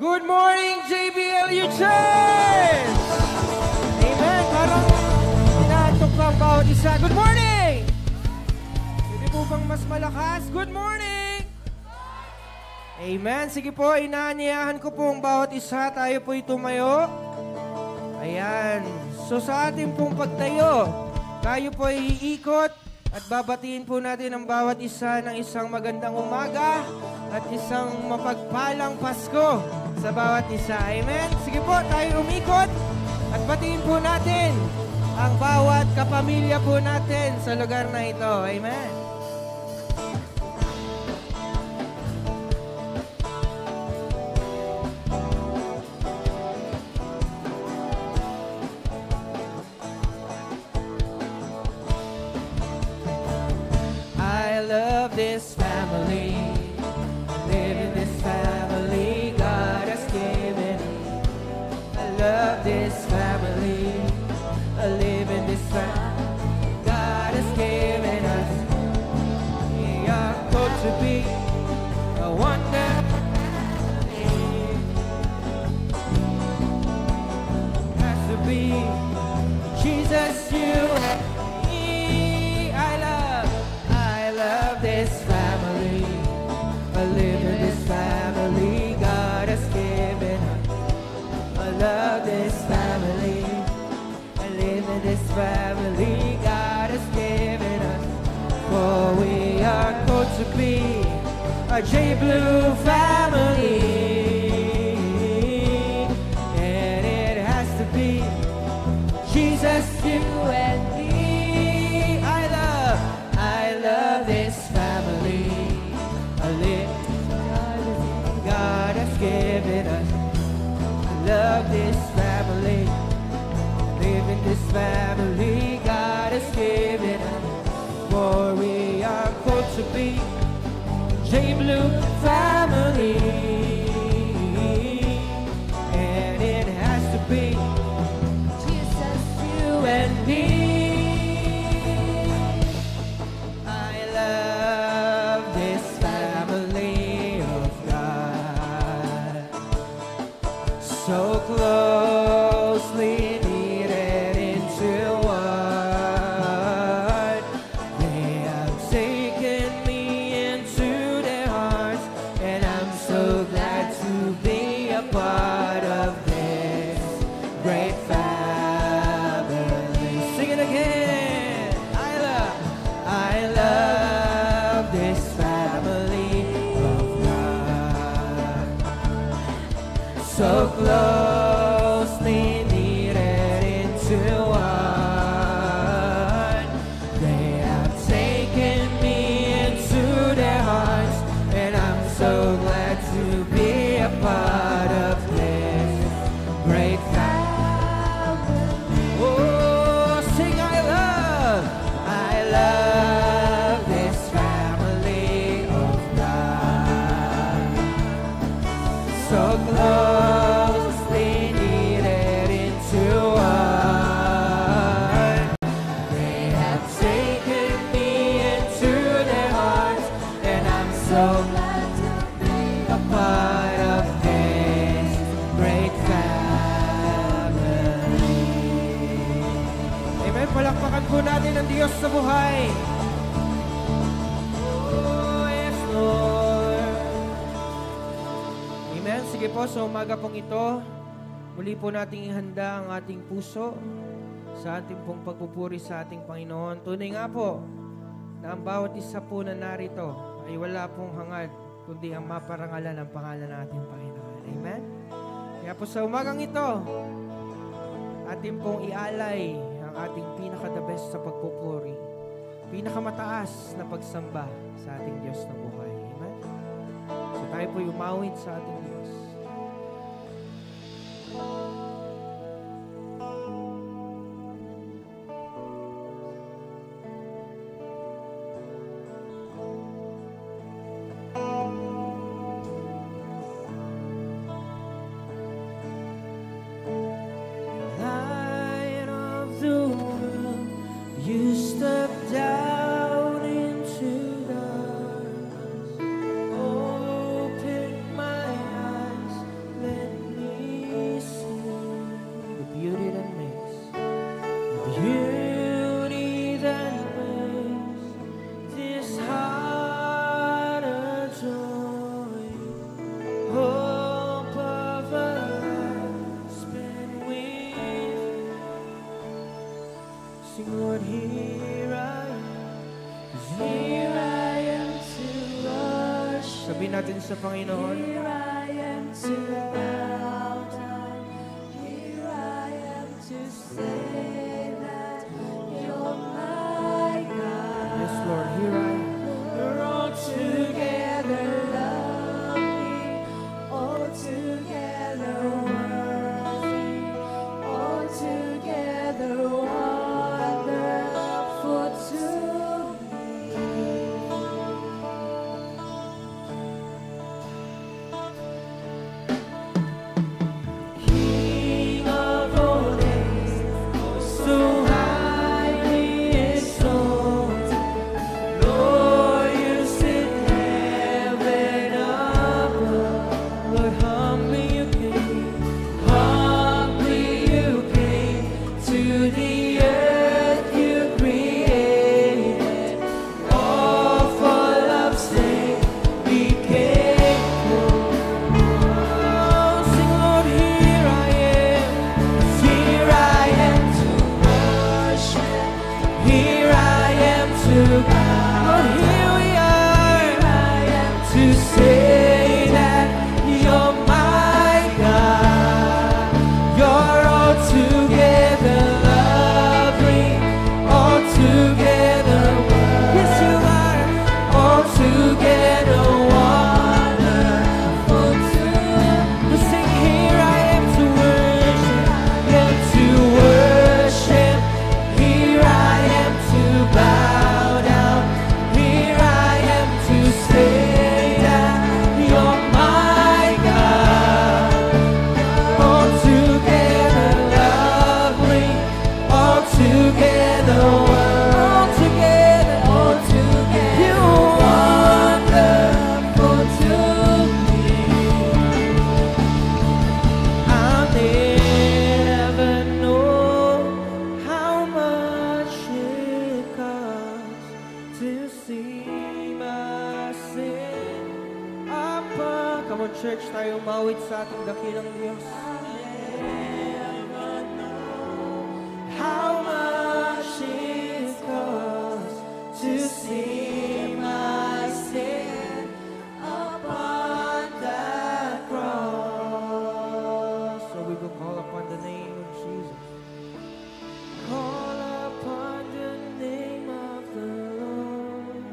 Good morning, JBLU Church! Amen. Parang inaantok pa ang bawat isa. Good morning! Pwede po bang mas malakas? Good morning! Amen. Sige po, inaanyayahan ko po ang bawat isa. Tayo po'y tumayo. Ayan. So sa ating pong pagtayo, tayo po'y iikot at babatiin po natin ang bawat isa ng isang magandang umaga at isang mapagpalang Pasko sa bawat isa. Amen? Sige po, tayo umikot at batiin po natin ang bawat kapamilya po natin sa lugar na ito. Amen? I love this family. Live in this family God has given. I love this family. I live in this family God has given us. We are called to be a wonder. Has to be Jesus, you and me. I love this family. I live in this family God has given us. I love this family. I live in this family God has given us. For we are called to be a J Blue family. And it has to be Jesus, you and me. I love this family. I live God has given us. I love this family. Live in this family God has given us. For we are called to be J Blue family. And it has to be Jesus, you and me. So closely knitted into one. They have taken me into their hearts, and I'm so glad to be a part of this great family. Sing it again. I love this family of God. So closely knitted into one. They have taken me into their hearts, and I'm so glad to be a part of this great family. Oh, sing I love this family of God. So close. Palakpakan po natin ang Diyos sa buhay. Oh, yes, Lord. Amen. Sige po, sa umaga pong ito, muli po nating ihanda ang ating puso sa ating pong pagpupuri sa ating Panginoon. Tunay nga po na ang bawat isa po na narito ay wala pong hangad, kundi ang maparangalan ang pangalan natin, Panginoon. Amen. Kaya po sa umagang ito, ating pong ialay ang ating pinaka-the best sa pagpupuri, pinakamataas na pagsamba sa ating Diyos na buhay. Amen? So tayo po'y umawit sa ating Diyos. You step down into darkness, open my eyes, let beauty that makes this heart adore you. Hope of a life spent with you. Sing, Lord, here I am. 'Cause here I am to worship. Sabihin natin sa Panginoon. Here I am to bow down. Here I am to say that you're my God. Yes, Lord, here I am. We're all together lovely, all together worthy, all together wonderful to me. King of all days, so highly exalted, Lord, you sit heaven above. Lord, humbly you came. Humbly you came to the earth you created. All for love's sake became poor. Oh, sing, Lord, here I am. Here I am to worship. Here I am to bow. Lord, here we are. Here I am to say that you're my God. You're altogether lovely, altogether Yes, you are. altogether wonderful to We sing, here I am to worship. am to worship. Here I am to bow down. Here I am to say that you're my God. Altogether lovely, altogether altogether you wonderful to me. I'll never know how much it costs to see my sin upon. Come on, church, tayo umawit sa ating dakilang Diyos. How much it costs to see my sin upon that cross. So we will call upon the name of Jesus. Call upon the name of the Lord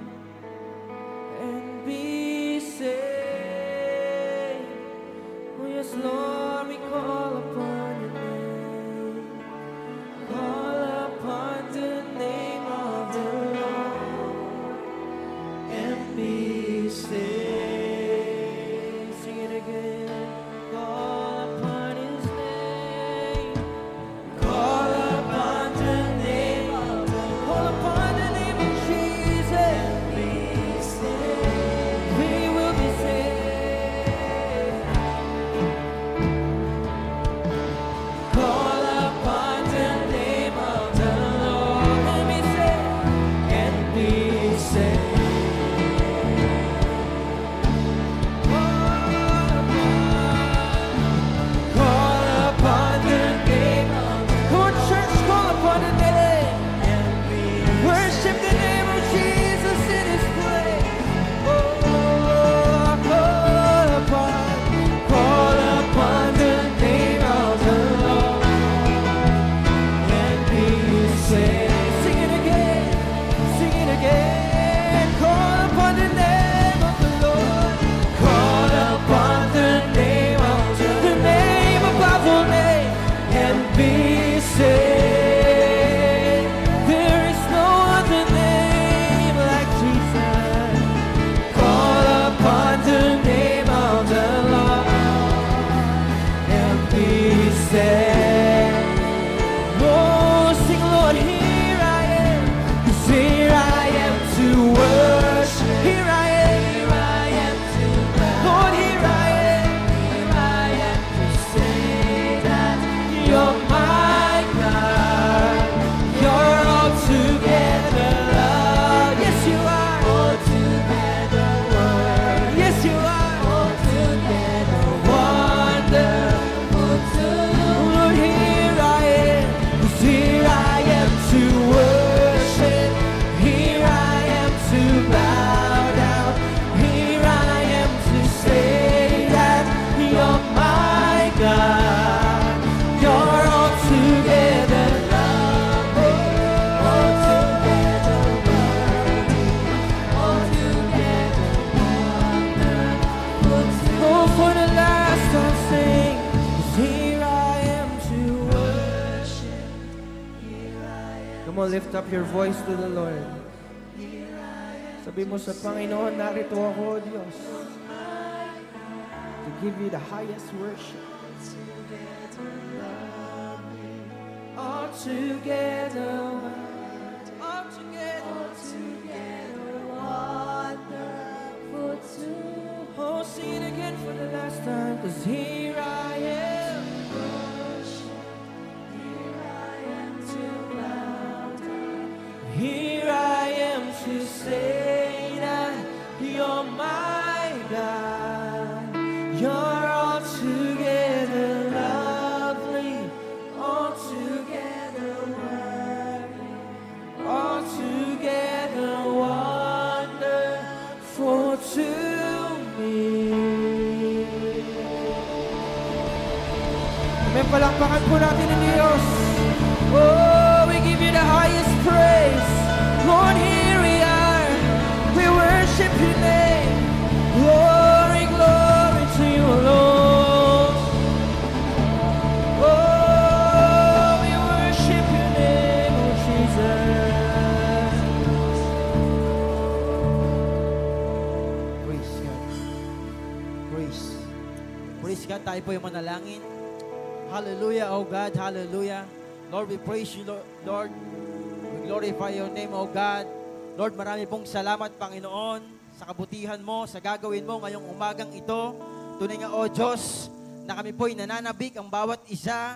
and be saved. Oh yes, Lord, we call Come on, lift up your voice to the Lord. Sabi mo sa Panginoon, narito ako, Diyos, to give you the highest worship. All together, wonderful to oh, sing it again for the last time, 'cause here I am. here I am to bow down. Here I am to say that you're my God. You're altogether lovely, altogether worthy, altogether wonderful to me. Amen, palakpakan po natin ang Diyos. Oh, we give you the highest praise. Lord, here we are. We worship your name. Glory, glory to you, Lord. Oh, we worship your name, oh Jesus. Praise God. Praise God. Tayo po yung manalangin. Hallelujah, oh God. Hallelujah. Lord, we praise you, Lord. We glorify your name, oh God. Lord, marami pong salamat, Panginoon, sa kabutihan mo, sa gagawin mo ngayong umagang ito. Tunay nga, oh Diyos, na kami po'y nananabik, ang bawat isa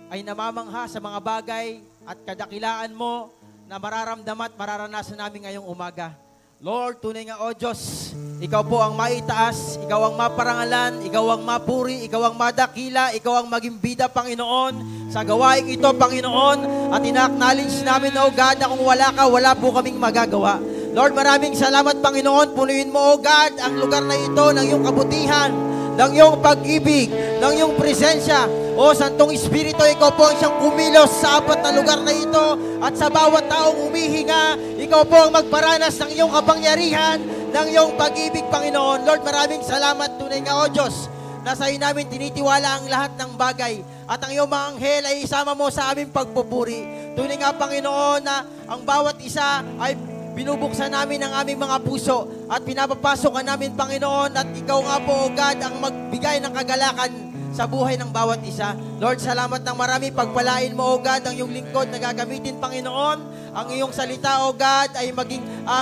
ay namamangha sa mga bagay at kadakilaan mo na mararamdaman at mararanasan namin ngayong umaga. Lord, tunay nga, O Diyos, Ikaw po ang maitaas, Ikaw ang maparangalan, Ikaw ang mapuri, Ikaw ang madakila, Ikaw ang maging bida, Panginoon, sa gawaing ito, Panginoon, at ina-acknowledge namin, O God, na kung wala ka, wala po kaming magagawa. Lord, maraming salamat, Panginoon, punuin mo, O God, ang lugar na ito ng iyong kabutihan, ng iyong pag-ibig, ng iyong presensya. O Santong Espiritu, Ikaw po ang siyang kumilos sa apat na lugar na ito at sa bawat taong humihinga, Ikaw po ang magparanas ng iyong kapangyarihan, ng iyong pag-ibig, Panginoon. Lord, maraming salamat, tunay nga, O Diyos, na sa iyo namin tinitiwala ang lahat ng bagay at ang iyong mga anghel ay isama mo sa aming pagpupuri. Tunay nga, Panginoon, na ang bawat isa ay binubuksan namin ang aming mga puso at pinapapasok ka namin, Panginoon, at Ikaw nga po, O God, ang magbigay ng kagalakan sa buhay ng bawat isa. Lord, salamat ng marami. Pagpalain mo, O God, ang iyong lingkod na gagamitin, Panginoon. Ang iyong salita, O God, ay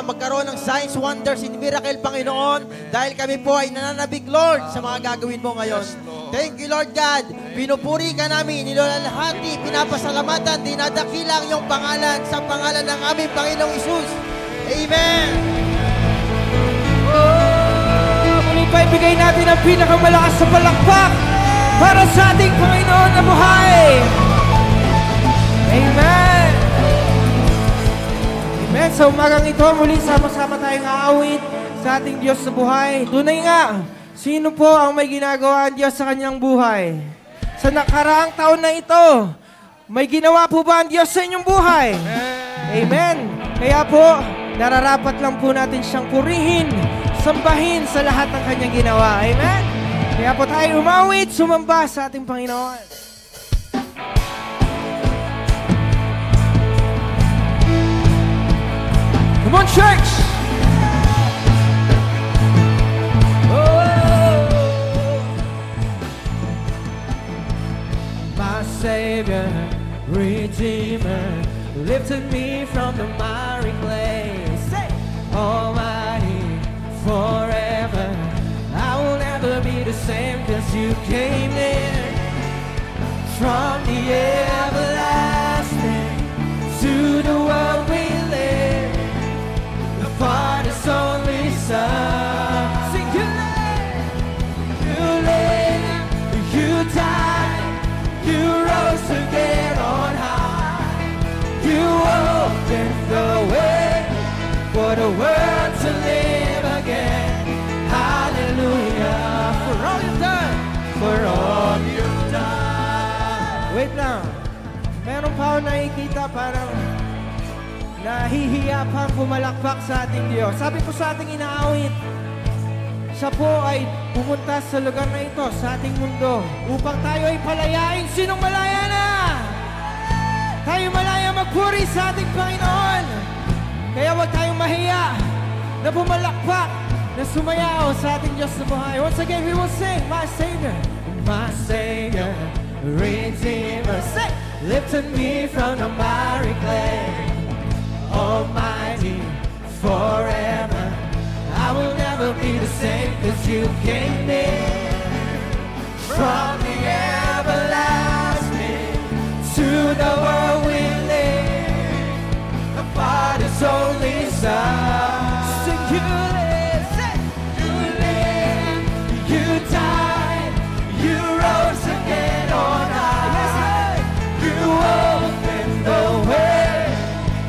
magkaroon ng signs, wonders, and miracle, Panginoon. Dahil kami po ay nananabik, Lord, sa mga gagawin mo ngayon. Thank you, Lord God. Pinupuri ka namin, nilalahati, pinapasalamatan, dinadakila ang iyong pangalan sa pangalan ng aming Panginoong Isus. Amen. Muli pa ibigay natin ang pinakamalakas sa palakpak para sa ating Panginoon na buhay. Amen. Amen. Sa umagang ito, muli sama-sama tayong aawit sa ating Diyos sa buhay. Tunay nga, sino po ang may ginagawa ang Diyos sa kanyang buhay? Sa nakaraang taon na ito, may ginawa po ba ang Diyos sa inyong buhay? Amen. Kaya po, nararapat lang po natin siyang purihin, sambahin sa lahat ng kanyang ginawa. Amen? Kaya po tayo umawit, sumamba sa ating Panginoon. Come on, church! Oh, my Savior, Redeemer, lifted me from the miry clay. Say, Almighty, forever, I will never be the same, 'cause you came in from the everlasting to the world we live. The Father's only Son. Sing, you live, you died, you rose again on high. You opened the way for the world to live again. Hallelujah. For all you've done. For all you've done. Wait lang. Meron pa ako nakikita parang nahihiya pang pumalakpak sa ating Diyos. Sabi po sa ating inaawit, siya po ay pumunta sa lugar na ito, sa ating mundo, upang tayo ay palayain. Sinong malaya na? Tayo puri sa ating Panginoon. Kaya huwag tayong mahiya na bumalakpak, na sumayaw sa ating Diyos na buhay. Once again, we will sing, My Savior, Redeemer, say, lifted me from the miry clay, Almighty, forever. I will never be the same, 'cause you came near from the everlasting to the world we live. The Father's only Son. Sing, you live, say, you live, you died, you rose again on high. Yes, Lord. You opened the way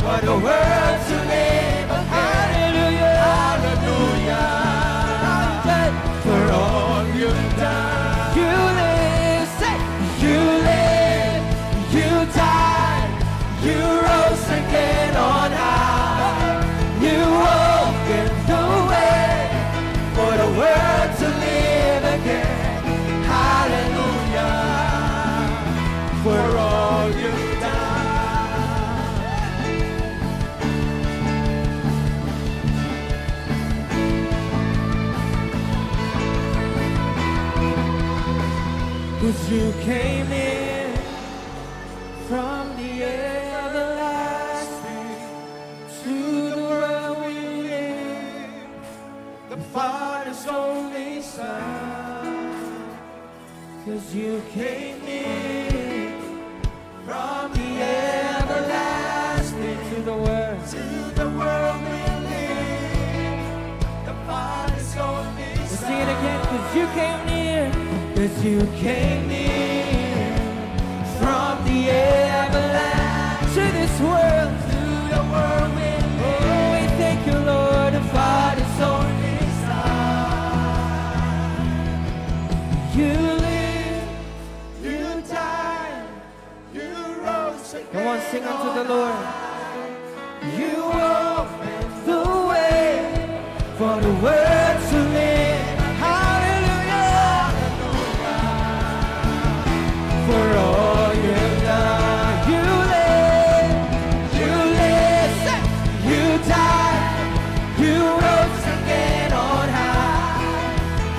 for the world to live again. Hallelujah, hallelujah. For all you've done, you live, say, you live, you died, you rose again on high. You opened the way for the world to live again. Hallelujah, for all you've done. 'Cause you came in from the everlasting to the world we live, the Father's only Son. 'Cause you came in from the everlasting to the world we live, the Father's only Son. Let's sing it again. 'Cause you came near, 'cause you came near from the everlasting to this world, to the world we live. Oh, we thank you, Lord, the Father's only Son. You live, you died, you rose again. Come on, sing unto the Lord. You opened the way for the world to live. Hallelujah, for all you've done. You live, say, you died, you rose again on high.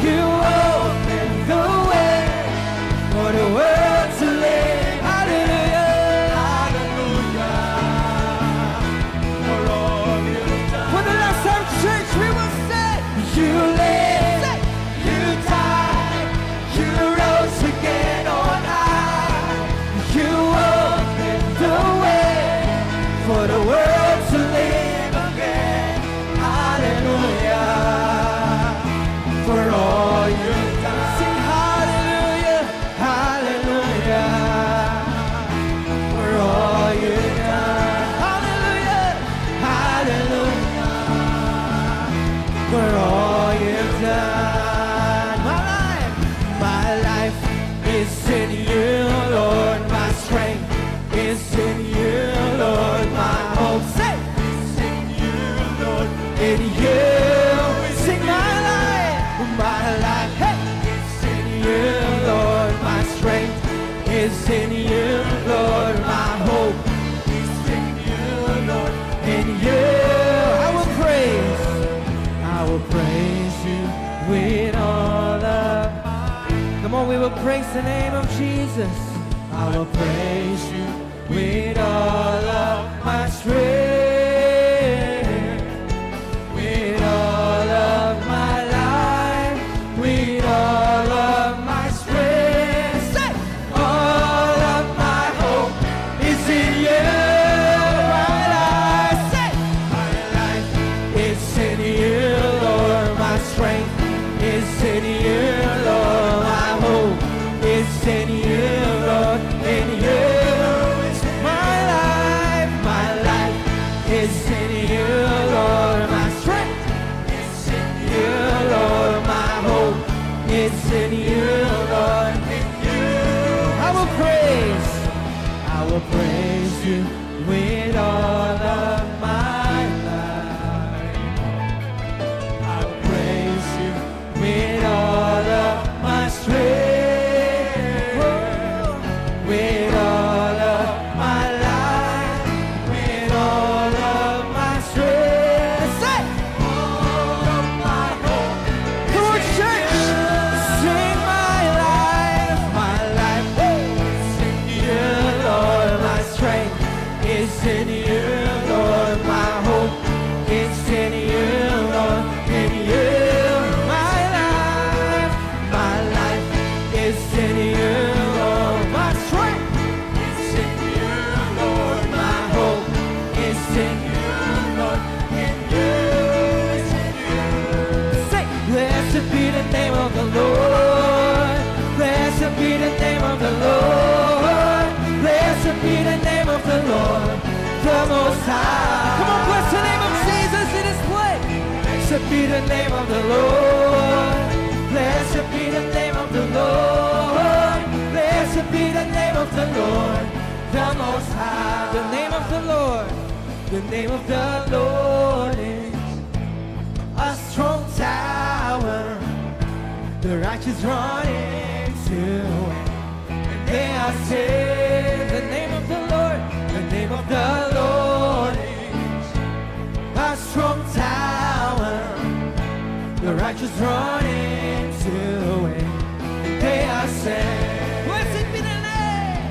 You opened the way for the world to live. Hallelujah, hallelujah, for all you've done. For the last time, church, we will say, you live, say, you died, you rose again on high. You opened the way for the world to live again. Hallelujah, for all you've done. Sing hallelujah, hallelujah, for all you've done. Hallelujah, hallelujah, for all you've done. My life is in you, Lord. My strength is in you, Lord. My hope is in you, Lord. In you, sing my life, hey, it's in you, Lord. My strength is in you, Lord. My hope is in you, Lord. In you, I will praise you with all of. Come on, we will praise the name of Jesus. I will praise you with all of my strength, with all of my life, with all of my strength. Say, all of my hope is in you. My life, say, my life is in you, Lord. My strength is in you, Lord. My hope is in you, Lord. In you, my life is in you, Lord. My strength is in you, Lord. My hope is in you, Lord. In you, I will praise you with all of my life. I will praise you with all of my strength, with all of my life, is in you, Lord. My hope is in you, Lord. In you, my life is in you, Lord. My strength is in you, Lord. My hope is in you, Lord. In you is in you. Say, blessed be the name of the Lord. Blessed be the name of the Lord. Blessed be the name of the Lord, the Most High. Come on, bless the name of Jesus in His place. Blessed be the name of the Lord. Blessed be the name of the Lord. Blessed be the name of the Lord, the Most High. The name of the Lord. The name of the Lord is a strong tower. The righteous run into it, and they are saved. The name of the Lord. The name of the Lord is a strong tower. The righteous run into it, and they are saved. Blessed be the name.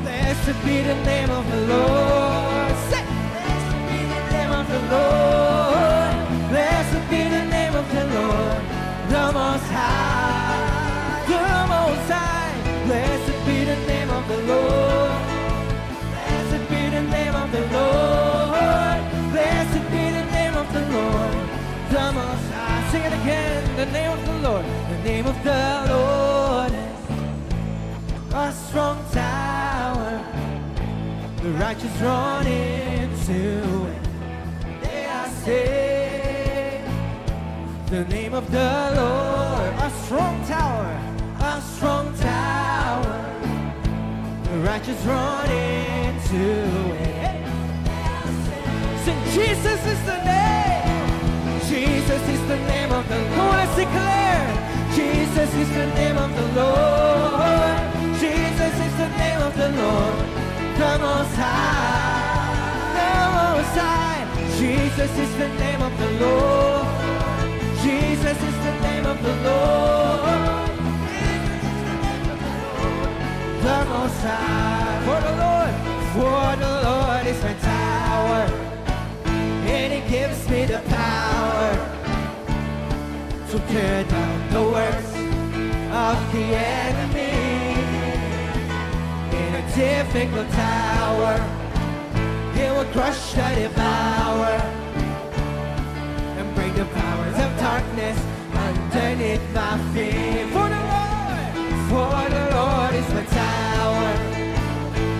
Blessed be the name of the Lord. Say, blessed be the name of the Lord. Blessed be the name of the Lord, the Most High. The Most High. Blessed be the name of the Lord. Blessed be the name of the Lord. Blessed be the name of the Lord, the Most High. Sing it again. The name of the Lord. The name of the Lord is a strong tower. The righteous run into it, they are saved. The name of the Lord, a strong tower, a strong tower. The righteous run into it. Sing, Jesus is the name. Jesus is the name of the Lord. Come on, let's declare. Jesus is the name of the Lord. Jesus is the name of the Lord, the Most High. The Most High. Jesus is the name of the Lord. Jesus is the name of the Lord. The Most High. For the Lord is my tower, and He gives me the power to tear down the works of the enemy. In a difficult tower, He will crush and devour, and bring the powers of darkness underneath my feet. For the Lord is my tower,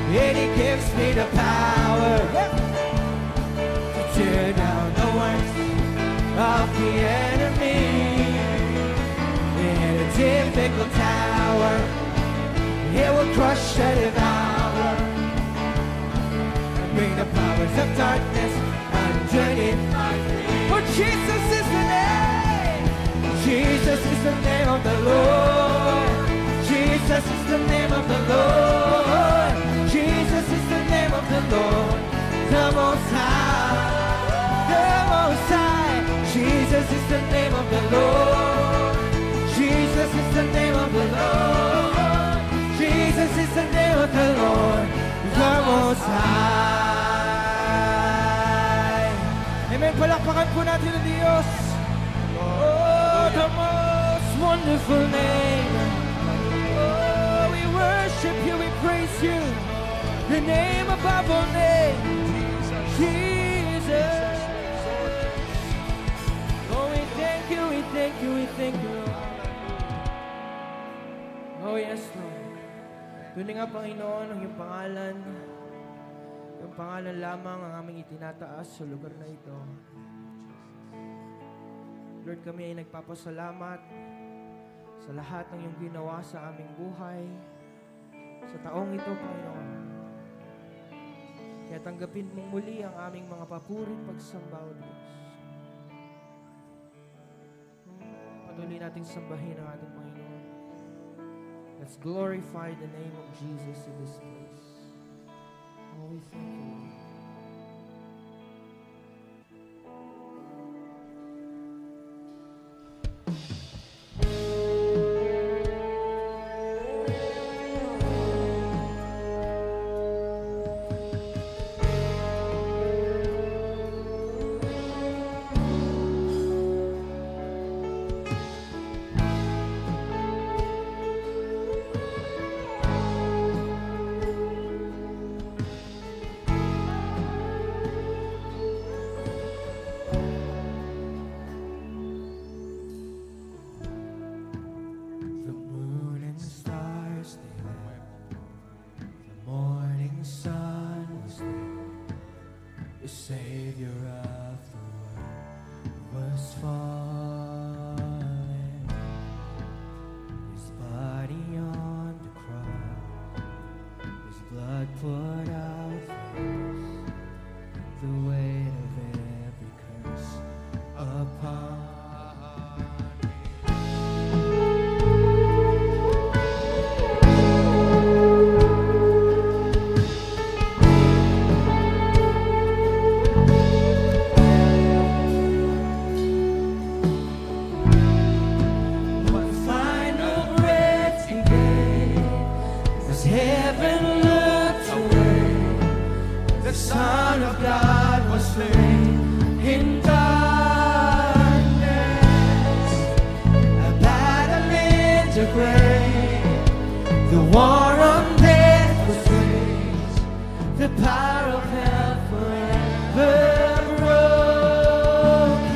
and He gives me the power to tear down the works of the enemy. In a difficult tower, He will crush and devour, and bring the powers of darkness underneath my feet. For Jesus is the name. Jesus is the name of the Lord. Jesus is the name of the Lord. Jesus is the name of the Lord, the Most High. The Most High. Jesus is the name of the Lord. Jesus is the name of the Lord. Jesus is the name of the Lord, the Most High. Amen. Palakpakan po natin ang Diyos. Oh, the most wonderful name. Oh, we worship you, we praise you. The name above all names, Jesus. Oh, we thank you, we thank you, we thank you, Lord. Oh, yes, Lord. Tunay nga, Panginoon, ang iyong pangalan. Yung pangalan lamang ang aming itinataas sa lugar na ito. Lord, kami ay nagpapasalamat sa lahat ng iyong ginawa sa aming buhay sa taong ito, Panginoon. Kaya tanggapin mong muli ang aming mga papuring pagsamba, O Diyos. Patuloy nating sambahin ang ating Panginoon. Let's glorify the name of Jesus in this place. Oh, we thank you, Lord. the Savior of the world was fallen. His body on the cross, His blood poured out for us, the weight of every curse upon me. One final breath He gave, as heaven looked away, the Son of God was slain in darkness, a battle in the grave, the war on death was waged, the power of hell forever broken,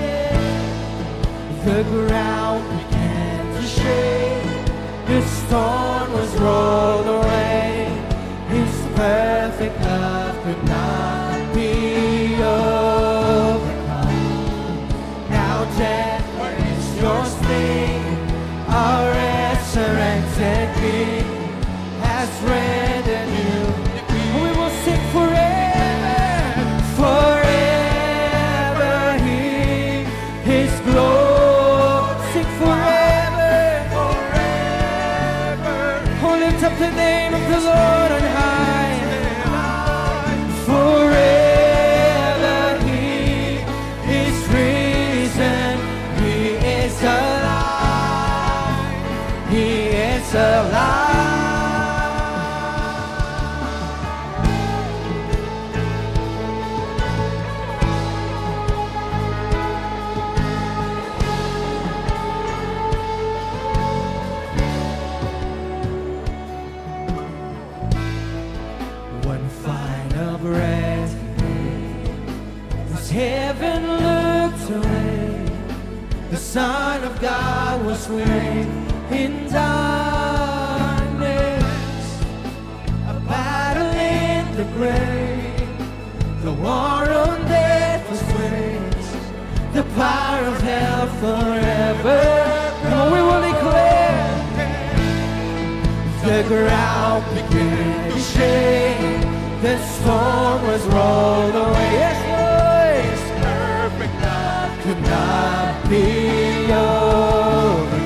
the ground began to shake, the storm was rolled away, His perfect love could not be overcome. Now death, where is your sting? Our resurrected King has rendered you. We will sing forever, forever His glory. Sing forever, forever. Oh, lift up the name of the Lord on high. Forever He is risen. He is alive. He is alive. One final breath He gave, as heaven looked away, the Son of God was slain in darkness, a battle in the grave, the war on death was waged, the power of hell forever. Come on, we will declare. The ground began to shake, the storm was rolled away. Yes, Lord. His perfect love could not be overcome.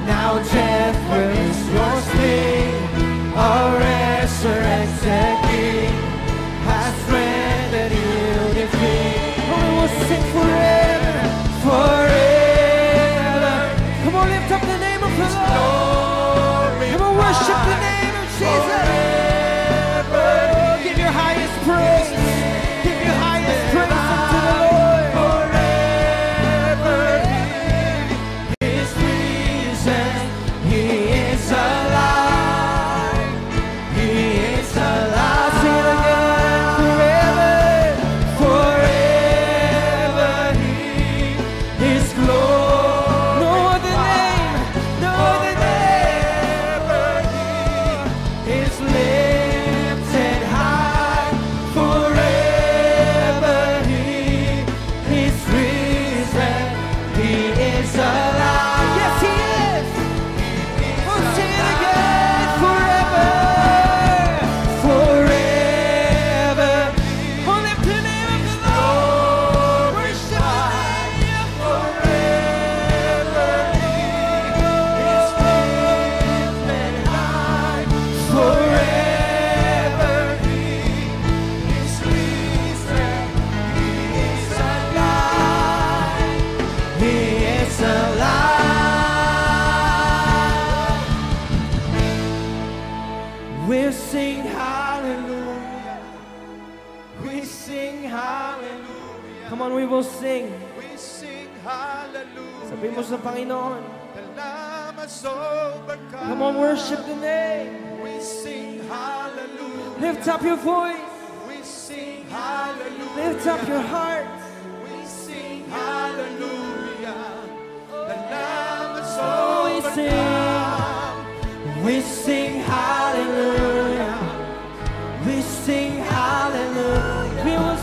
Now death, where is your sting? Our resurrected King has rendered you defeat. Oh, we will sing forever, forever. Come on, lift up the name of the Lord. Come on, worship the name of Jesus. Oh, give your highest praise. Give your highest praise unto the Lord. Forever He is risen. He is alive. He is alive. Sing it again. Forever, forever He is glory. No other name, no other name. Is lifted high, forever He is risen, He is alive. Yes, He is. Oh, sing it again. Forever, forever. Oh, lift the name of the Lord. Worship the name. Forever He is lifted high. Forever He is risen. He is alive. He is alive. We'll sing hallelujah. We sing hallelujah. Come on, we will sing. We sing hallelujah. Sabihin mo sa Panginoon. Salamat sa pagkakas. Come on, worship the name. We sing hallelujah. Lift up your voice. We sing hallelujah. Lift up your heart. We sing hallelujah. Salamat sa Oh, we sing. pagkakas. We sing hallelujah. We sing hallelujah. We will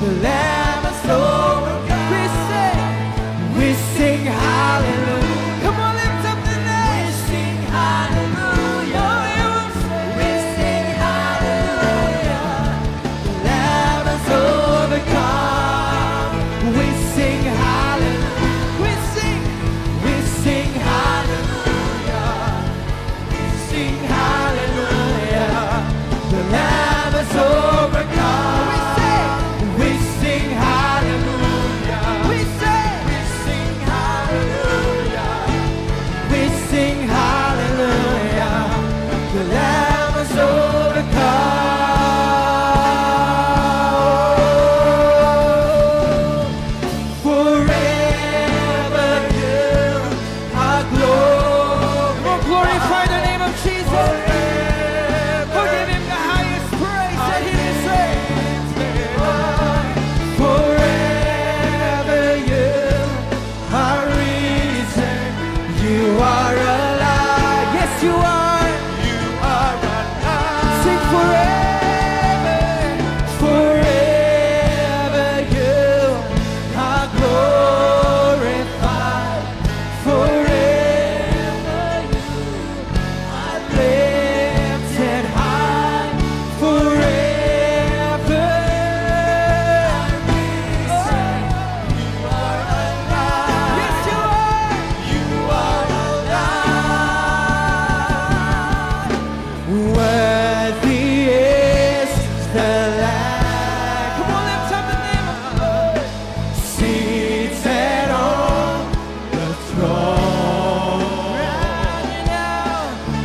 the Lamb has overcome. We sing hallelujah. Come on, lift up the name. We sing hallelujah. We sing hallelujah. The Lamb has overcome. We sing hallelujah. We sing hallelujah. We sing hallelujah. The Lamb has overcome. We sing hallelujah. We sing hallelujah. We sing hallelujah. The Lamb has overcome. Forever you are glorious. Oh, glorify the name of Jesus. Oh, give him the highest praise that he deserves. Forever you are risen. You are alive. Yes, you are. You are alive. Sing forever. Forever you are glorified. Forever you are lifted high. Forever you are alive. Yes, you are. You are alive. Worthy is the Lamb. Come on, lift up the name of the Lord. Seated on the throne.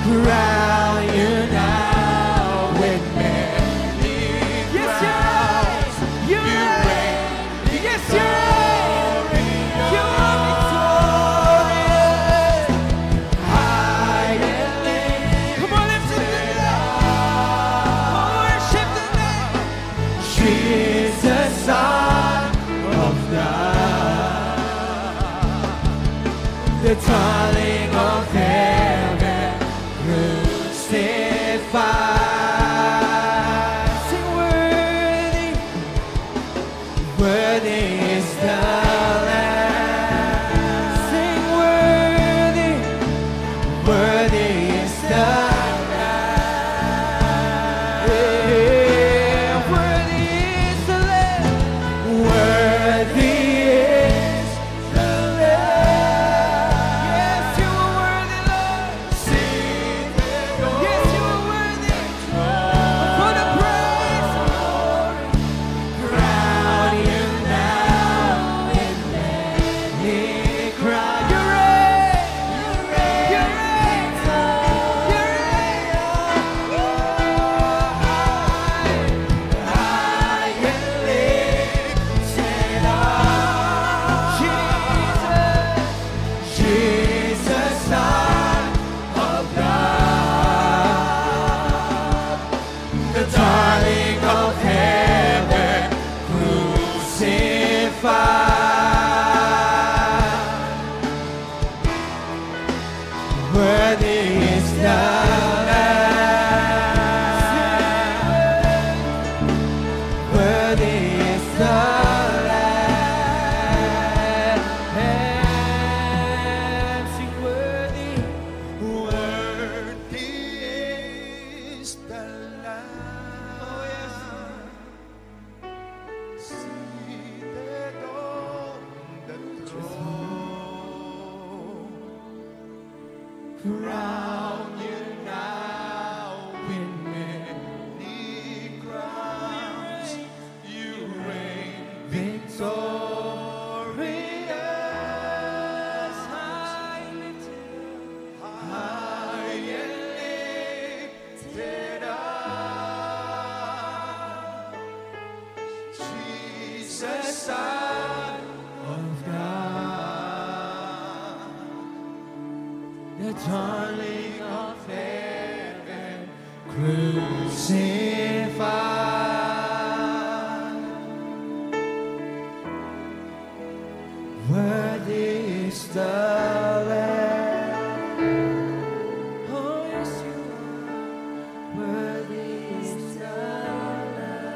Crown you now with many crowns. You reign. Yes, you reign. You are victorious. High and lifted. Come on, lift it up. Worship the name. Jesus, Son of God. The darling of heaven, crucified. Sing worthy, worthy is the Lamb. Sing worthy, worthy is the Lamb. Yeah, worthy is the Lamb. Worthy is the Lamb. Yes, you are worthy, Lord. Yes, you are worthy. For the praise, crown you now with many crowns. You reign, you reign, you reign. High and lifted up, Jesus, Son of God, the darling of heaven, crucified. Worthy is the Lamb. Worthy is the Lamb. Sing worthy. Worthy is the Lamb. Oh, yes. Seated on the throne. Crown you now with many crowns. You reign victorious. High and lifted. High and lifted up, Jesus, Son Of God, the darling of heaven, crucified. Worthy is the Lamb. Oh, yes, you are. Worthy is the Lamb.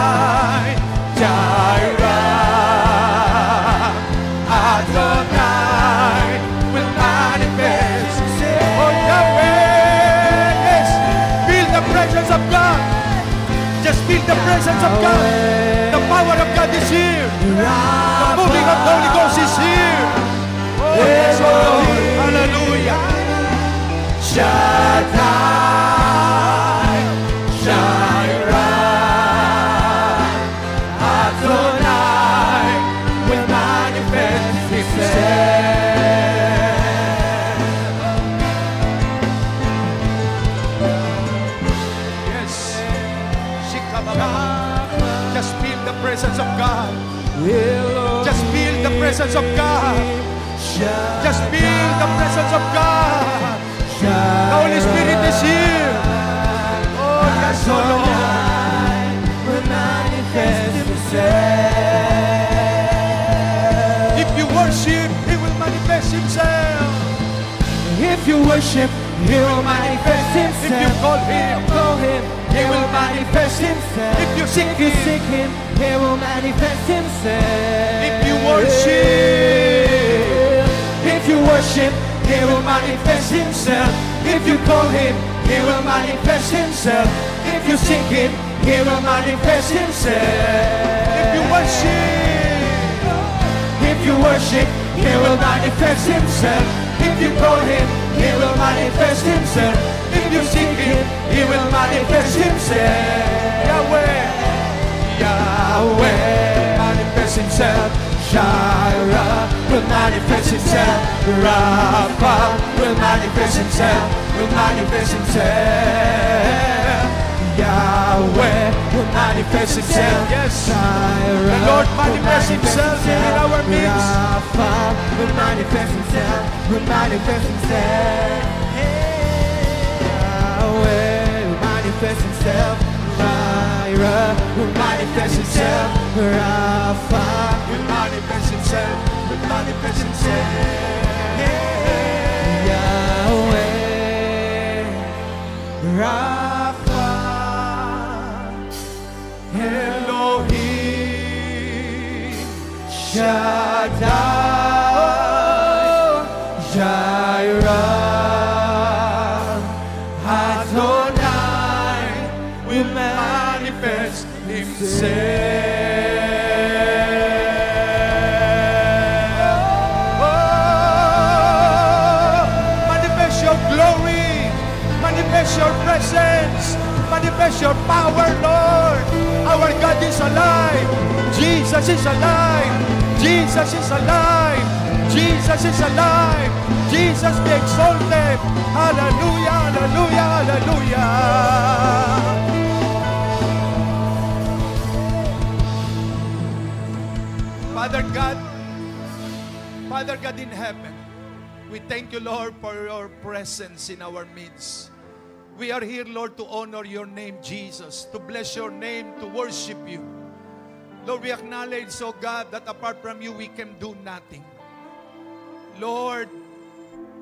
presence of God. The power of God is here. The moving of the Holy Ghost is here. Oh, yes, Lord. Hallelujah. Shaddai, Jireh, Adonai will manifest Himself. Yes. Just feel the presence of God. Just feel the presence of God. Just feel the presence of God. The Holy Spirit is here. Oh, yes, oh Lord. Will manifest Himself. If you worship, He will manifest Himself. If you worship, He will manifest Himself. If you call Him, He will manifest Himself. If you seek Him, He will manifest Himself. If you worship, if you worship, He will manifest Himself. If you call Him, He will manifest Himself. If you seek Him, He will manifest Himself. if you worship, if you worship, He will manifest Himself. If you call Him, He will manifest Himself. If you seek Him, He will manifest Himself. Yahweh, Yahweh manifest Himself. Jireh will manifest Himself. Rapha will manifest Himself. Will manifest Himself. Yahweh will manifest Himself. Yes. Jireh The Lord will manifest Himself in our midst. Rapha will manifest Himself. Will manifest Himself. Yahweh will manifest Himself. Jireh will manifest Himself. Rapha will manifest Himself, will manifest Himself. Yahweh, Rapha, Elohim, Shaddai, Jireh, Adonai will manifest Himself. Manifest your presence, manifest your power, Lord. Our God is alive. Jesus is alive. Jesus is alive. Jesus is alive. Jesus be exalted. Hallelujah, hallelujah, hallelujah. Father God in heaven, we thank you, Lord, for your presence in our midst. We are here, Lord, to honor your name, Jesus, to bless your name, to worship you. Lord, we acknowledge, oh God, that apart from you, we can do nothing. Lord,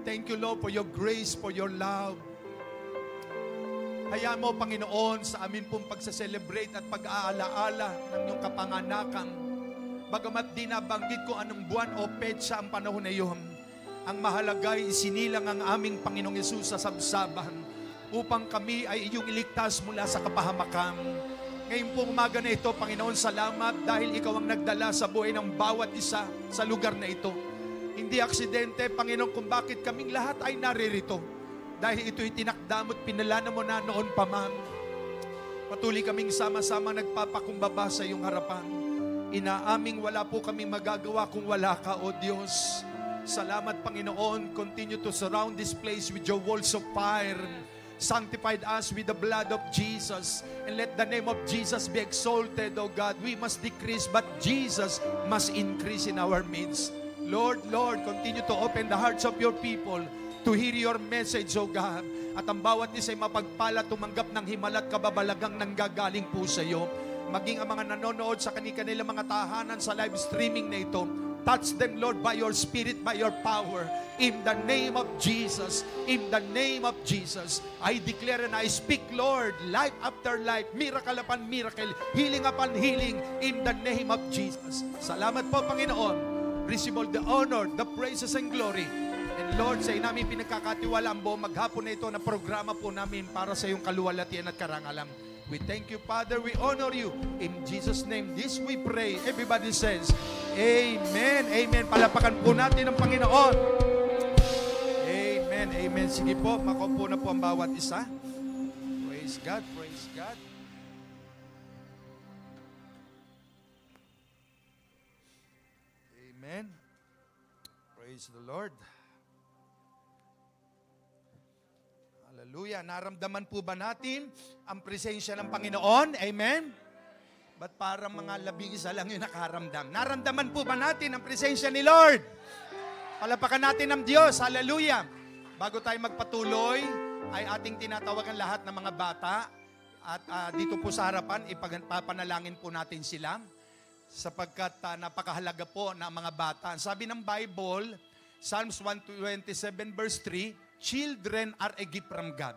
thank you, Lord, for your grace, for your love. Hayaan mo, Panginoon, sa amin pong pagsaselebrate at pag-aalaala ng iyong kapanganakan. Bagamat di nabanggit ko anong buwan o petsa ang panahon na iyon, ang mahalaga ay isinilang ang aming Panginoong Yesus sa sabsaban upang kami ay iyong iligtas mula sa kapahamakan. Ngayon pong umaga na ito, Panginoon, salamat dahil ikaw ang nagdala sa buhay ng bawat isa sa lugar na ito. Hindi aksidente, Panginoon, kung bakit kaming lahat ay naririto. Dahil ito'y tinakdam at pinalana mo na noon pa man. Patuloy kaming sama-sama nagpapakumbaba sa iyong harapan. Inaaming wala po kaming magagawa kung wala ka, O Diyos. Salamat, Panginoon. Continue to surround this place with your walls of fire. Sanctified us with the blood of Jesus. And let the name of Jesus be exalted, O God. We must decrease, but Jesus must increase in our midst. Lord, continue to open the hearts of your people to hear your message, O God. At ang bawat isa ay mapagpala tumanggap ng himala at kababalagang nanggagaling po sa iyo. Maging ang mga nanonood sa kanilang mga tahanan sa live streaming na ito, touch them, Lord, by your Spirit, by your power. In the name of Jesus, in the name of Jesus, I declare and I speak, Lord, life after life, miracle upon miracle, healing upon healing, in the name of Jesus. Salamat po, Panginoon. Receive all the honor, the praises and glory. And Lord, sa namin pinagkakatiwala ang buong maghapon na ito na programa po namin para sa iyong kaluwalhatian at karangalan. We thank you, Father. We honor you. In Jesus' name, this we pray. Everybody says, Amen. Amen. Palapakan po natin ang Panginoon. Amen. Amen. Sige po, makaupo na po ang bawat isa. Praise God. Praise God. Amen. Praise the Lord. Hallelujah. Naramdaman po ba natin ang presensya ng Panginoon? Amen? Ba't parang mga labing-isa lang yung nakaramdam? Naramdaman po ba natin ang presensya ni Lord? Palapakan natin ang Diyos. Hallelujah. Bago tayo magpatuloy, ay ating tinatawagan lahat ng mga bata. At dito po sa harapan, ipapanalangin po natin sila. Sapagkat napakahalaga po ng mga bata. Sabi ng Bible, Psalms 127 verse 3, children are a gift from God.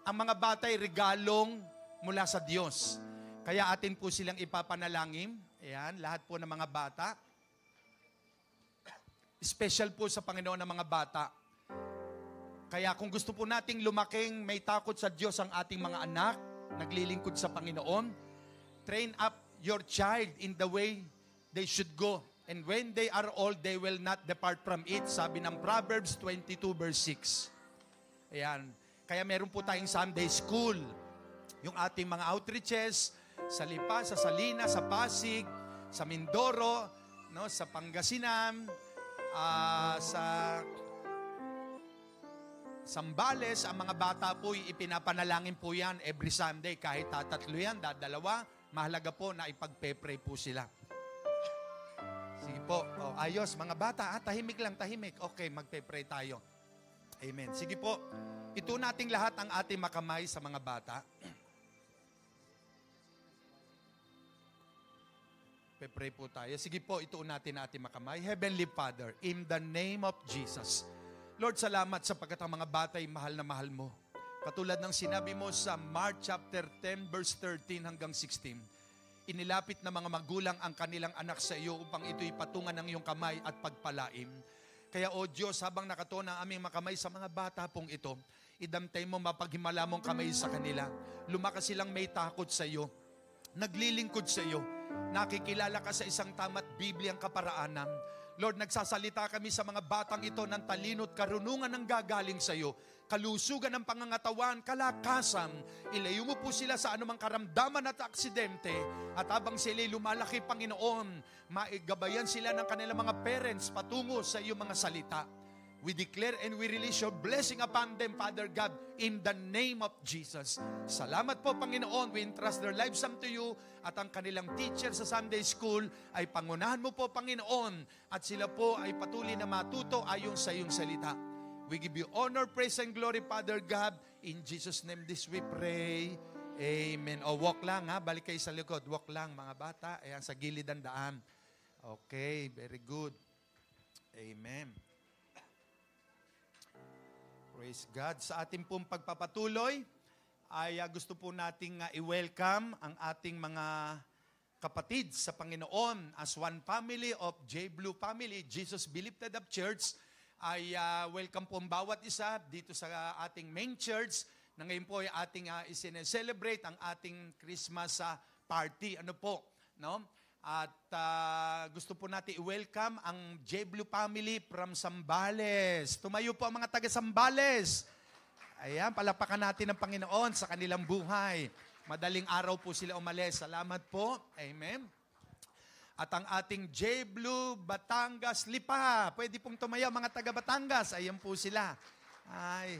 Ang mga bata ay regalong mula sa Diyos. Kaya atin po silang ipapanalangin. Ayan, lahat po ng mga bata. Special po sa Panginoon ng mga bata. Kaya kung gusto po nating lumaking may takot sa Diyos ang ating mga anak, naglilingkod sa Panginoon, train up your child in the way they should go. And when they are old, they will not depart from it. Sabi ng Proverbs 22 verse 6. Ayan. Kaya meron po tayong Sunday School. Yung ating mga outreaches sa Lipa, sa Salinas, sa Pasig, sa Mindoro, no, sa Pangasinan, sa Sambales, ang mga bata po ipinapanalangin po yan every Sunday. Kahit tatlo yan, dadalawa, mahalaga po na ipagpe-pray po sila. Sige po. Oh, ayos, mga bata. Tahimik lang, tahimik. Okay, magpe-pray tayo. Amen. Sige po. Ito nating lahat ang ating makamay sa mga bata. Pe-pray po tayo. Sige po, ito natin ating makamay. Heavenly Father, in the name of Jesus. Lord, salamat sapagkat ang mga bata ay mahal na mahal mo. Katulad ng sinabi mo sa Mark chapter 10 verse 13 hanggang 16. Inilapit na mga magulang ang kanilang anak sa iyo upang ito'y patungan ng iyong kamay at pagpalain. Kaya, O Diyos, habang nakatuon ang aming makamay sa mga bata pong ito, idamtay mo mapaghimala mong kamay sa kanila. Lumakas silang may takot sa iyo, naglilingkod sa iyo, nakikilala ka sa isang tama't Bibliang kaparaanan. Lord, nagsasalita kami sa mga batang ito ng talino at karunungan ng gagaling sa iyo, kalusugan ng pangangatawan, kalakasan. Ilayo mo po sila sa anumang karamdaman at aksidente. At habang sila lumalaki, Panginoon, maigabayan sila ng kanilang mga parents patungo sa iyong mga salita. We declare and we release your blessing upon them, Father God, in the name of Jesus. Salamat po, Panginoon. We entrust their lives unto you. At ang kanilang teacher sa Sunday School ay pangunahan mo po, Panginoon. At sila po ay patuloy na matuto ayon sa iyong salita. We give you honor, praise, and glory, Father God. In Jesus' name this we pray. Amen. O, walk lang ha. Balik kayo sa likod. Walk lang, mga bata. Ayan, sa gilid ang daan. Okay, very good. Amen. Praise God. Sa ating pong pagpapatuloy, ay gusto po nating i-welcome ang ating mga kapatid sa Panginoon as one family of J. Blue Family, Jesus Be Lifted Up Church. Ay welcome po ang bawat isa dito sa ating main church na ngayon po ay ating isine-celebrate ang ating Christmas party. Ano po, no? At gusto po natin i-welcome ang J. Blue family from Sambales. Tumayo po ang mga taga Sambales. Ayan, palapakan natin ang Panginoon sa kanilang buhay. Madaling araw po sila umalis. Salamat po. Amen. At ang ating J. Blue Batangas Lipa. Pwede pong tumayo mga taga Batangas. Ayan po sila. Ay,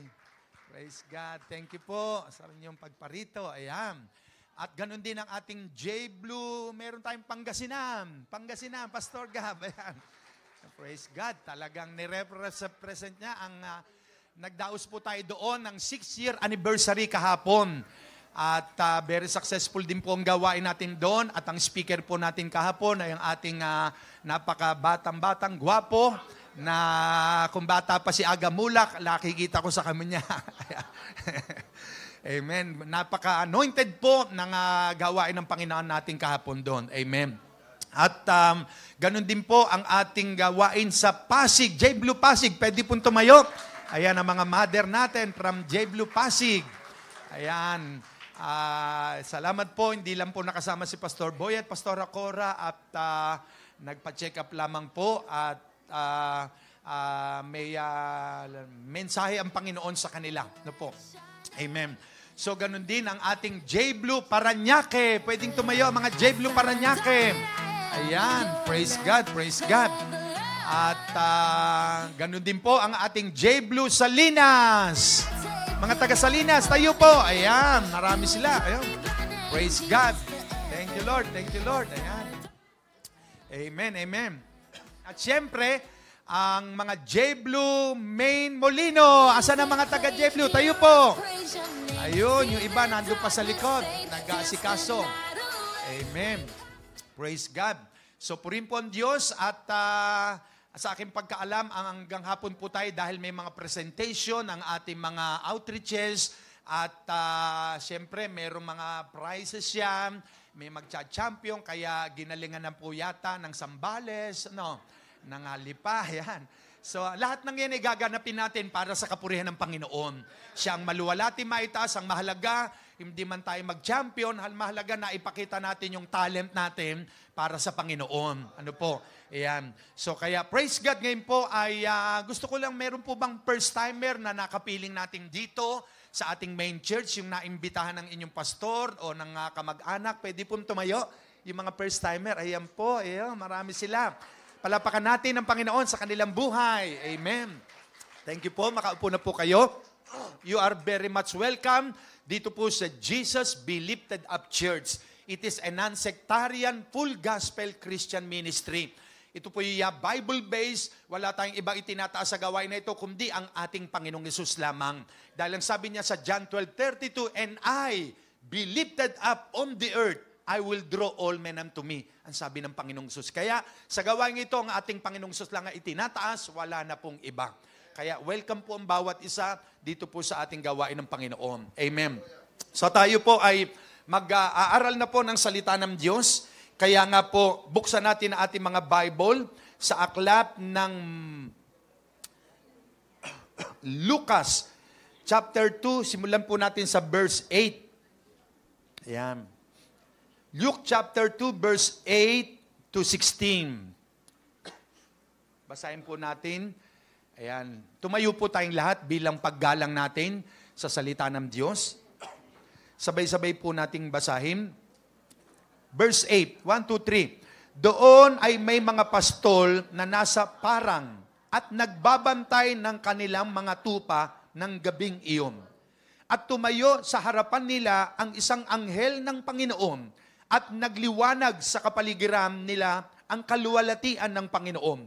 praise God. Thank you po sa inyong pagparito. Ayan. At ganun din ang ating J. Blue, meron tayong Pangasinan. Pangasinan, Pastor Gab. Ayan. Praise God. Talagang nirepresent niya ang nagdaos po tayo doon ng 6-year anniversary kahapon. At very successful din po ang gawain natin doon. At ang speaker po natin kahapon ay ang ating napakabatang-batang gwapo na kung bata pa si Aga Mulak, nakikita ko sa kanya. Amen. Napaka-anointed po ng gawain ng Panginoon natin kahapon doon. Amen. At ganun din po ang ating gawain sa Pasig, J. Blue Pasig. Pwede pong tumayo. Ayan ang mga mother natin from J. Blue Pasig. Ayan. Salamat po, hindi lang po nakasama si Pastor Boy at Pastora Cora at nagpa-check up lamang po at may mensahe ang Panginoon sa kanila. No po. Amen. So ganun din ang ating J. Blue Paranaque. Pwedeng tumayo mga J. Blue Paranaque. Ayan, praise God, praise God. At ganun din po ang ating J. Blue Salinas. Mga taga Salinas, tayo po. Ayan, marami sila. Ayan. Praise God. Thank you, Lord. Thank you, Lord. Ayan. Amen, amen. At syempre, ang mga J. Blue Main Molino. Asan ang mga taga J. Blue? Tayo po. Ayun, yung iba nandun pa sa likod. Nag-aasikaso. Amen. Praise God. So, purin po ang Diyos at sa aking pagkaalam, hanggang hapon po tayo dahil may mga presentation, ang ating mga outreaches, at siyempre, mayroong mga prizes yan, may magcha-champion, kaya ginalingan na po yata ng Sambales, ng Lipa, yan. So, lahat ng yan ay gaganapin natin para sa kapurihan ng Panginoon. Siya ang maluwalhati maitaas, ang mahalaga, hindi man tayo mag-champion, mahalaga na ipakita natin yung talent natin para sa Panginoon. Ano po? Ayan. So kaya praise God ngayon po ay gusto ko lang meron po bang first timer na nakapiling natin dito sa ating main church, yung naimbitahan ng inyong pastor o ng kamag-anak. Pwede po tumayo yung mga first timer. Ayan po. Ayan, marami sila. Palapakan natin ang Panginoon sa kanilang buhay. Amen. Thank you po. Makaupo na po kayo. You are very much welcome dito po sa Jesus Be Lifted Up Church. It is a non-sectarian, full gospel Christian ministry. Ito po yung Bible-based, wala tayong ibang itinataas sa gawain na ito, kundi ang ating Panginoong Yesus lamang. Dahil ang sabi niya sa John 12:32, and I be lifted up on the earth, I will draw all men unto me. Ang sabi ng Panginoong Yesus. Kaya sa gawain ito, ang ating Panginoong Yesus lang ang itinataas, wala na pong iba. Kaya welcome po ang bawat isa dito po sa ating gawain ng Panginoon. Amen. So tayo po ay mag-aaral na po ng salita ng Diyos. Kaya nga po, buksan natin ang ating mga Bible sa aklat ng Lucas, chapter 2. Simulan po natin sa verse 8. Ayan. Luke chapter 2, verse 8 to 16. Basahin po natin. Ayan. Tumayo po tayong lahat bilang paggalang natin sa salita ng Diyos. Sabay-sabay po nating basahin. Verse 8, 1, 2, 3. Doon ay may mga pastol na nasa parang at nagbabantay ng kanilang mga tupa ng gabing iyon. At tumayo sa harapan nila ang isang anghel ng Panginoon at nagliwanag sa kapaligiran nila ang kaluwalhatian ng Panginoon.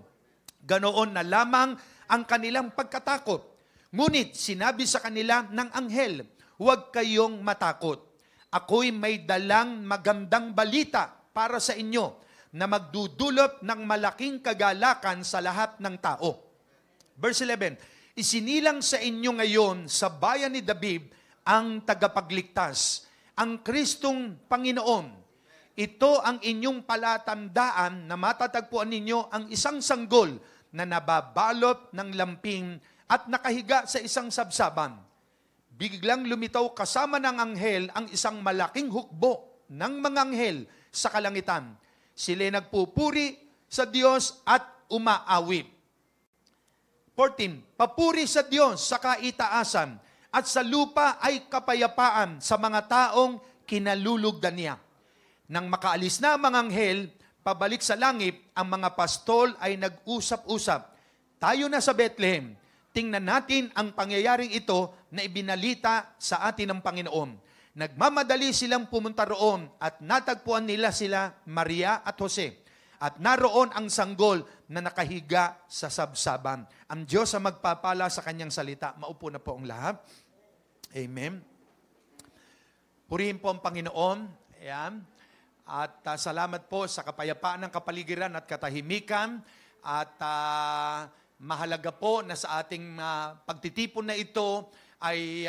Ganoon na lamang ang kanilang pagkatakot. Ngunit sinabi sa kanila ng anghel, huwag kayong matakot. Ako'y may dalang magandang balita para sa inyo na magdudulot ng malaking kagalakan sa lahat ng tao. Verse 11, isinilang sa inyo ngayon sa bayan ni David ang tagapagligtas, ang Kristong Panginoon. Ito ang inyong palatandaan na matatagpuan ninyo ang isang sanggol na nababalot ng lamping at nakahiga sa isang sabsaban. Biglang lumitaw kasama ng anghel ang isang malaking hukbo ng mga anghel sa kalangitan. Sila'y nagpupuri sa Diyos at umaawit. 14. Papuri sa Diyos sa kaitaasan at sa lupa ay kapayapaan sa mga taong kinalulugdan niya. Nang makaalis na ang mga anghel, pabalik sa langit, ang mga pastol ay nag-usap-usap. Tayo na sa Bethlehem. Tingnan natin ang pangyayaring ito na ibinalita sa atin ng Panginoon. Nagmamadali silang pumunta roon at natagpuan nila sila Maria at Jose. At naroon ang sanggol na nakahiga sa sabsaban. Ang Diyos ang magpapala sa kanyang salita. Maupo na po ang lahat. Amen. Purihin po ang Panginoon. Ayan. At salamat po sa kapayapaan ng kapaligiran at katahimikan. At mahalaga po na sa ating pagtitipon na ito ay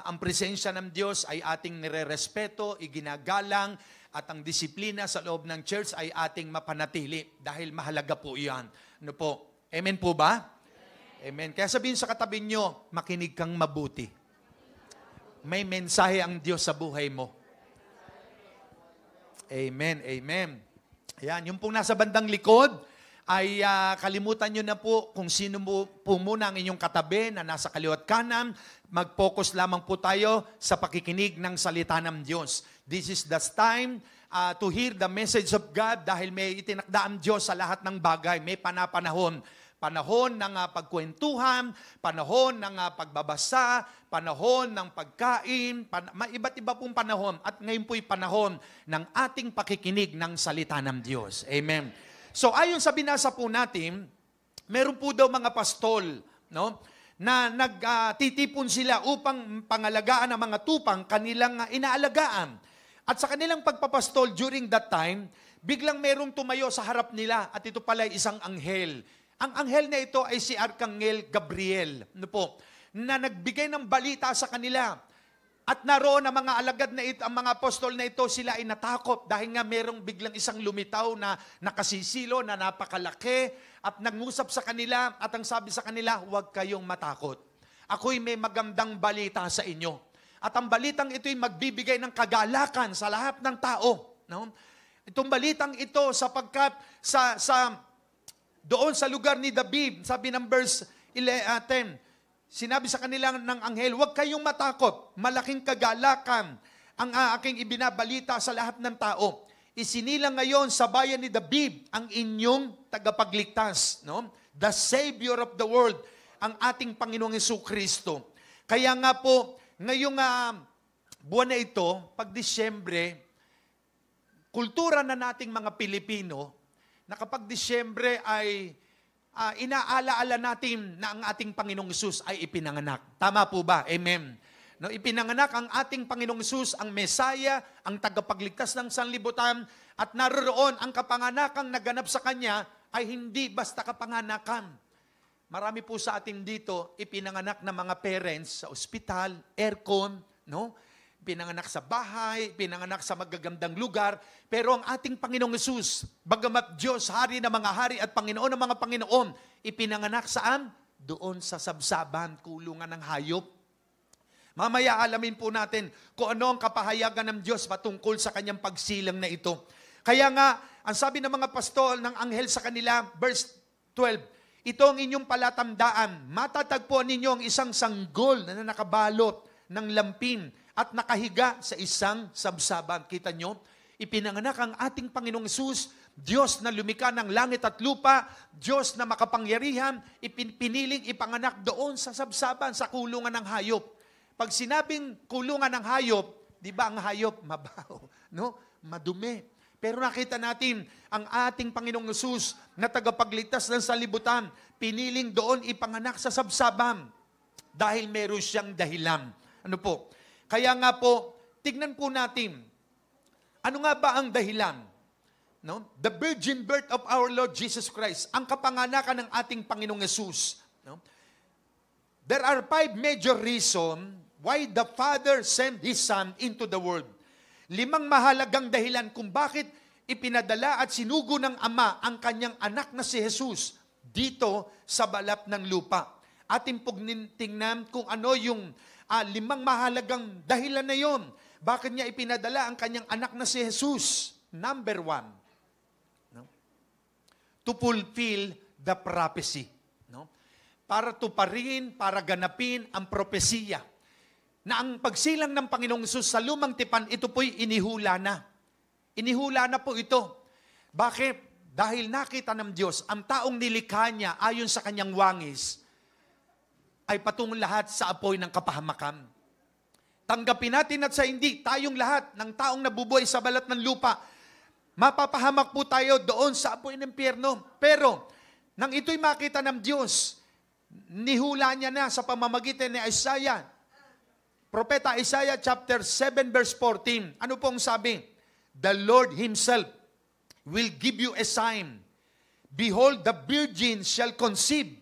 ang presensya ng Diyos ay ating nirerespeto, iginagalang, at ang disiplina sa loob ng church ay ating mapanatili dahil mahalaga po iyan. Ano po? Amen po ba? Amen. Kaya sabihin sa katabi nyo, makinig kang mabuti. May mensahe ang Diyos sa buhay mo. Amen, amen. Ayan, yung pong nasa bandang likod, ay kalimutan nyo na po kung sino po muna ang inyong katabi na nasa kaliwat kanan. Mag-focus lamang po tayo sa pakikinig ng salita ng Diyos. This is the time to hear the message of God dahil may itinakda ang Diyos sa lahat ng bagay. May panahon. Panahon ng pagkwentuhan, panahon ng pagbabasa, panahon ng pagkain, iba't iba pong panahon. At ngayon po'y panahon ng ating pakikinig ng salita ng Diyos. Amen. So ayon sa binasa po natin, meron po daw mga pastol, no, na nagtitipon sila upang pangalagaan ang mga tupang kanilang inaalagaan. At sa kanilang pagpapastol during that time, biglang merong tumayo sa harap nila at ito pala ay isang anghel. Ang anghel na ito ay si Arkanghel Gabriel, no po, na nagbigay ng balita sa kanila. At naroon ang mga alagad na ito, ang mga apostol na ito, sila ay natakot dahil nga merong biglang isang lumitaw na nakasisilo, na napakalaki, at nangusap sa kanila, at ang sabi sa kanila, huwag kayong matakot. Ako'y may magandang balita sa inyo. At ang balitang ito'y magbibigay ng kagalakan sa lahat ng tao. No? Itong balitang ito sapagkat doon sa lugar ni David, sabi ng verse 10, sinabi sa kanila ng anghel, huwag kayong matakot, malaking kagalakan ang aking ibinabalita sa lahat ng tao. Isinilang ngayon sa bayan ni David ang inyong tagapagligtas, no? The Savior of the world, ang ating Panginoong Jesucristo. Kaya nga po, ngayong buwan na ito, pag Disyembre, kultura na nating mga Pilipino, na kapag Disyembre ay inaalaala natin na ang ating Panginoong Hesus ay ipinanganak. Tama po ba? Amen. No, ipinanganak ang ating Panginoong Hesus, ang Mesaya, ang tagapagligtas ng sanlibutan, at naroon ang kapanganakang naganap sa Kanya ay hindi basta kapanganakan. Marami po sa atin dito ipinanganak na mga parents sa ospital, aircon, no? Pinanganak sa bahay, pinanganak sa magagandang lugar, pero ang ating Panginoong Hesus, bagamat Diyos, Hari ng mga hari at Panginoon ng mga Panginoon, ipinanganak saan? Doon sa sabsaban, kulungan ng hayop. Mamaya alamin po natin kung ano ang kapahayagan ng Diyos patungkol sa kanyang pagsilang na ito. Kaya nga, ang sabi ng mga pastol ng anghel sa kanila, verse 12, ito ang inyong palatandaan, matatagpuan ninyo ang isang sanggol na nakabalot ng lampin at nakahiga sa isang sabsaban. Kita nyo, ipinanganak ang ating Panginoong Hesus, Diyos na lumikha ng langit at lupa, Diyos na makapangyarihan, piniling ipanganak doon sa sabsaban, sa kulungan ng hayop. Pag sinabing kulungan ng hayop, di ba ang hayop mabaho, no? Madumi. Pero nakita natin, ang ating Panginoong Hesus na tagapagligtas ng sanlibutan, piniling doon ipanganak sa sabsaban dahil meron siyang dahilan. Ano po? Kaya nga po, tignan po natin, ano nga ba ang dahilan? No? The virgin birth of our Lord Jesus Christ, ang kapanganakan ng ating Panginoong Hesus. No? There are 5 major reasons why the Father sent His Son into the world. 5 mahalagang dahilan kung bakit ipinadala at sinugo ng Ama ang kanyang anak na si Jesus dito sa balat ng lupa. Ating tingnan kung ano yung 5 mahalagang dahilan na yon. Bakit niya ipinadala ang kanyang anak na si Jesus? Number 1, no? To fulfill the prophecy. No? Para tuparin, para ganapin ang propesiya. Na ang pagsilang ng Panginoong Hesus sa lumang tipan, ito po'y inihula na. Inihula na po ito. Bakit? Dahil nakita ng Diyos, ang taong nilikha niya ayon sa kanyang wangis, ay patungo lahat sa apoy ng kapahamakan. Tanggapin natin at sa hindi, tayong lahat ng taong nabubuhay sa balat ng lupa, mapapahamak po tayo doon sa apoy ng impyerno. Pero, nang ito'y makita ng Diyos, nihula niya na sa pamamagitan ni Isaiah, Propeta Isaiah chapter 7 verse 14. Ano pong sabi? The Lord Himself will give you a sign. Behold, the virgin shall conceive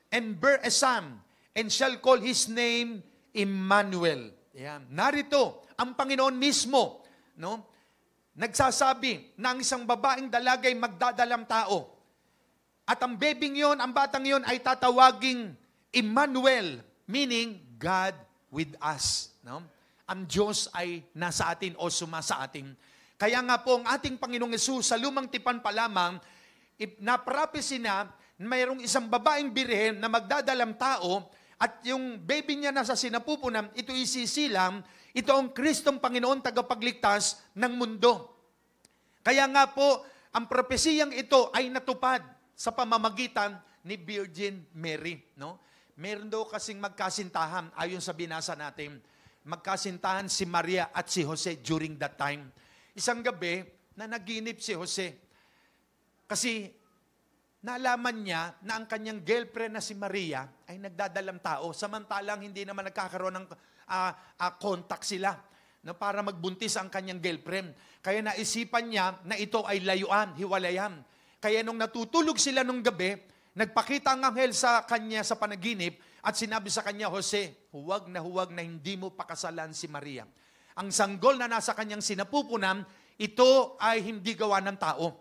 and bear a son, and shall call his name Emmanuel. Yan. Narito, ang Panginoon mismo, no? Nagsasabi na ang isang babaeng dalagay magdadalang tao. At ang batang yon ay tatawaging Emmanuel, meaning God with us. No? Ang Diyos ay nasa atin o sumasa atin. Kaya nga po ang ating Panginoong Hesus sa lumang tipan pa lamang, na-prophecy na mayroong isang babaeng birhen na magdadalang tao at yung baby niya nasa sinapupunan, ito isisilang, ito ang Kristong Panginoon tagapagligtas ng mundo. Kaya nga po, ang propesiyang ito ay natupad sa pamamagitan ni Virgin Mary. No? Meron daw kasing magkasintahan, ayon sa binasa natin, magkasintahan si Maria at si Jose during that time. Isang gabi, na naginip si Jose. Kasi nalaman niya na ang kanyang girlfriend na si Maria ay nagdadalang tao, samantalang hindi naman nagkakaroon ng contact sila na para magbuntis ang kanyang girlfriend. Kaya naisipan niya na ito ay layuan, hiwalayan. Kaya nung natutulog sila nung gabi, nagpakita ang anghel sa kanya sa panaginip at sinabi sa kanya, Jose, huwag na hindi mo pakasalan si Maria. Ang sanggol na nasa kanyang sinapupunan, ito ay hindi gawa ng tao.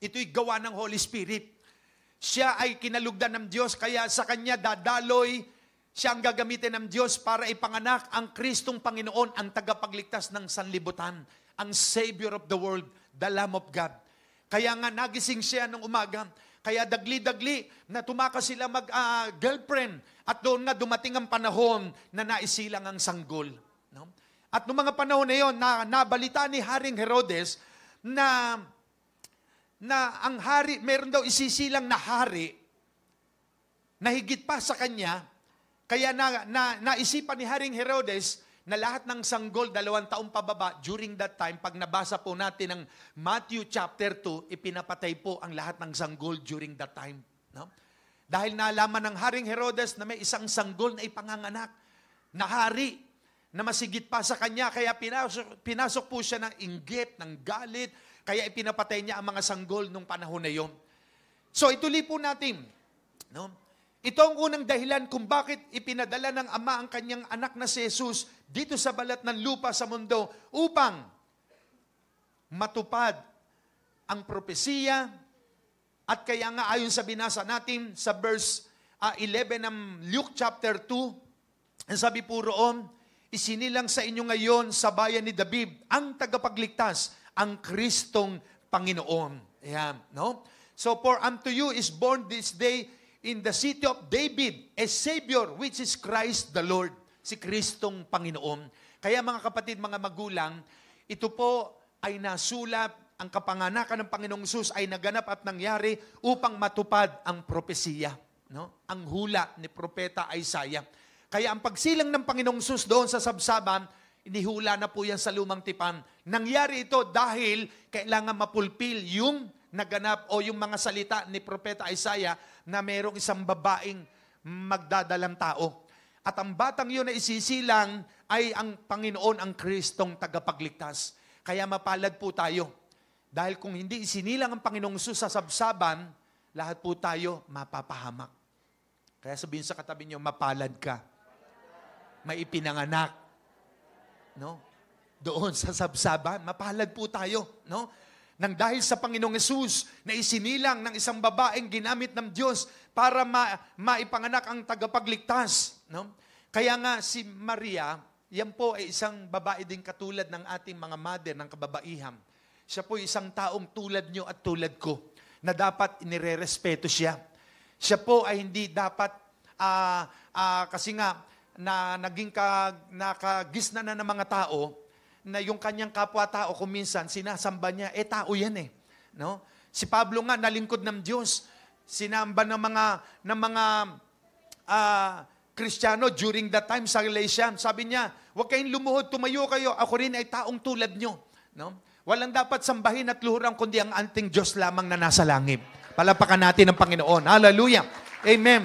Ito'y gawa ng Holy Spirit. Siya ay kinalugdan ng Diyos, kaya sa kanya dadaloy, siya ang gagamitin ng Diyos para ipanganak ang Kristong Panginoon, ang tagapagligtas ng sanlibutan, ang Savior of the world, the Lamb of God. Kaya nga nagising siya nung umaga, kaya dagli-dagli na tumakas sila mag-girlfriend at doon nga dumating ang panahon na naisilang ang sanggol. No? At noong mga panahon na yon, nabalita ni Haring Herodes na ang hari, meron daw isisilang na hari na higit pa sa kanya, kaya naisipan ni Haring Herodes na lahat ng sanggol 2 taong pababa during that time, pag nabasa po natin ng Matthew chapter 2, ipinapatay po ang lahat ng sanggol during that time. No? Dahil nalaman ng Haring Herodes na may isang sanggol na ipanganganak, na hari, na masigit pa sa kanya, kaya pinasok po siya ng inggit, ng galit, kaya ipinapatay niya ang mga sanggol nung panahon na yon. So ituloy po natin. No? Ito ang unang dahilan kung bakit ipinadala ng Ama ang kanyang anak na si Jesus dito sa balat ng lupa sa mundo upang matupad ang propesiya. At kaya nga ayon sa binasa natin sa verse 11 ng Luke chapter 2, ang sabi po roon, isinilang sa inyo ngayon sa bayan ni David ang tagapagligtas, ang Kristong Panginoon. Ayan, no? So, for unto you is born this day in the city of David a Savior, which is Christ the Lord, si Kristong Panginoon. Kaya mga kapatid, mga magulang, ito po ay nasulat, ang kapanganakan ng Panginoong Hesus ay naganap at nangyari upang matupad ang propesiya, no? Ang hula ni Propeta Isaiah. Kaya ang pagsilang ng Panginoong Hesus doon sa sabsaban, inihula na po yan sa lumang tipan. Nangyari ito dahil kailangan mapulpil yung naganap o yung mga salita ni Propeta Isaiah na mayroong isang babaeng magdadalang tao. At ang batang yun na isisilang ay ang Panginoon, ang Kristong tagapagligtas. Kaya mapalad po tayo. Dahil kung hindi isinilang ang Panginoong Hesus sa sabsaban, lahat po tayo mapapahamak. Kaya sabihin sa katabi niyo, mapalad ka. May ipinanganak. No? Doon sa sabsaban, mapalad po tayo. No? Nang dahil sa Panginoong Hesus na isinilang ng isang babaeng ginamit ng Diyos para maipanganak ang tagapagligtas. No? Kaya nga si Maria, yan po ay isang babae din katulad ng ating mga mother ng kababaihan. Siya po isang taong tulad nyo at tulad ko na dapat inirerespeto siya. Siya po ay hindi dapat, kasi nga, na naging nakagisna na ng mga tao, na yung kanyang kapwa-tao kung minsan sinasamba niya, tao yan eh. No? Si Pablo nga, nalingkod ng Diyos. Sinamba ng mga Kristiyano during that time sa Galatia. Sabi niya, huwag kayong lumuhod, tumayo kayo. Ako rin ay taong tulad nyo. No? Walang dapat sambahin at luhuran kundi ang anting Diyos lamang na nasa langit. Palapakan natin ang Panginoon. Hallelujah. Amen.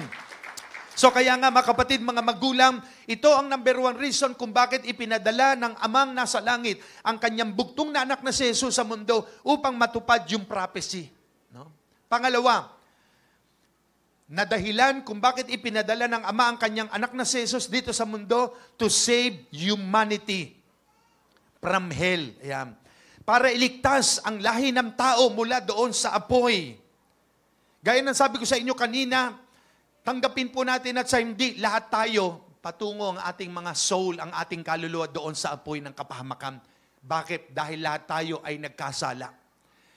So kaya nga mga kapatid, mga magulang, ito ang number one reason kung bakit ipinadala ng Amang nasa langit ang kanyang bugtong na anak na si Jesus sa mundo upang matupad yung prophecy. No? Pangalawa, na dahilan kung bakit ipinadala ng Ama ang kanyang anak na si Jesus dito sa mundo to save humanity from hell. Ayan. Para iligtas ang lahi ng tao mula doon sa apoy. Gaya ng sabi ko sa inyo kanina, tanggapin po natin at sa hindi, lahat tayo patungo ang ating mga soul, ang ating kaluluwa doon sa apoy ng kapahamakan. Bakit? Dahil lahat tayo ay nagkasala.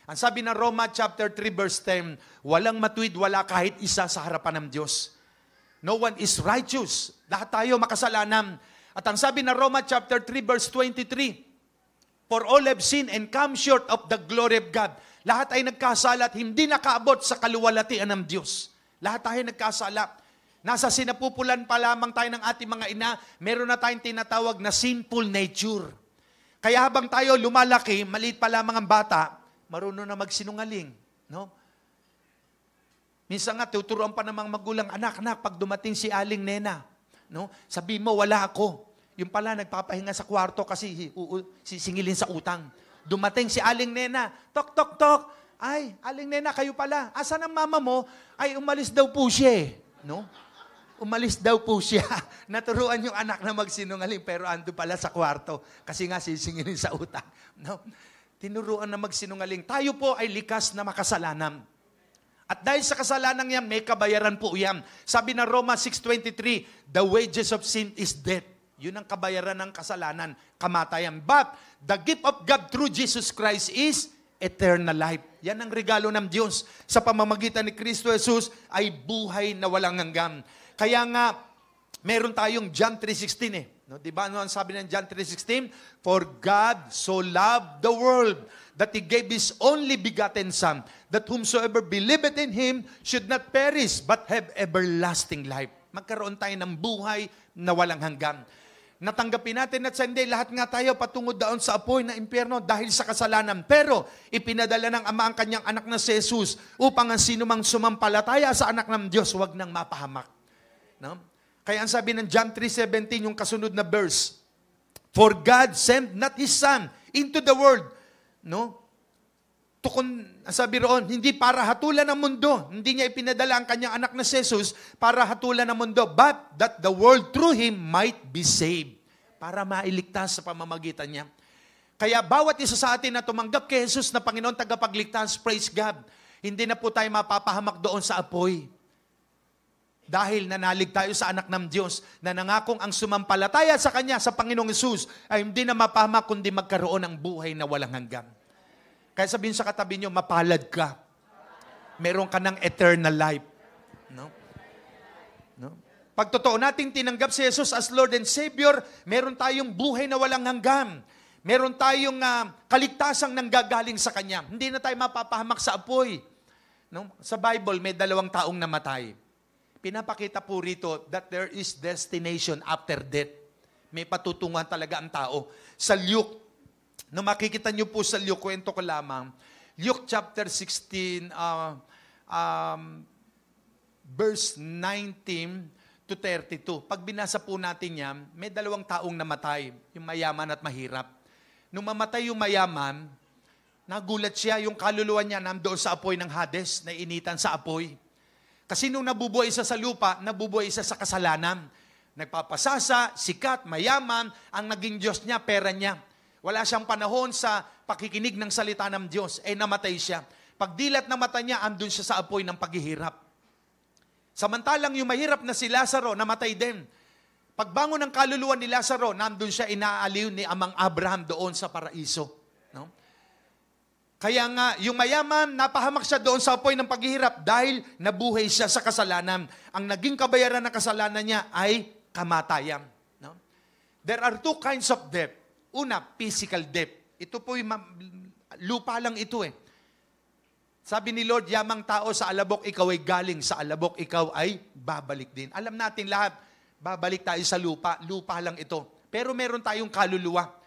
Ang sabi ng Roma chapter 3 verse 10, walang matuwid, wala kahit isa sa harapan ng Diyos. No one is righteous. Lahat tayo makasalanan. At ang sabi ng Roma chapter 3 verse 23, for all have sinned and come short of the glory of God. Lahat ay nagkasala at hindi nakaabot sa kaluwalhatian ng Diyos. Lahat tayo nagkasala. Nasa sinapupulan pa lamang tayo ng ating mga ina, meron na tayong tinatawag na sinful nature. Kaya habang tayo lumalaki, maliit pa lamang ang bata, marunong na magsinungaling. No? Minsan nga, tuturuan pa namang magulang, anak, pag dumating si Aling Nena, no? Sabi mo, wala ako. Yung pala, nagpapahinga sa kwarto kasi sisingilin sa utang. Dumating si Aling Nena, tok, tok, tok. Ay, Aling Nena, kayo pala. Asan ang mama mo? Ay, umalis daw po siya. No? Umalis daw po siya. Naturuan yung anak na magsinungaling, pero ando pala sa kwarto kasi nga sisingilin sa utang. No? Tinuruan na magsinungaling. Tayo po ay likas na makasalanan. At dahil sa kasalanan yan, may kabayaran po yan. Sabi ng Roma 6:23, the wages of sin is death. Yun ang kabayaran ng kasalanan, kamatayan. But the gift of God through Jesus Christ is eternal life. Yan ang regalo ng Diyos. Sa pamamagitan ni Kristo Jesus ay buhay na walang hanggan. Kaya nga, meron tayong John 3:16 No, diba? Ano ang sabi ng John 3:16? For God so loved the world that He gave His only begotten Son, that whomsoever believeth in Him should not perish, but have everlasting life. Magkaroon tayo ng buhay na walang hanggan. Natanggapin natin at sa hindi, lahat nga tayo patungo doon sa apoy na impyerno dahil sa kasalanan. Pero ipinadala ng Ama ang kanyang anak na si Jesus upang ang sinumang sumampalataya sa anak ng Diyos huwag nang mapahamak. No? Kaya ang sabi ng John 3:17, yung kasunod na verse, for God sent not His Son into the world. No? Ang sabi roon, hindi para hatulan ng mundo. Hindi niya ipinadala ang kanyang anak na Jesus para hatulan ng mundo, but that the world through Him might be saved. Para mailigtas sa pamamagitan niya. Kaya bawat isa sa atin na tumanggap kay Jesus na Panginoon tagapagligtas, praise God, hindi na po tayo mapapahamak doon sa apoy. Dahil nanalig tayo sa anak ng Diyos na nangakong ang sumampalataya sa Kanya, sa Panginoong Jesus, ay hindi na mapahamak kundi magkaroon ng buhay na walang hanggan. Kaya sabihin sa katabi nyo, mapalad ka. Meron ka ng eternal life. No? No? Pag totoo nating tinanggap si Jesus as Lord and Savior, meron tayong buhay na walang hanggan. Meron tayong kaligtasang nanggagaling sa Kanya. Hindi na tayo mapapahamak sa apoy. No? Sa Bible, may 2 taong namatay. Pinapakita po rito that there is destination after death. May patutunguhan talaga ang tao. Sa Luke, no, makikita nyo po sa Luke, kwento ko lamang, Luke chapter 16, verse 19 to 32. Pag binasa po natin yan, may 2 taong namatay, yung mayaman at mahirap. Nung mamatay yung mayaman, nagulat siya, yung kaluluwa niya nandoon sa apoy ng Hades, na initan sa apoy. Kasi nung nabubuhay isa sa lupa, nabubuhay isa sa kasalanan. Nagpapasasa, sikat, mayaman, ang naging Diyos niya, pera niya. Wala siyang panahon sa pakikinig ng salita ng Diyos, namatay siya. Pagdilat ng mata niya, andun siya sa apoy ng paghihirap. Samantalang yung mahirap na si Lazaro, namatay din. Pagbangon ng kaluluwa ni Lazaro, nandun siya inaaliw ni Amang Abraham doon sa paraiso. No? Kaya nga, yung mayaman, napahamak siya doon sa apoy ng paghihirap dahil nabuhay siya sa kasalanan. Ang naging kabayaran ng kasalanan niya ay kamatayan. No? There are 2 kinds of death. Una, physical death. Ito po lupa lang ito . Sabi ni Lord, yamang tao sa alabok, ikaw ay galing sa alabok, ikaw ay babalik din. Alam natin lahat, babalik tayo sa lupa. Lupa lang ito. Pero meron tayong kaluluwa.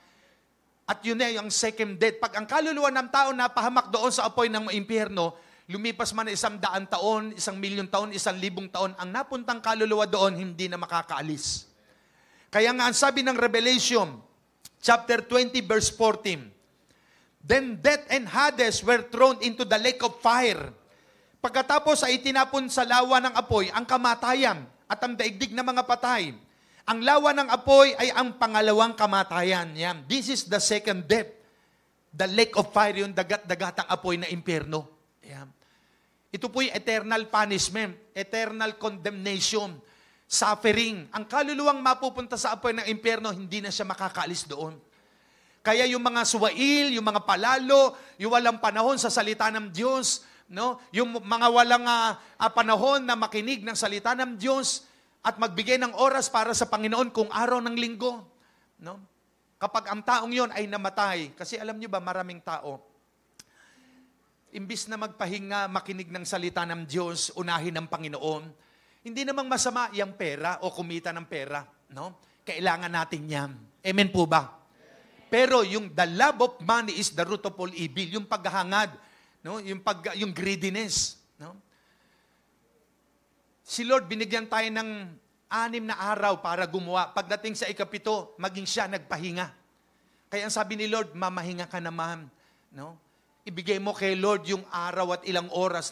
At yun yung second death. Pag ang kaluluwa ng tao napahamak doon sa apoy ng impyerno, lumipas man 100 taon, 1,000,000 taon, 1,000,000 taon, ang napuntang kaluluwa doon, hindi na makakaalis. Kaya nga ang sabi ng Revelation, chapter 20, verse 14, then death and Hades were thrown into the lake of fire. Pagkatapos ay itinapon sa lawa ng apoy ang kamatayan at ang daigdig na mga patay. Ang lawa ng apoy ay ang pangalawang kamatayan. Yan. This is the second death. The lake of fire, yung dagat-dagatang apoy na impyerno. Yan. Ito po yung eternal punishment, eternal condemnation. suffering. Ang kaluluwang mapupunta sa apoy ng impyerno, hindi na siya makakaalis doon. Kaya yung mga suwail, yung mga palalo, yung walang panahon sa salita ng Diyos, no? Yung mga walang panahon na makinig ng salita ng Diyos at magbigay ng oras para sa Panginoon kung araw ng linggo, no? Kapag ang taong yon ay namatay, kasi alam niyo ba, maraming tao, imbis na magpahinga, makinig ng salita ng Diyos, unahin ng Panginoon, hindi namang masama yung pera o kumita ng pera, no? Kailangan natin yan. Amen po ba? Pero yung the love of money is the root of all evil, yung paghahangad, no? Yung greediness, no? Si Lord, binigyan tayo ng 6 na araw para gumawa. Pagdating sa ika-7, maging siya nagpahinga. Kaya ang sabi ni Lord, mamahinga ka naman, no? Ibigay mo kay Lord yung araw at ilang oras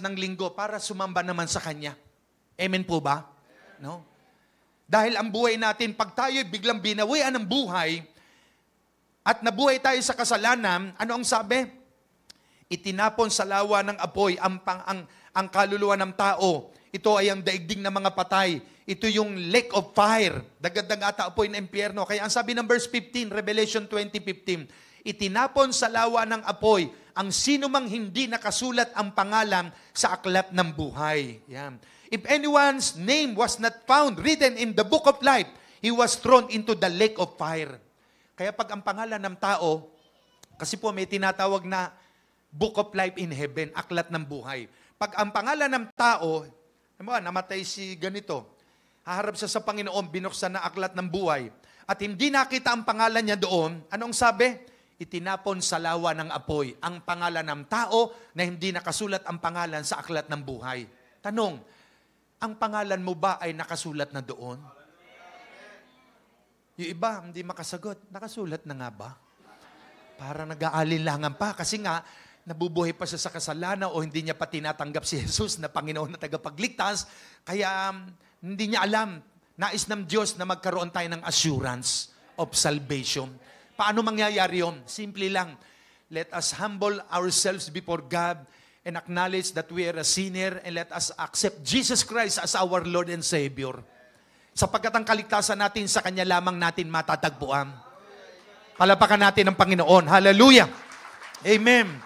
ng linggo para sumamba naman sa Kanya. Amen po ba? No? Dahil ang buhay natin, pag tayo biglang binawian ng buhay at nabuhay tayo sa kasalanan, ano ang sabi? Itinapon sa lawa ng apoy ang kaluluwa ng tao. Ito ay ang daigdig ng mga patay. Ito yung lake of fire. Dagdag ata apoy ng impyerno. Kaya ang sabi ng verse 15, Revelation 20:15, itinapon sa lawa ng apoy ang sino mang hindi nakasulat ang pangalan sa aklat ng buhay. Yan. If anyone's name was not found written in the book of life, he was thrown into the lake of fire. Kaya pag ang pangalan ng tao, kasi po may tinatawag na book of life in heaven, aklat ng buhay. Pag ang pangalan ng tao, namatay si ganito, haharap siya sa Panginoon, binuksan na aklat ng buhay, at hindi nakita ang pangalan niya doon, anong sabi? Itinapon sa lawa ng apoy ang pangalan ng tao na hindi nakasulat ang pangalan sa aklat ng buhay. Tanong, ang pangalan mo ba ay nakasulat na doon? Yung iba, hindi makasagot. Nakasulat na nga ba? Para nag-aalinlangan pa. Kasi nga, nabubuhay pa siya sa kasalanan o hindi niya pa tinatanggap si Jesus na Panginoon na tagapagligtas. Kaya hindi niya alam. Nais ng Diyos na magkaroon tayo ng assurance of salvation. Paano mangyayari yun? Simple lang. Let us humble ourselves before God and acknowledge that we are a sinner and let us accept Jesus Christ as our Lord and Savior. Sapagkat ang kaligtasan natin sa Kanya lamang natin matatagpuan. Palapakan natin ang Panginoon. Hallelujah! Amen!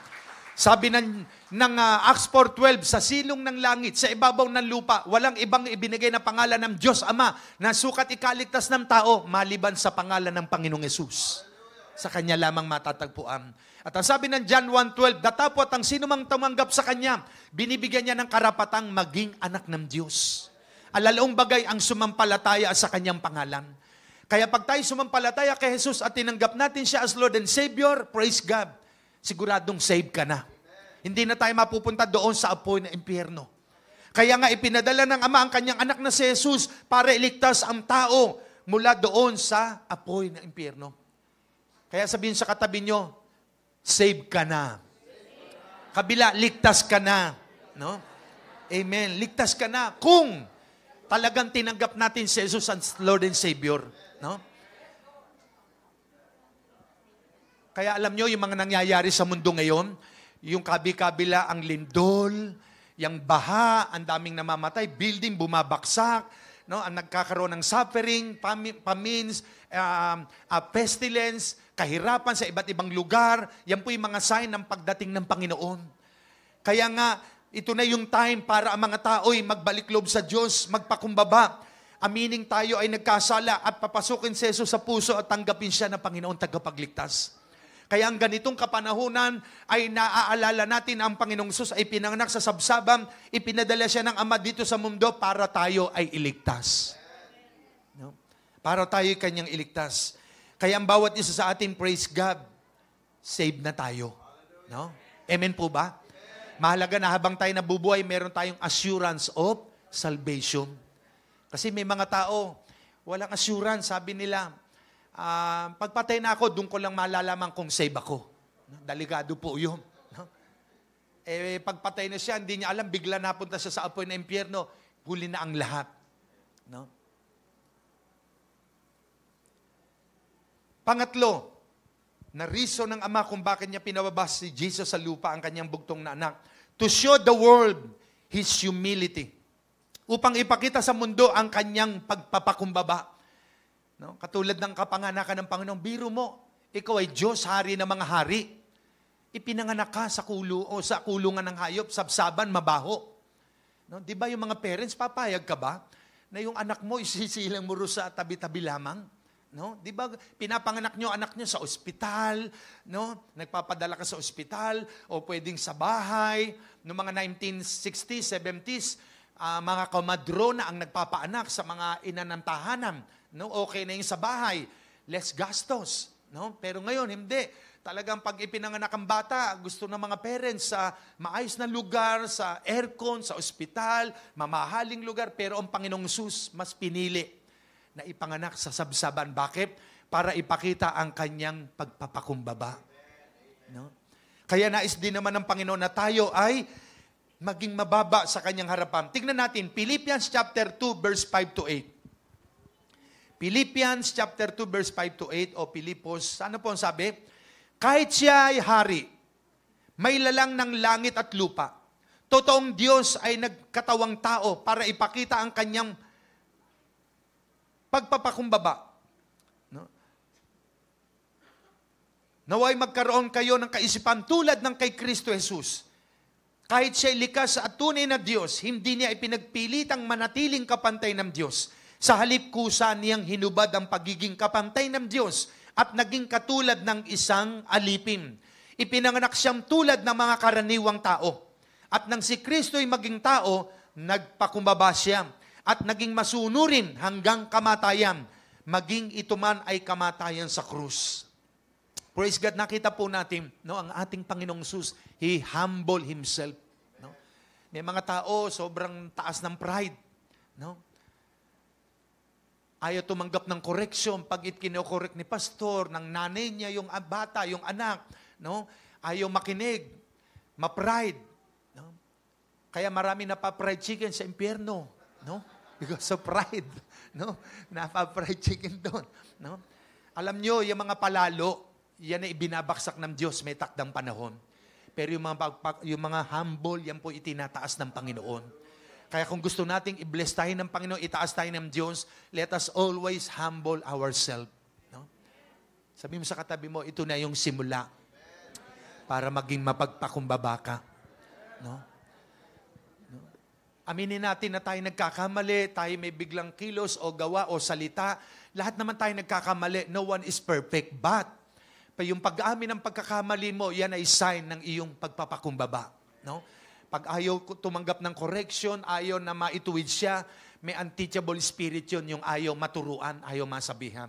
Sabi ng Acts 4:12, sa silong ng langit, sa ibabaw ng lupa, walang ibang ibinigay na pangalan ng Diyos Ama na sukat ikaligtas ng tao maliban sa pangalan ng Panginoong Yesus. Sa Kanya lamang matatagpuan. At ang sabi ng John 1:12, datapot ang sinumang tumanggap sa Kanya, binibigyan niya ng karapatang maging anak ng Diyos. Alalaong bagay ang sumampalataya sa Kanyang pangalan. Kaya pag tayo sumampalataya kay Jesus at tinanggap natin siya as Lord and Savior, praise God, siguradong save ka na. Hindi na tayo mapupunta doon sa apoy ng impyerno. Kaya nga ipinadala ng Ama ang Kanyang anak na si Jesus para iligtas ang tao mula doon sa apoy ng impyerno. Kaya sabihin sa katabi nyo, save ka na. Kabila, ligtas ka na. No? Amen. Ligtas ka na kung talagang tinanggap natin si Jesus as Lord and Savior. No? Kaya alam nyo, yung mga nangyayari sa mundo ngayon, yung kabi-kabila, ang lindol, yung baha, ang daming namamatay, building bumabaksak, no? Ang nagkakaroon ng suffering, famines, pestilence, kahirapan sa iba't ibang lugar, yan po yung mga sign ng pagdating ng Panginoon. Kaya nga, ito na yung time para ang mga tao'y magbalik loob sa Diyos, magpakumbaba. Amining tayo ay nagkasala at papasukin si Jesus sa puso at tanggapin siya na Panginoon tagapagligtas. Kaya ang ganitong kapanahunan ay naaalala natin ang Panginoong Jesus ay pinanganak sa sabsabam, ipinadala siya ng Ama dito sa mundo para tayo ay iligtas. No? Para tayo Kanyang iligtas. Kaya ang bawat isa sa atin, praise God, saved na tayo. No? Amen po ba? Mahalaga na habang tayo nabubuhay, meron tayong assurance of salvation. Kasi may mga tao, walang assurance, sabi nila, pagpatay na ako, doon ko lang malalaman kung save ako. Delikado po yun. No? Pagpatay na siya, hindi niya alam, bigla napunta siya sa apoy na impyerno, huli na ang lahat. No? Pangatlo, na reason ng Ama kung bakit niya pinababa si Jesus sa lupa ang kanyang bugtong na anak, to show the world His humility. upang ipakita sa mundo ang kanyang pagpapakumbaba. No? Katulad ng kapanganakan ng Panginoon, biro mo, ikaw ay Diyos, hari ng mga hari. Ipinanganak ka sa kulungan ng hayop, sabsaban, mabaho. No? Di ba yung mga parents, papayag ka ba na yung anak mo isisilang mo sa tabi-tabi lamang? No? Di ba pinapanganak nyo anak nyo sa ospital, no? Nagpapadala ka sa ospital o pwedeng sa bahay. Noong mga 1960s, 70s, mga komadro na ang nagpapaanak sa mga ina ng tahanan. No? Okay na yung sa bahay, less gastos. No? Pero ngayon, hindi. Talagang pag ipinanganak ang bata, gusto ng mga parents sa maayos na lugar, sa aircon, sa ospital, mamahaling lugar. Pero ang Panginoong Hesus mas pinili na ipanganak sa sabsaban. Bakit? Para ipakita ang kanyang pagpapakumbaba. No? Kaya nais din naman ng Panginoon na tayo ay maging mababa sa kanyang harapan. Tingnan natin, Philippians chapter 2, verse 5 to 8. Philippians chapter 2, verse 5 to 8, o Pilipos, ano po ang sabi? Kahit siya ay hari, may lalang ng langit at lupa, totoong Diyos ay nagkatawang tao para ipakita ang kanyang pagpapakumbaba. No? Naway magkaroon kayo ng kaisipan tulad ng kay Kristo Jesus. Kahit siya'y likas at tunay na Diyos, hindi niya ipinagpilitang manatiling kapantay ng Diyos. Sa halip kusa niyang hinubad ang pagiging kapantay ng Diyos at naging katulad ng isang alipin. Ipinanganak siyang tulad ng mga karaniwang tao. At nang si Kristo'y maging tao, nagpakumbaba siya at naging masunurin hanggang kamatayan, maging ito man ay kamatayan sa krus. Praise God, nakita po natin, no, ang ating Panginoong Hesus, He humbled Himself. No? May mga tao, sobrang taas ng pride. No? Ayaw tumanggap ng correction pag kino-correct ni pastor, ng nanay niya, yung bata, yung anak. No? Ayaw makinig, ma-pride. No? Kaya marami napa-fried chicken sa impyerno. No? Because of pride. No? Napa-fried chicken doon. No? Alam nyo, yung mga palalo, yan ay ibinabaksak ng Diyos, may takdang panahon. Pero yung mga humble, yan po itinataas ng Panginoon. Kaya kung gusto nating i-bless tayo ng Panginoon, itaas tayo ng Diyos, let us always humble ourselves. No? Sabi mo sa katabi mo, ito na yung simula para maging mapagpakumbaba ka. No? Aminin natin na tayo nagkakamali, tayo may biglang kilos o gawa o salita. Lahat naman tayo nagkakamali. No one is perfect. But, yung pag-amin ng pagkakamali mo, yan ay sign ng iyong pagpapakumbaba. No? Pag ayaw tumanggap ng correction, ayaw na maituwid siya, may unteachable spirit yun, yung ayaw maturuan, ayaw masabihan.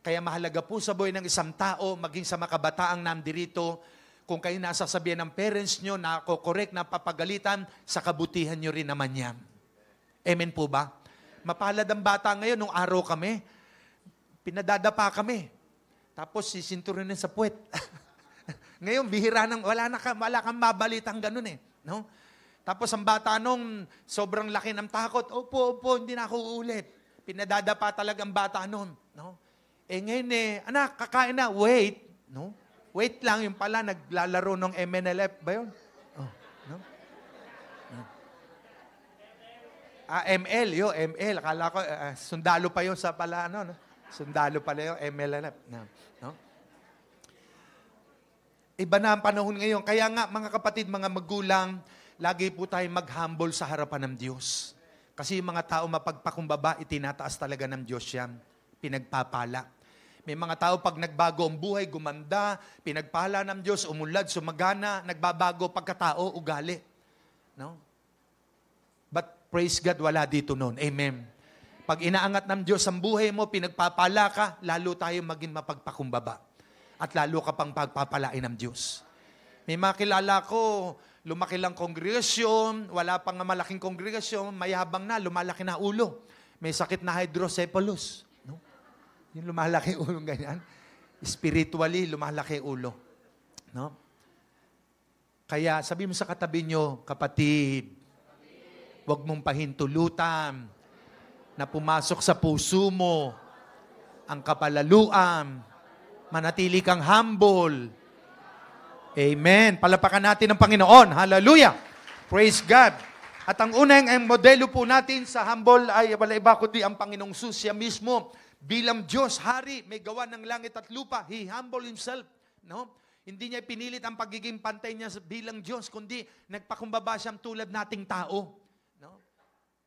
Kaya mahalaga po sa buhay ng isang tao, maging sa makabataang nandirito, kung kayo nasasabihan ng parents nyo, nako-correct, napapagalitan, sa kabutihan nyo rin naman yan. Amen po ba? Mapalad ang bata ngayon, nung araw kami, pinadadapa kami. Tapos sisinturunin sa puwet. Ngayon, bihira nang, wala kang mabalitang ganun eh. No? Tapos ang bata nung sobrang laki ng takot, opo, hindi na ako uulit. Pinadadapa talagang bata nun. No? Ngayon anak, kakain na, wait. No? Wait lang, yung pala, naglalaro ng MNLF ba yun? Oh, no? ML, ML. Akala ko, sundalo pa yun sa pala, no? Sundalo pala yung MLNF. No? Iba na ang panahon ngayon. Kaya nga, mga kapatid, mga magulang, lagi po tayo mag-humble sa harapan ng Diyos. Kasi yung mga tao mapagpakumbaba, itinataas talaga ng Diyos yan. Pinagpapala. May mga tao pag nagbago ang buhay, gumanda, pinagpala ng Diyos, umunlad, sumagana, nagbabago pagkatao, ugali. No? But praise God, wala dito noon. Amen. Pag inaangat ng Diyos ang buhay mo, pinagpapala ka, lalo tayo maging mapagpakumbaba. At lalo ka pang pagpapalain ng Diyos. May mga kilala ko, lumaki lang kongregasyon, wala pang malaking kongregasyon, mayabang na, lumalaki na ulo. May sakit na hydrocephalus. No? Yung lumalaki ulo ganyan. Spiritually, lumalaki ulo. No? Kaya sabi mo sa katabi nyo, kapatid, huwag mong pahintulutan na pumasok sa puso mo ang kapalaluan, manatili kang humble. Amen. Palapakan natin ng Panginoon. Hallelujah. Praise God. At ang unang ang modelo po natin sa humble ay wala iba kundi ang Panginoong Jesus. Siya mismo bilang Diyos, Hari, may gawa ng langit at lupa. He humbled Himself. No? Hindi niya pinilit ang pagiging pantay niya bilang Diyos, kundi nagpakumbaba siyang tulad nating tao. No?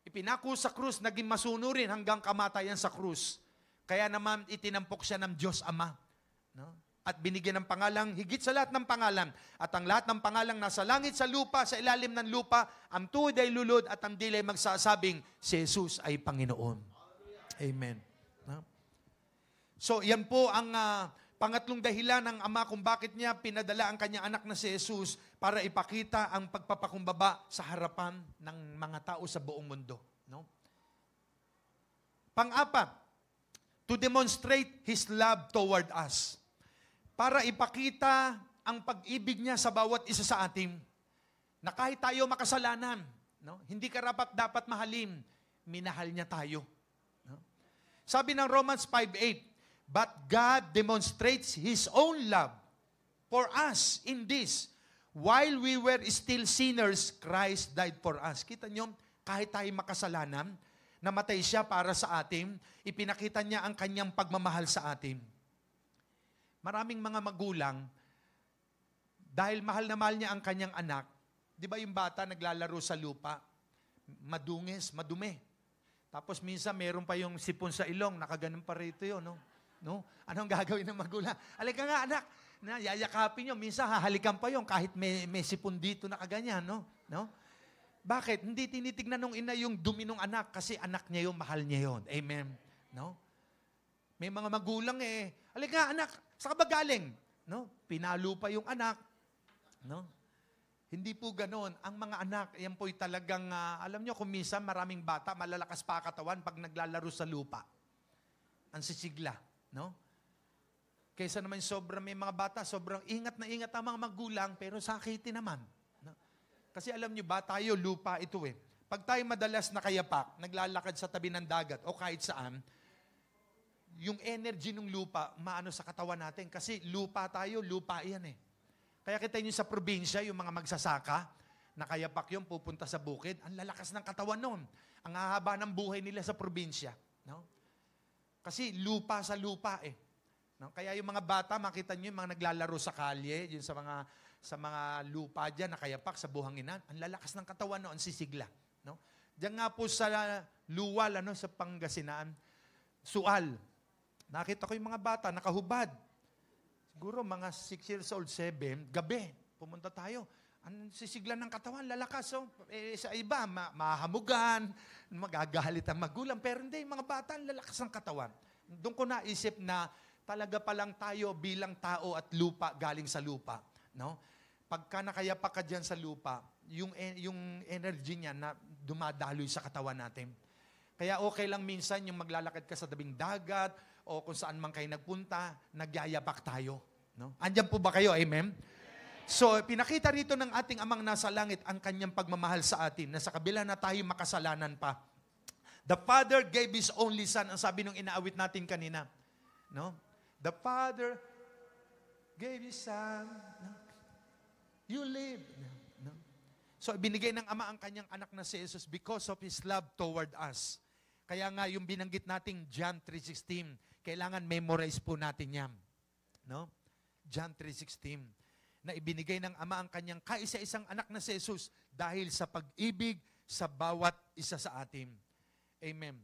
Ipinako sa krus, naging masunurin hanggang kamatayan sa krus. Kaya naman itinampok siya ng Diyos Ama. No? At binigyan ng pangalang, higit sa lahat ng pangalan. At ang lahat ng pangalang nasa langit, sa lupa, sa ilalim ng lupa, ang tuhod ay lulod at ang dila ay magsasabing, si Jesus ay Panginoon. Amen. No? So, yan po ang pangatlong dahilan ng Ama kung bakit niya pinadala ang kanyang anak na si Jesus para ipakita ang pagpapakumbaba sa harapan ng mga tao sa buong mundo. No? Pang-apat, to demonstrate His love toward us. Para ipakita ang pag-ibig niya sa bawat isa sa atin, na kahit tayo makasalanan, no? Hindi karapat-dapat mahalin, minahal niya tayo. No? Sabi ng Romans 5:8, but God demonstrates His own love for us in this, while we were still sinners, Christ died for us. Kita niyo, kahit tayo makasalanan, namatay siya para sa atin, ipinakita niya ang kanyang pagmamahal sa atin. Maraming mga magulang, dahil mahal na mahal niya ang kanyang anak, di ba yung bata naglalaro sa lupa, madungis, madumi. Tapos minsan meron pa yung sipon sa ilong, nakaganon pa rito yun, no? No? Anong gagawin ng magulang? Halika nga anak, na yayakapin nyo, minsan hahalikan pa yung kahit may sipon dito nakaganyan, no? No? Bakit? Hindi tinitignan ng ina yung dumi ng anak kasi anak niya yun, mahal niya yun. Amen? No? May mga magulang halika anak, saan ka ba galing? No? Pinalo pa yung anak. No? Hindi po ganon. Ang mga anak, yan po'y talagang, alam nyo, kung minsan maraming bata, malalakas pa katawan pag naglalaro sa lupa. Ang sisigla. No? Kaysa naman may mga bata, sobrang ingat na ingat ang mga magulang, pero sakitin naman. No? Kasi alam nyo ba, tayo lupa ito Pag tayo madalas nakayapak, naglalakad sa tabi ng dagat o kahit saan, yung energy ng lupa, maano sa katawan natin. Kasi lupa tayo, lupa yan Kaya kita nyo sa probinsya, yung mga magsasaka, nakayapak yun, pupunta sa bukid, ang lalakas ng katawan nun. Ang hahaba ng buhay nila sa probinsya. No? Kasi lupa sa lupa No? Kaya yung mga bata, makita nyo yung mga naglalaro sa kalye, yun sa mga lupa dyan, nakayapak sa buhanginan, ang lalakas ng katawan no, ang sisigla. No? Diyan nga po sa Luwal, sa Pangasinan, Sual, nakita ko yung mga bata, nakahubad. Siguro mga 6 years old, 7, gabi, pumunta tayo. Ang sisigla ng katawan, lalakas. Sa iba, mahamugan, magagalit ang magulang. Pero hindi, mga bata, lalakas ng katawan. Doon ko naisip na talaga palang tayo bilang tao at lupa, galing sa lupa. No? Pagka nakayapak ka dyan sa lupa, yung energy niya na dumadaloy sa katawan natin. Kaya okay lang minsan yung maglalakad ka sa tabing dagat, o kung saan man kayo nagpunta, nagyayapak tayo. No? Andyan po ba kayo? Amen? So, pinakita rito ng ating amang nasa langit ang kanyang pagmamahal sa atin, na sa kabila na tayo makasalanan pa. The Father gave His only Son, ang sabi nung inaawit natin kanina. No? The Father gave His Son. No? You live. No? So, binigay ng Ama ang kanyang anak na si Jesus because of His love toward us. Kaya nga, yung binanggit nating John 3:16, kailangan memorize po natin yan. No? John 3:16, na ibinigay ng Ama ang kanyang kaisa-isang anak na si Jesus dahil sa pag-ibig sa bawat isa sa atin. Amen.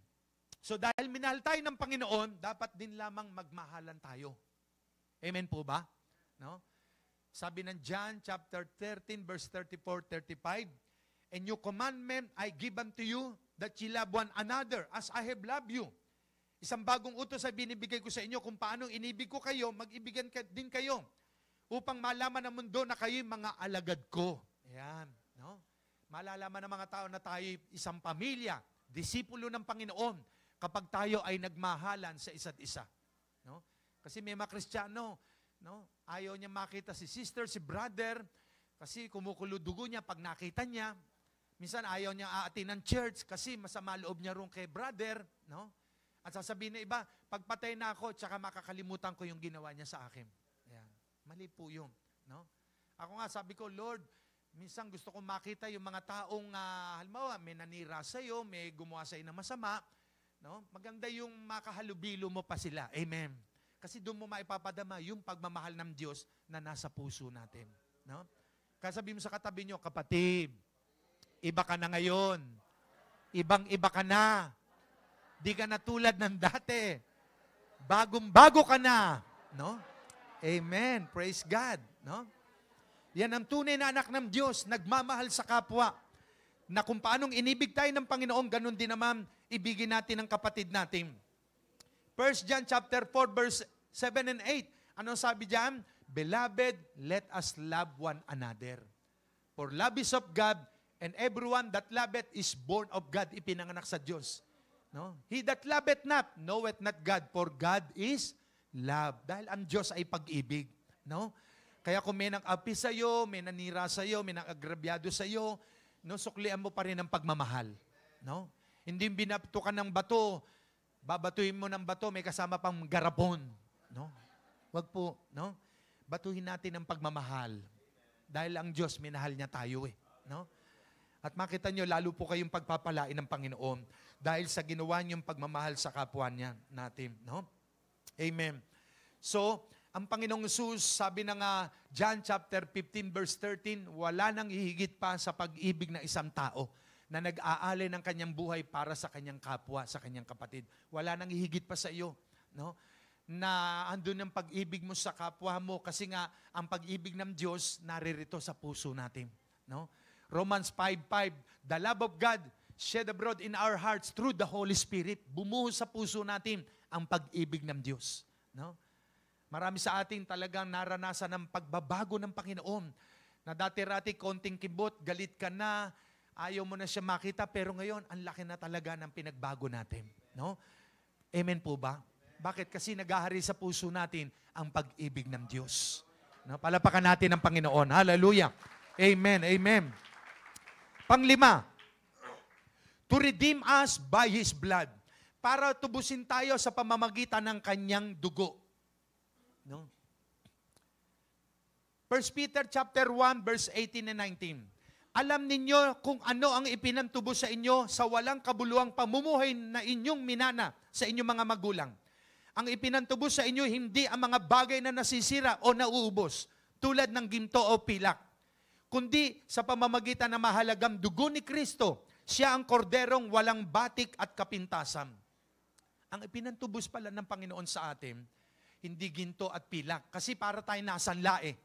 So dahil minahal tayo ng Panginoon, dapat din lamang magmahalan tayo. Amen po ba? No? Sabi ng John chapter 13 verse 34-35, "A new commandment I give unto you, that ye love one another as I have loved you." Isang bagong utos ay binibigay ko sa inyo kung paano inibig ko kayo, mag-ibigan din kayo upang malaman ng mundo na kayo'y mga alagad ko. Ayan. No? Malalaman ng mga tao na tayo isang pamilya, disipulo ng Panginoon, kapag tayo ay nagmahalan sa isa't isa. No? Kasi may mga Kristiyano, no? Ayaw niya makita si sister, si brother, kasi kumukulo dugo niya pag nakita niya. Minsan ayaw niya aatin ng church kasi masama loob niya ron kay brother. No? At sasabihin na iba, pagpatay na ako, tsaka makakalimutan ko yung ginawa niya sa akin. Ayan. Mali po yun. No? Ako nga, sabi ko, Lord, Minsan gusto kong makita yung mga taong, halimbawa, may nanira sa'yo, may gumawa sa'yo ng masama. No? Maganda yung makahalubilo mo pa sila. Amen. Kasi doon mo maipapadama yung pagmamahal ng Diyos na nasa puso natin. No? Kaya sabi mo sa katabi nyo, kapatid, iba ka na ngayon. Ibang-iba ka na. Di ka na tulad ng dati. Bagong-bago ka na. No? Amen. Praise God. No? Yan ang tunay na anak ng Diyos, nagmamahal sa kapwa. Na kung paanong inibig tayo ng Panginoon, ganun din naman ibigin natin ang kapatid natin. 1 John chapter 4 verse 7 and 8. Anong sabi diyan? Beloved, let us love one another. For love is of God, and everyone that loveth is born of God, ipinanganak sa Diyos. No? He that loveth not, knoweth not God, for God is love. Dahil ang Diyos ay pag-ibig. No? Kaya kung may nang-api sa'yo, may nanira sa'yo, may nang-agrabyado sa'yo, no, suklian mo pa rin ang pagmamahal. No? Hindi binato ka ng bato, babatuhin mo ng bato, may kasama pang garapon. No? Wag po. No? Batuhin natin ang pagmamahal. Dahil ang Diyos, minahal niya tayo eh. No? At makita nyo, lalo po kayong pagpapalain ng Panginoon dahil sa ginawa niyong pagmamahal sa kapwa niya natin. No? Amen. So, ang Panginoong Jesus, sabi na nga, John chapter 15 verse 13, wala nang hihigit pa sa pag-ibig ng isang tao na nag-aalay ng kanyang buhay para sa kanyang kapwa, sa kanyang kapatid. Wala nang hihigit pa sa iyo. No? Na andun ang pag-ibig mo sa kapwa mo kasi nga ang pag-ibig ng Diyos naririto sa puso natin. No? Romans 5:5, the love of God shed abroad in our hearts through the Holy Spirit. Bumuhos sa puso natin ang pag-ibig ng Diyos. No? Marami sa atin talagang naranasan ng pagbabago ng Panginoon. Na dati-rati konting kibot, galit ka na, ayaw mo na siya makita, pero ngayon, ang laki na talaga ng pinagbago natin. No? Amen po ba? Bakit? Kasi naghahari sa puso natin ang pag-ibig ng Diyos. No? Palapakan natin ang Panginoon. Hallelujah. Amen. Amen. Panglima, to redeem us by His blood. Para tubusin tayo sa pamamagitan ng kanyang dugo. No? 1 Peter chapter 1 verse 18 and 19. Alam ninyo kung ano ang ipinantubo sa inyo sa walang kabuluhang pamumuhay na inyong minana sa inyong mga magulang. Ang ipinantubo sa inyo hindi ang mga bagay na nasisira o nauubos tulad ng ginto o pilak, kundi sa pamamagitan ng mahalagang dugo ni Kristo. Siya ang korderong walang batik at kapintasan. Ang ipinantubos pala ng Panginoon sa atin, hindi ginto at pilak. Kasi para tayo nasanla eh.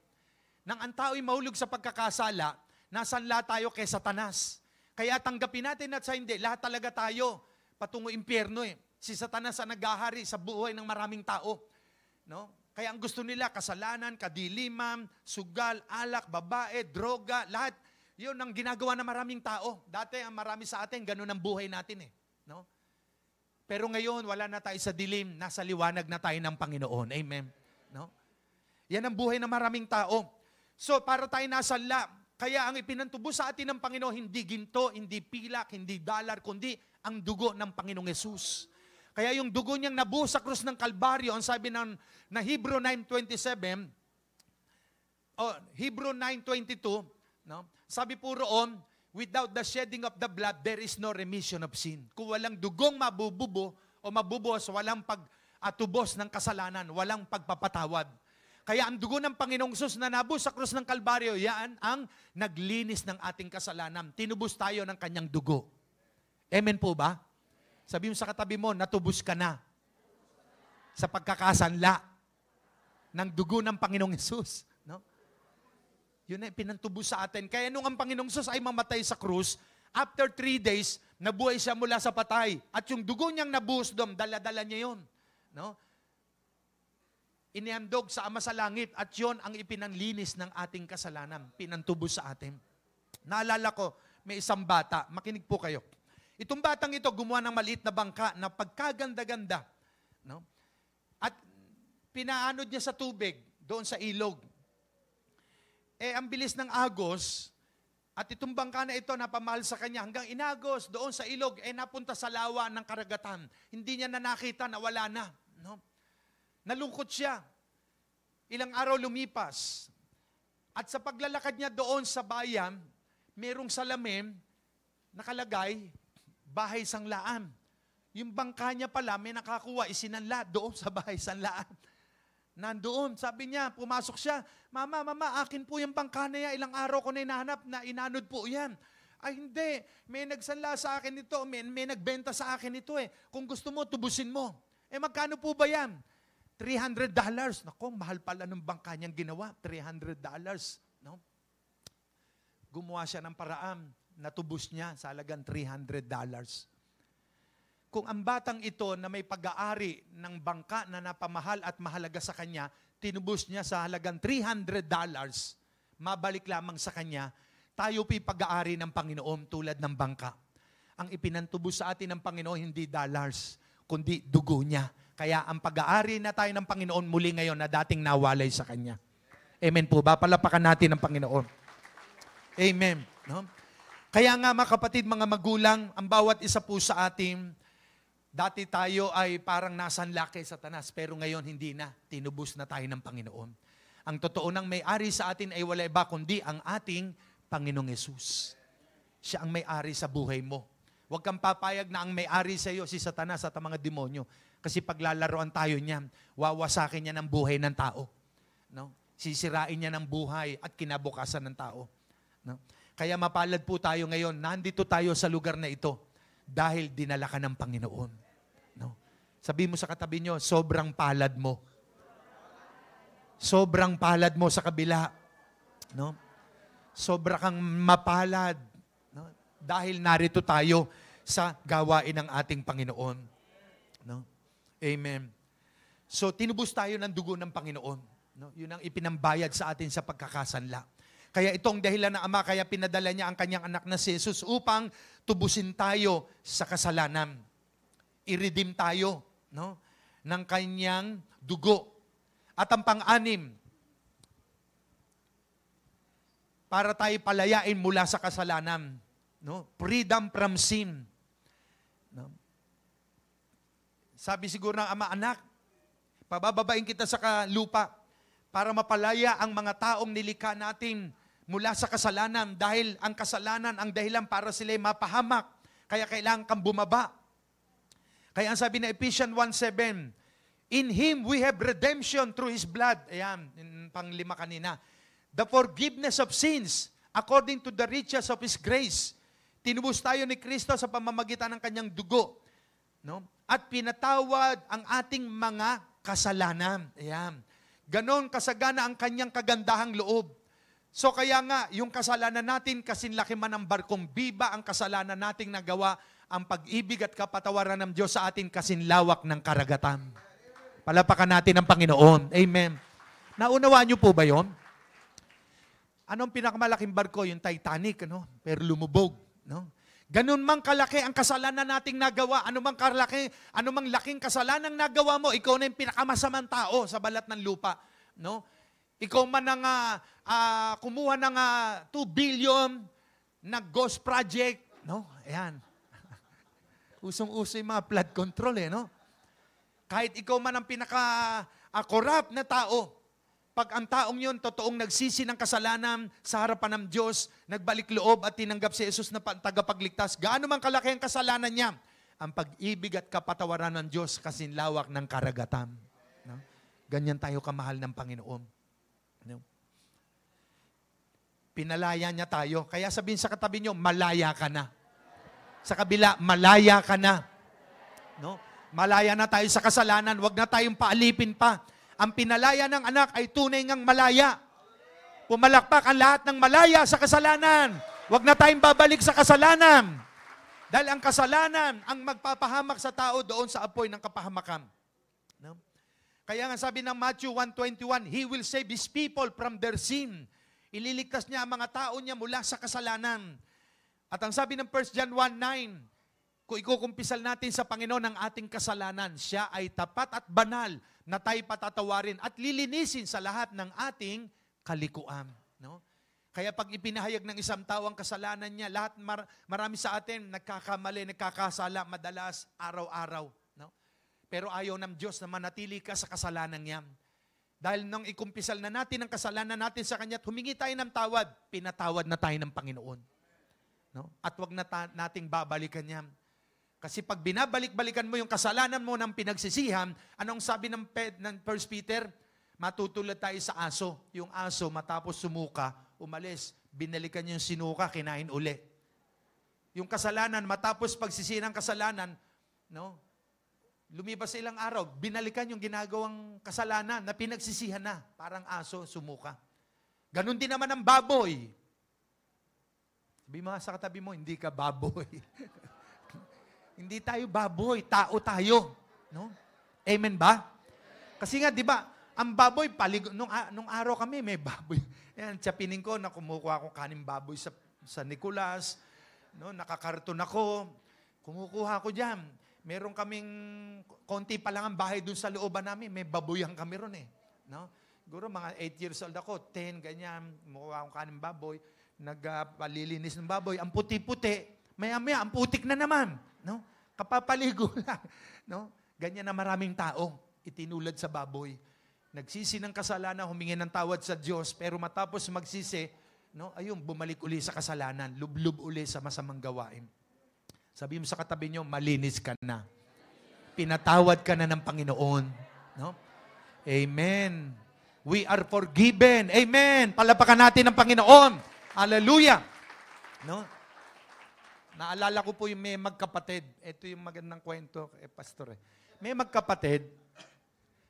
Nang ang tao'y mahulog sa pagkakasala, nasanla tayo kay Satanas. Kaya tanggapin natin at sa hindi, lahat talaga tayo patungo impyerno eh. Si Satanas ang naghahari sa buhay ng maraming tao. No? Kaya ang gusto nila, kasalanan, kadiliman, sugal, alak, babae, droga, lahat. Yun ang ginagawa ng maraming tao. Dati ang marami sa atin, ganun ang buhay natin eh. No? Pero ngayon, wala na tayo sa dilim, nasa liwanag na tayo ng Panginoon. Amen. No? Yan ang buhay ng maraming tao. So, para tayo nasanla, kaya ang ipinantubo sa atin ng Panginoon, hindi ginto, hindi pilak, hindi dalar, kundi ang dugo ng Panginoong Yesus. Kaya yung dugo niyang nabuhos sa krus ng Kalbaryo, ang sabi na Hebrew 9:27, Hebrew 9:22, no? Sabi po roon, without the shedding of the blood, there is no remission of sin. Kung walang dugong mabububo o mabubuhos, walang pag-atubos ng kasalanan, walang pagpapatawad. Kaya ang dugo ng Panginoong Sus na nabuhos sa krus ng Kalbaryo, yan ang naglinis ng ating kasalanan. Tinubos tayo ng kanyang dugo. Amen po ba? Sabi mo sa katabi mo, natubos ka na sa pagkakasanla ng dugo ng Panginoong Yesus. No? Yun ay pinantubos sa atin. Kaya nung ang Panginoong Yesus ay mamatay sa krus, after 3 days, nabuhay siya mula sa patay. At yung dugo niyang nabuhos doon, dala-dala niya yun. No? Inihandog sa Ama sa Langit at yun ang ipinanlinis ng ating kasalanan. Pinantubos sa atin. Naalala ko, may isang bata. Makinig po kayo. Itong batang ito, gumawa ng maliit na bangka na pagkaganda-ganda. No? At pinaanod niya sa tubig, doon sa ilog. Ang bilis ng agos, at itong bangka na ito napamahal sa kanya hanggang inagos doon sa ilog, napunta sa lawa ng karagatan. Hindi niya na nakita na wala na. No? Nalungkot siya. Ilang araw lumipas. At sa paglalakad niya doon sa bayan, merong salamin, nakalagay, bahay sanglaan. Yung bangka niya pala, may nakakuha, isinanla doon sa bahay sanglaan. Nandoon, sabi niya, pumasok siya, Mama, akin po yung bangka na yan, ilang araw ko na hinahanap na inanod po yan. Ay hindi, may nagsanla sa akin ito, may nagbenta sa akin ito eh. Kung gusto mo, tubusin mo. Eh magkano po ba yan? $300. Nako, mahal pala ng bangka niyang ginawa, $300. No? Gumawa siya ng paraan, natubos niya sa halagang $300. Kung ang batang ito na may pag-aari ng bangka na napamahal at mahalaga sa kanya, tinubos niya sa halagang $300, mabalik lamang sa kanya, tayo po'y pag-aari ng Panginoon tulad ng bangka. Ang ipinantubos sa atin ng Panginoon, hindi dollars, kundi dugo niya. Kaya ang pag-aari na tayo ng Panginoon muli ngayon na dating nawalay sa Kanya. Amen po ba? Palapakan natin ang Panginoon. Amen. No? Kaya nga mga kapatid, mga magulang, ang bawat isa po sa atin, dati tayo ay parang nasanla kay Satanas, pero ngayon hindi na. Tinubos na tayo ng Panginoon. Ang totoo ng may-ari sa atin ay wala iba kundi ang ating Panginoong Yesus. Siya ang may-ari sa buhay mo. Huwag kang papayag na ang may-ari sa iyo si Satanas at ang mga demonyo. Kasi paglalaroan tayo niyan, wawasakin niya ng buhay ng tao. No? Sisirain niya ng buhay at kinabukasan ng tao. No? Kaya mapalad po tayo ngayon, nandito tayo sa lugar na ito dahil dinala ka ng Panginoon. No? Sabi mo sa katabi niyo, sobrang palad mo. Sobrang palad mo sa kabila. No? Sobra kang mapalad. No? Dahil narito tayo sa gawain ng ating Panginoon. No? Amen. So, tinubos tayo ng dugo ng Panginoon. No? Yun ang ipinambayad sa atin sa pagkakasanla. Kaya itong dahilan ng Ama, kaya pinadala niya ang kanyang anak na si Jesus upang tubusin tayo sa kasalanan. I-redeem tayo, no? ng kanyang dugo. At ang pang-anim, para tayo palayain mula sa kasalanan. No? Freedom from sin. No? Sabi siguro ng Ama, anak, pabababain kita sa lupa para mapalaya ang mga taong nilikha natin mula sa kasalanan dahil ang kasalanan ang dahilan para sila'y mapahamak. Kaya kailangan kang bumaba. Kaya ang sabi na Ephesians 1:7, in Him we have redemption through His blood. Ayan, pang-5 kanina. The forgiveness of sins according to the riches of His grace. Tinubos tayo ni Kristo sa pamamagitan ng kanyang dugo. No? At pinatawad ang ating mga kasalanan. Ayan. Ganon kasagana ang kanyang kagandahang loob. So kaya nga, yung kasalanan natin, kasinlaki man ang barkong biba, ang kasalanan nating nagawa, ang pag-ibig at kapatawaran ng Diyos sa atin, kasinlawak ng karagatan. Palapakan natin ang Panginoon. Amen. Naunawaan niyo po ba yon? Anong pinakamalaking barko? Yung Titanic, ano? Pero lumubog. No? Ganun mang kalaki ang kasalanan nating nagawa, anumang laking kasalanan nagawa mo, ikaw na yung pinakamasamang tao sa balat ng lupa. No? Ikaw man ang kumuha ng 2 billion na ghost project. No? Ayan. Usong-uso yung mga flood control no? Kahit ikaw man ang pinaka-corrupt na tao, pag ang taong yun, totoong nagsisi ng kasalanan sa harapan ng Diyos, nagbalik loob at tinanggap si Jesus na tagapagligtas, gaano man kalaki ang kasalanan niya, ang pag-ibig at kapatawaran ng Diyos kasinlawak ng karagatan. No? Ganyan tayo kamahal ng Panginoon. No? Pinalaya niya tayo. Kaya sabihin sa katabi niyo, malaya ka na. Sa kabila, malaya ka na. No? Malaya na tayo sa kasalanan. Huwag na tayong paalipin pa. Ang pinalaya ng anak ay tunay ngang malaya. Pumalakpak ang lahat ng malaya sa kasalanan. Huwag na tayong babalik sa kasalanan. Dahil ang kasalanan ang magpapahamak sa tao doon sa apoy ng kapahamakan. No? Kaya nga sabi ng Matthew 1:21, He will save His people from their sin. Ililigtas niya ang mga tao niya mula sa kasalanan. At ang sabi ng 1 John 1:9, kung ikukumpisal natin sa Panginoon ang ating kasalanan, siya ay tapat at banal na tayo patatawarin at lilinisin sa lahat ng ating kalikuan. No? Kaya pag ipinahayag ng isang tao ang kasalanan niya, lahat marami sa atin nagkakamali, nagkakasala madalas araw-araw. No? Pero ayaw ng Diyos na manatili ka sa kasalanan niya. Dahil nung ikumpisal na natin ang kasalanan natin sa Kanya at humingi tayo ng tawad, pinatawad na tayo ng Panginoon. No? At wag na nating babalikan yan. Kasi pag binabalik-balikan mo yung kasalanan mo ng pinagsisihan, anong sabi ng 1 Peter? Matutulad tayo sa aso. Yung aso, matapos sumuka, umalis. Binalikan yung sinuka, kinain uli. Yung kasalanan, matapos pagsisihan ng kasalanan, no? Lumipas sa ilang araw, binalikan yung ginagawang kasalanan na pinagsisihan na. Parang aso, sumuka. Ganon din naman ang baboy. Sabi mga sa katabi mo, hindi ka baboy. Hindi tayo baboy, tao tayo. No? Amen ba? Kasi nga, di ba, ang baboy, nung araw kami, may baboy. Yan, tsapining ko na kumukuha ako kaning baboy sa Nicolas. No? Nakakarton ako. Kumukuha ko dyan. Meron kaming, konti pa lang ang bahay dun sa looban namin. May baboyang kami ron eh. No? Siguro mga 8 years old ako, 10, ganyan. Kumukuha ako kaning baboy. Nagpalilinis ng baboy. Ang puti-puti. Maya-maya, ang putik na naman. No? Kapapaligo lang. No? Ganyan na maraming tao itinulad sa baboy. Nagsisi ng kasalanan, humingi ng tawad sa Diyos, pero matapos magsisi, no, ayun, bumalik uli sa kasalanan, lublub uli sa masamang gawain. Sabi mo sa katabi nyo, malinis ka na. Pinatawad ka na ng Panginoon. No? Amen. We are forgiven. Amen. Palapakan natin ng Panginoon. Hallelujah. No? Naalala ko po yung may magkapatid. Ito yung magandang kwento, pastor. May magkapatid,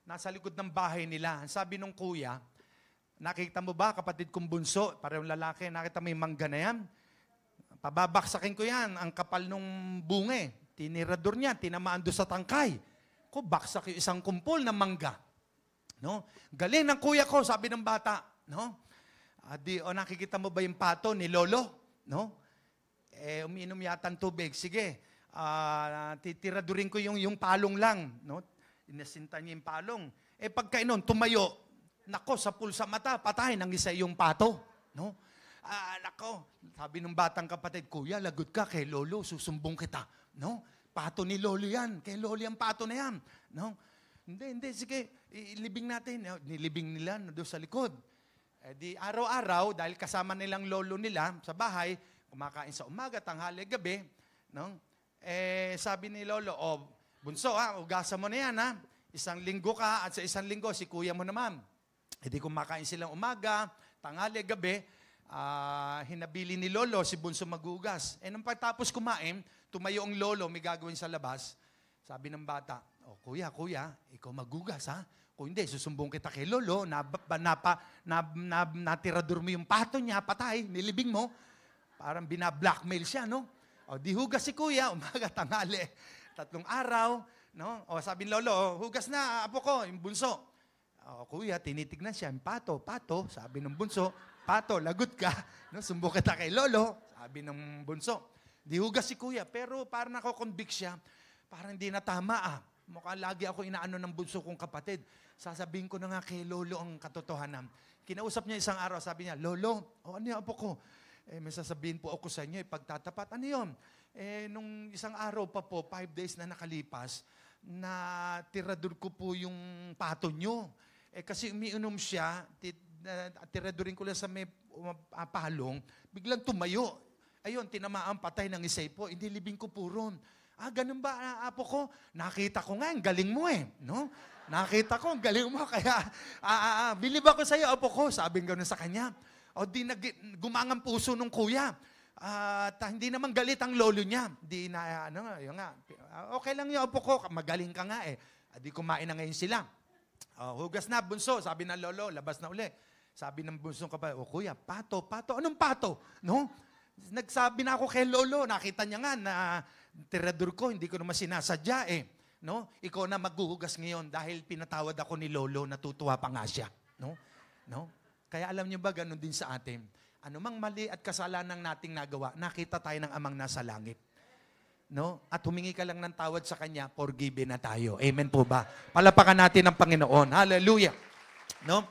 nasa likod ng bahay nila. Sabi nung kuya, nakita mo ba, kapatid kong bunso, parehong lalaki, nakita mo yung mangga na yan? Pababaksakin ko yan, ang kapal nung bunga. Tinirador niya, tinamaan doon sa tangkay. Ko, baksak yung isang kumpol ng mangga. No? Galing ng kuya ko, sabi ng bata. No? Nakikita mo ba yung pato ni Lolo? No? Umiinom yata ng tubig. Sige, titiradurin ko yung palong lang. No? Inasinta niya yung palong. Pagkainon, tumayo. Nako, sa pulsa mata, patay ng isa yung pato. No? Nako, sabi ng batang kapatid, Kuya, lagot ka kay Lolo, susumbong kita. No? Pato ni Lolo yan. Kay Lolo yung pato na yan. No? Hindi, sige, ilibing natin. Nilibing nila doon sa likod. Di araw-araw, dahil kasama nilang lolo nila sa bahay, kumakain sa umaga, tanghali, gabi, no? Sabi ni Lolo, bunso ugasan mo na yan, ha? 1 linggo ka, at sa 1 linggo, si kuya mo naman. Di kumakain silang umaga, tanghali, gabi, hinabili ni Lolo, si bunso magugas. Nung pagtapos kumain, tumayo ang Lolo, may gagawin sa labas. Sabi ng bata, kuya, ikaw magugas, ha? Kung hindi, susumbong kita kay Lolo, natirador mo yung pato niya, patay, nilibing mo. Parang binablackmail siya, no? Di hugas si kuya, umaga, tanghali, 3 araw, no? Sabi ng Lolo, hugas na, apo ko, yung bunso. Kuya, tinitignan siya, yung pato, sabi ng bunso, pato, lagot ka, no? Sumbong kita kay Lolo, sabi ng bunso. Di hugas si kuya, pero parang nako-convict siya, parang hindi na tama, Mukhang lagi ako inaano ng bunso kong kapatid. Sasabihin ko na nga kay Lolo ang katotohanan. Kinausap niya isang araw, sabi niya, Lolo, ano yung apo ko? May sasabihin po ako sa inyo, pagtatapat. Ano yun? Nung isang araw pa po, 5 days na nakalipas, na tirador ko po yung pato nyo. Kasi umiinom siya, tiradorin ko lang sa may palong, biglang tumayo. Ayun, tinamaan patay ng isay po, hindi libing ko po ron. Ganun ba, apo ko? Nakita ko nga, ang galing mo no? Nakita ko, ang galing mo, kaya bilib ako sa'yo, apo ko. Sabi nga sa kanya. Gumangang puso nung kuya. Hindi naman galit ang lolo niya. Okay lang yun, apo ko, magaling ka nga Di kumain na ngayon sila. Hugas na, bunso, sabi ng lolo, labas na uli. Sabi ng bunsong kapatid, kuya, pato, anong pato? No? Nagsabi na ako kay lolo, nakita niya nga na tirador ko, hindi ko naman sinasadya no? Ikaw na maghuhugas ngayon dahil pinatawad ako ni Lolo, natutuwa pa nga siya. No? Kaya alam niyo ba, ganun din sa atin. Anumang mali at kasalanan nating nagawa, nakita tayo ng Amang nasa langit. No? At humingi ka lang ng tawad sa Kanya, forgiven na tayo. Amen po ba? Palapakan natin ang Panginoon. Hallelujah. No?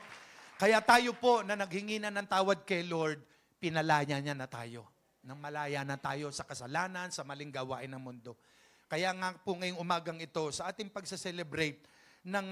Kaya tayo po na naghingi na ng tawad kay Lord, pinalaya niya na tayo. Nang malaya na tayo sa kasalanan, sa maling gawain ng mundo. Kaya nga po ngayong umagang ito, sa ating pagsa-celebrate ng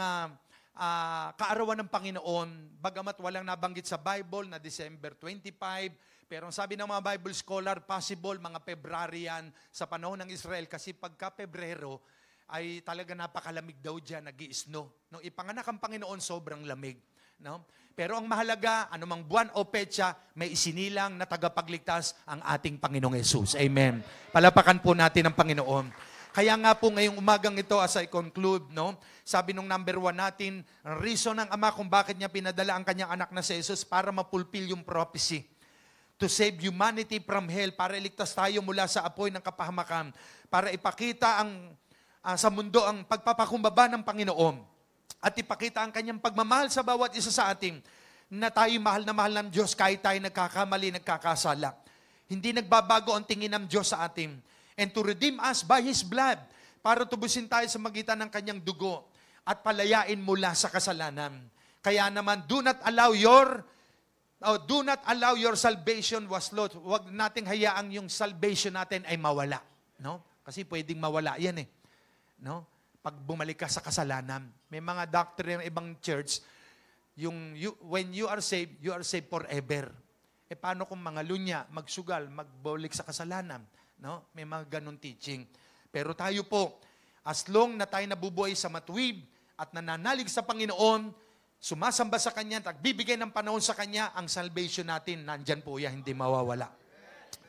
kaarawan ng Panginoon, bagamat walang nabanggit sa Bible na December 25, pero ang sabi ng mga Bible scholar, possible mga February yan sa panahon ng Israel kasi pagka Pebrero ay talaga napakalamig daw dyan, nag-i-snow. No, ipanganak ang Panginoon, sobrang lamig. No? Pero ang mahalaga, anumang buwan o petsa, may isinilang na tagapagligtas ang ating Panginoong Yesus. Amen. Palapakan po natin ang Panginoon. Kaya nga po ngayong umagang ito, as I conclude, no, sabi nung number 1 natin, ang reason ng Ama kung bakit niya pinadala ang kanyang anak na si Jesus para mapulpil yung prophecy. To save humanity from hell, para iligtas tayo mula sa apoy ng kapahamakan, para ipakita sa mundo ang pagpapakumbaba ng Panginoon. At ipakita ang kanyang pagmamahal sa bawat isa sa atin na tayo mahal na mahal ng Diyos kahit tayo nagkakamali, nagkakasala. Hindi nagbabago ang tingin ng Diyos sa atin. And to redeem us by His blood, para tubusin tayo sa magitan ng kanyang dugo at palayain mula sa kasalanan. Kaya naman, do not allow your salvation was lost. Huwag nating hayaang yung salvation natin ay mawala. No? Kasi pwedeng mawala yan eh. No? Pag bumalik ka sa kasalanan. May mga doctrine ng ibang church, when you are saved forever. E paano kung mga lunya, magsugal, magbalik sa kasalanan? No? May mga ganun teaching. Pero tayo po, as long na tayo nabubuhay sa matuwid at nananalig sa Panginoon, sumasamba sa Kanya, nagbibigay ng panahon sa Kanya, ang salvation natin, nandyan po yan, hindi mawawala.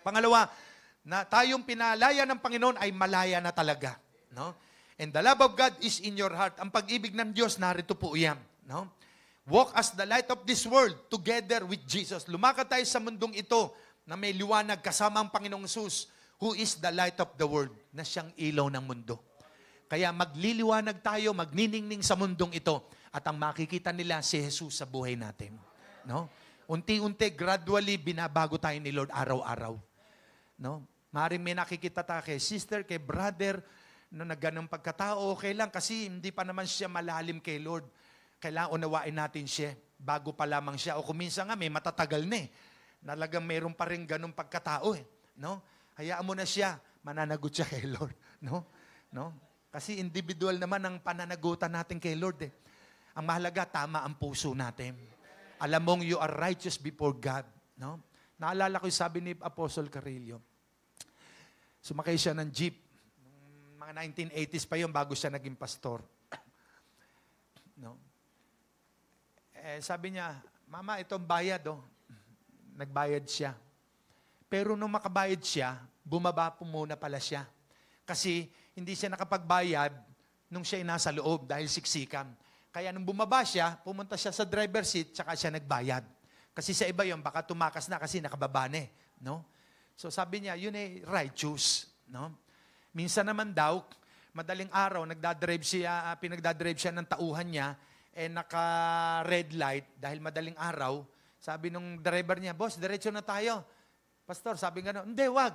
Pangalawa, na tayong pinalaya ng Panginoon ay malaya na talaga. No? And the love of God is in your heart. Ang pag-ibig ng Diyos, narito po yan. No? Walk as the light of this world together with Jesus. Lumakad tayo sa mundong ito na may liwanag kasama ang Panginoong Jesus, who is the light of the world, na siyang ilaw ng mundo. Kaya magliliwanag tayo, magniningning sa mundong ito, at ang makikita nila si Jesus sa buhay natin. No? Unti-unti, gradually, binabago tayo ni Lord araw-araw. No? Maaaring may nakikita tayo kay sister, kay brother, na nagganong pagkatao, okay lang kasi hindi pa naman siya malalim kay Lord. Kailangan unawain natin siya bago pa lamang siya. O kung minsan nga may matatagal na eh. Nalagang mayroon pa rin ganong pagkatao eh. No? Hayaan mo na siya, mananagot siya kay Lord. No? No? Kasi individual naman ang pananagutan natin kay Lord eh. Ang mahalaga, tama ang puso natin. Alam mong you are righteous before God. No? Naalala ko yung sabi ni Apostle Carillo. Sumakay siya ng jeep. Mga 1980s pa yun bago siya naging pastor. No? Sabi niya, Mama, itong bayad, oh. Nagbayad siya. Pero nung makabayad siya, bumaba po muna pala siya. Kasi hindi siya nakapagbayad nung siya nasa loob dahil siksikan. Kaya nung bumaba siya, pumunta siya sa driver seat, tsaka siya nagbayad. Kasi sa iba yun, baka tumakas na kasi nakababa na eh. No? So sabi niya, yun eh, righteous. No? Minsan naman daw, madaling araw, pinagdadrive siya ng tauhan niya, naka-red light, dahil madaling araw, sabi nung driver niya, Boss, diretso na tayo. Pastor, sabi nga, hindi, wag.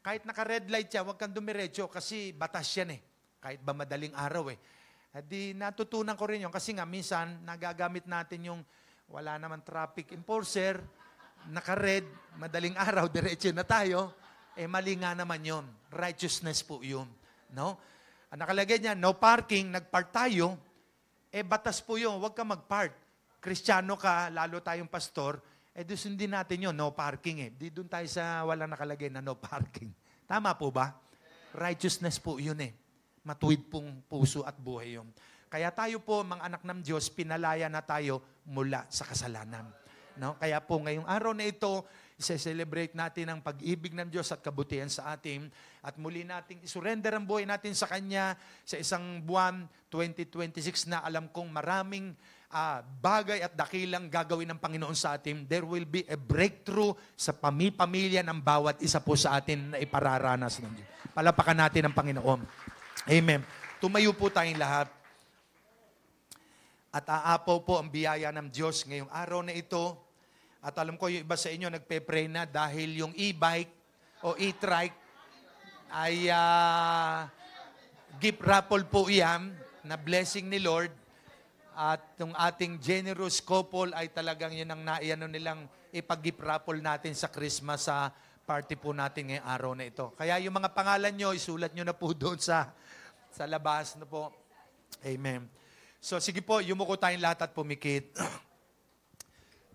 Kahit naka-red light siya, wag kang dumiretso kasi batas yan eh. Kahit ba madaling araw eh. At di natutunan ko rin yun kasi nga minsan, nagagamit natin yung wala naman traffic enforcer, naka-red, madaling araw, diretso na tayo. Mali nga naman yun. Righteousness po yun. No? Ang nakalagay niya, no parking, nag-park tayo, batas po yun, huwag ka mag-park. Kristiyano ka, lalo tayong pastor, sundin natin yun, no parking eh. Di doon tayo sa walang nakalagay na no parking. Tama po ba? Righteousness po yun eh. Matuwid pong puso at buhay yun. Kaya tayo po, mga anak ng Diyos, pinalaya na tayo mula sa kasalanan. No? Kaya po, ngayong araw na ito, i-celebrate natin ang pag-ibig ng Diyos at kabutihan sa atin at muli nating isurrender ang buhay natin sa Kanya sa isang buwan 2026 na alam kong maraming bagay at dakilang gagawin ng Panginoon sa atin. There will be a breakthrough sa pamilya ng bawat isa po sa atin na ipararanas ng Diyos. Palapakan natin ang Panginoon. Amen. Tumayo po tayong lahat. At aapaw po ang biyaya ng Diyos ngayong araw na ito. At alam ko yung iba sa inyo nagpe-pray na dahil yung e-bike o e-trike ay gift raffle po yan na blessing ni Lord. At yung ating generous couple ay talagang yun ang naiano nilang ipag-gift raffle natin sa Christmas sa party po natin ngayong araw na ito. Kaya yung mga pangalan nyo, isulat nyo na po doon sa labas na po. Amen. So sige po, yumuko tayong lahat at pumikit.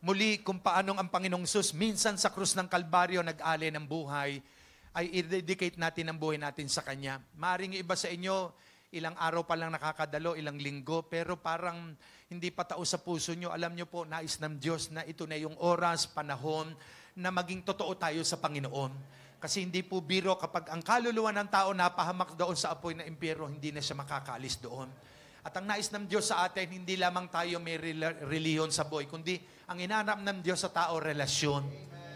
Muli, kung paanong ang Panginoong Sus minsan sa krus ng Kalbaryo nag-alay ng buhay, ay i-dedicate natin ang buhay natin sa Kanya. Maaring iba sa inyo, ilang araw pa lang nakakadalo, ilang linggo, pero parang hindi pa tao sa puso nyo. Alam nyo po, nais ng Diyos na ito na yung oras, panahon, na maging totoo tayo sa Panginoon. Kasi hindi po biro kapag ang kaluluwa ng tao napahamak doon sa apoy ng impyerno, hindi na siya makakaalis doon. At ang nais ng Diyos sa atin, hindi lamang tayo may reliyon sa buhay, kundi ang inaanap ng Diyos sa tao, relasyon.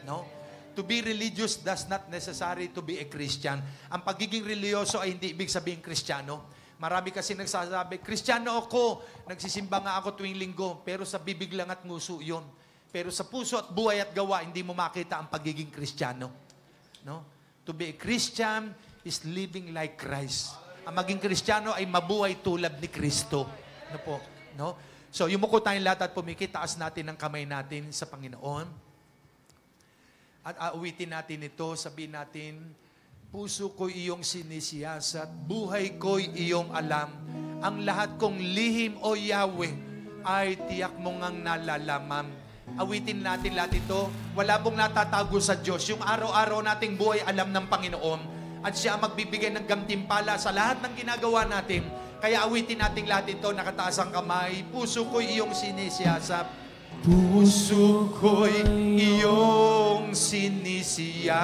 No? To be religious does not necessary to be a Christian. Ang pagiging religyoso ay hindi ibig sabihin Kristiyano. Marami kasi nagsasabi, Kristiyano ako, nagsisimba nga ako tuwing linggo, pero sa bibig lang at nguso yun. Pero sa puso at buhay at gawa, hindi mo makita ang pagiging Kristiyano. No? To be a Christian is living like Christ. Ang maging Kristiyano ay mabuhay tulad ni Kristo. Ano po? No? So, yumuko tayong lahat at pumikit, taas natin ang kamay natin sa Panginoon. At aawitin natin ito, sabihin natin, puso ko'y iyong sinisiyasat, buhay ko'y iyong alam. Ang lahat kong lihim, O Yahweh, ay tiyak mo ngang nalalaman. Awitin natin lahat ito. Wala pong natatago sa Diyos. Yung araw-araw nating buhay, alam ng Panginoon. At siya ang magbibigay ng gantimpala sa lahat ng ginagawa natin. Kaya awitin natin lahat ito, nakataas ang kamay. Puso ko'y iyong sinisiyasat. Puso ko'y iyong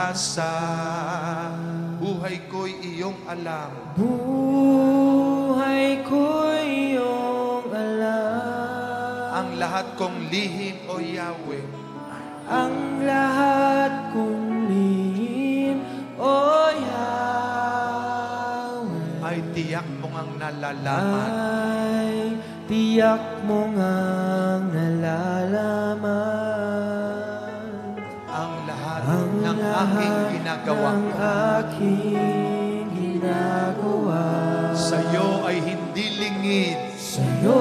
sinisiyasat. Buhay ko'y iyong alam. Buhay ko'y iyong alam. Ang lahat kong lihim, O Yahweh. Ang lahat kong lihim, O Yahweh. Ay tiyak mo ngang nalalaman. Ay tiyak mo ngang nalalaman. Ang lahat ng aking ginagawa. Ang aking ginagawa. Sa'yo ay hindi lingid. Sa'yo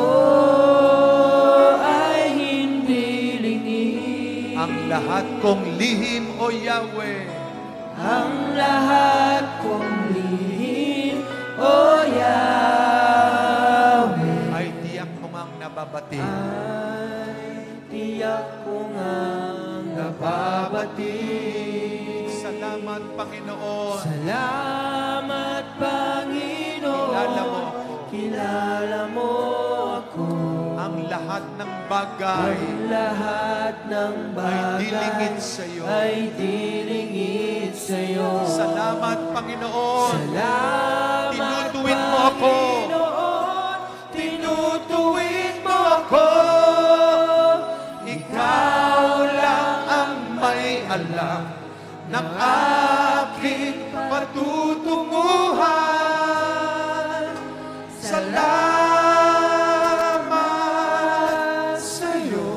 ay hindi lingid. Ang lahat kong lihim, O Yahweh. Ang lahat kong lihim, O Yahweh. Ay tiyak mo ngang nababati. Ay tiyak ko ngang nababati. Salamat, Panginoon. Salamat, Panginoon. Kilala mo ako. Kilala mo ako. Ang lahat ng bagay Ang lahat ng bagay ay dilingid sa'yo. ay dilingid sa'yo. Salamat, Panginoon. Salamat, Tinutuwid mo ako. Panginoon. Tinutuwid mo ako. Ikaw lang ang may alam ng aking patutunguhan. Salamat sa'yo,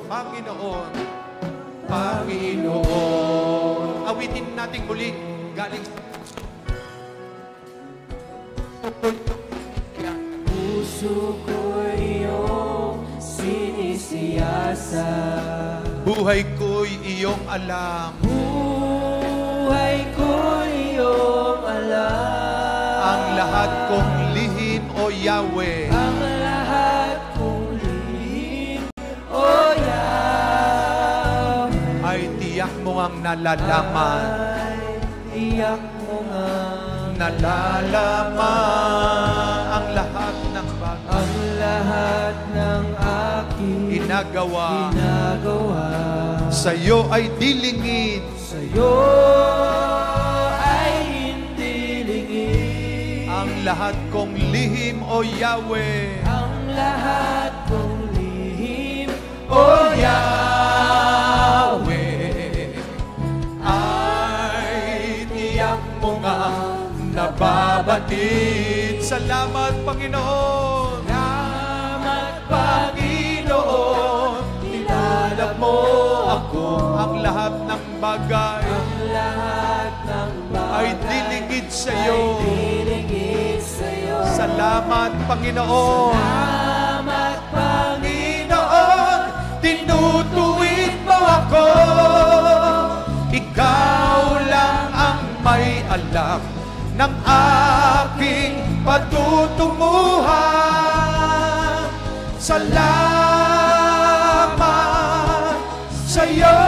Panginoon. Panginoon. Awitin natin muli galing Puso ko iyong sinisiyasat. buhay ko'y iyong alam. Buhay ko iyong alam. Ang lahat kong lihim, O Yahweh. Ang lahat kong lihim, O Yahweh. Ay tiyak mo ang nalalaman. Ay tiyak mo nga Nalalaman ang lahat ng bagay. ang lahat ng aking Ginagawa. Sa'yo Sa'yo ay dilingid. Sa'yo ay hindi lingid. Ang lahat kong lihim, O Yahweh. Ang lahat kong lihim, O Yahweh, ay tiyak mo nga nababatid. Salamat, Panginoon. Salamat, Panginoon, kilala mo ako. Ang lahat ng bagay Ang lahat ng bagay ay dilingid sa'yo. dilingid sa'yo. Salamat, Panginoon. Salamat, Panginoon, tinutuwid mo ako. Ikaw lang ang may alam ng aking patutunguhan. Salamat sa'yo,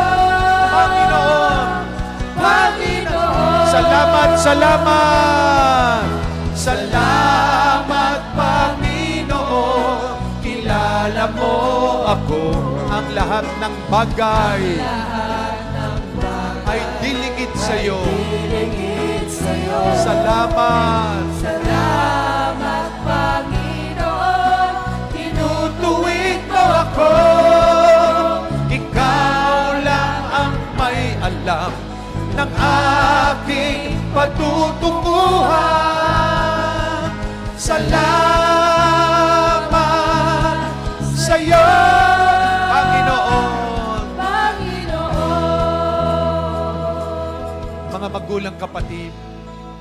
Panginoon. Panginoon. Salamat, salamat. Salamat, Panginoon. Kilala mo ako. Ang lahat ng bagay ay dilingid sa'yo. Salamat. Salamat, Panginoon. Tinutuwid mo ako. Ikaw lang ang may alam ng aking patutunguhan. Salamat sa'yo, Panginoon. Mga magulang kapatid,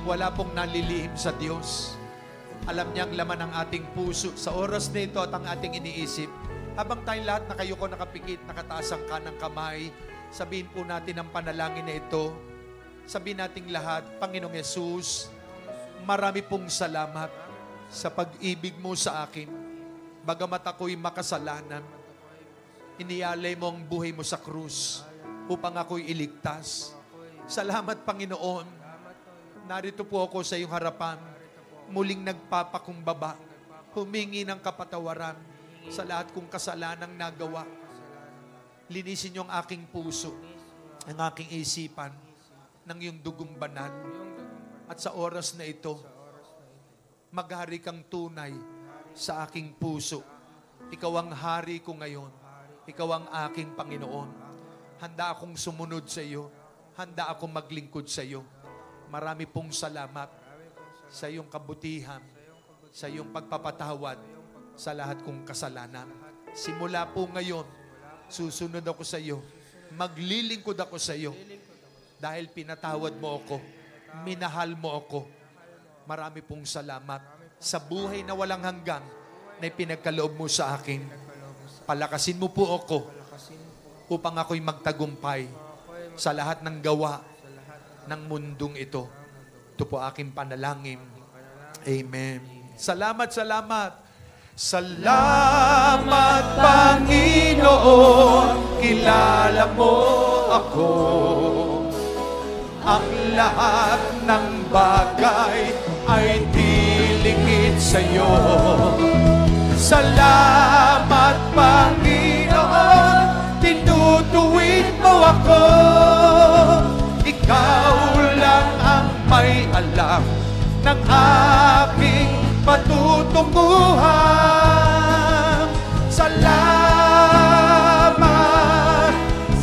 wala pong nalilihim sa Diyos. Alam niya ang laman ng ating puso sa oras na ito at ang ating iniisip. Habang tayong lahat nakayuko, nakapikit, nakataas ang kanang kamay, sabihin po natin ang panalangin na ito. Sabihin nating lahat, Panginoong Yesus, marami pong salamat sa pag-ibig mo sa akin. Bagamat ako'y makasalanan, inialay mo ang buhay mo sa krus upang ako'y iligtas. Salamat, Panginoon. Narito po ako sa iyong harapan, muling nagpapakumbaba, humingi ng kapatawaran sa lahat kong kasalanang nagawa. Linisin niyo ang aking puso, ang aking isipan, ng iyong dugong banal. At sa oras na ito, maghari kang tunay sa aking puso. Ikaw ang hari ko ngayon. Ikaw ang aking Panginoon. Handa akong sumunod sa iyo. Handa akong maglingkod sa iyo. Marami pong salamat sa iyong kabutihan, sa iyong pagpapatawad sa lahat kong kasalanan. Simula po ngayon, susunod ako sa iyo. Maglilingkod ako sa iyo. Dahil pinatawad mo ako. Minahal mo ako. Marami pong salamat sa buhay na walang hanggan na ipinagkaloob mo sa akin. Palakasin mo po ako upang ako'y magtagumpay sa lahat ng gawa ng mundong ito. Ito po aking panalangin. Amen. Salamat, salamat. Salamat, Panginoon. Kilala mo ako. Ang lahat ng bagay ay dilingid sa'yo. Salamat, Panginoon. Tinutuwid mo ako. Ikaw lang ang may alam ng aking patutunguhan. Salamat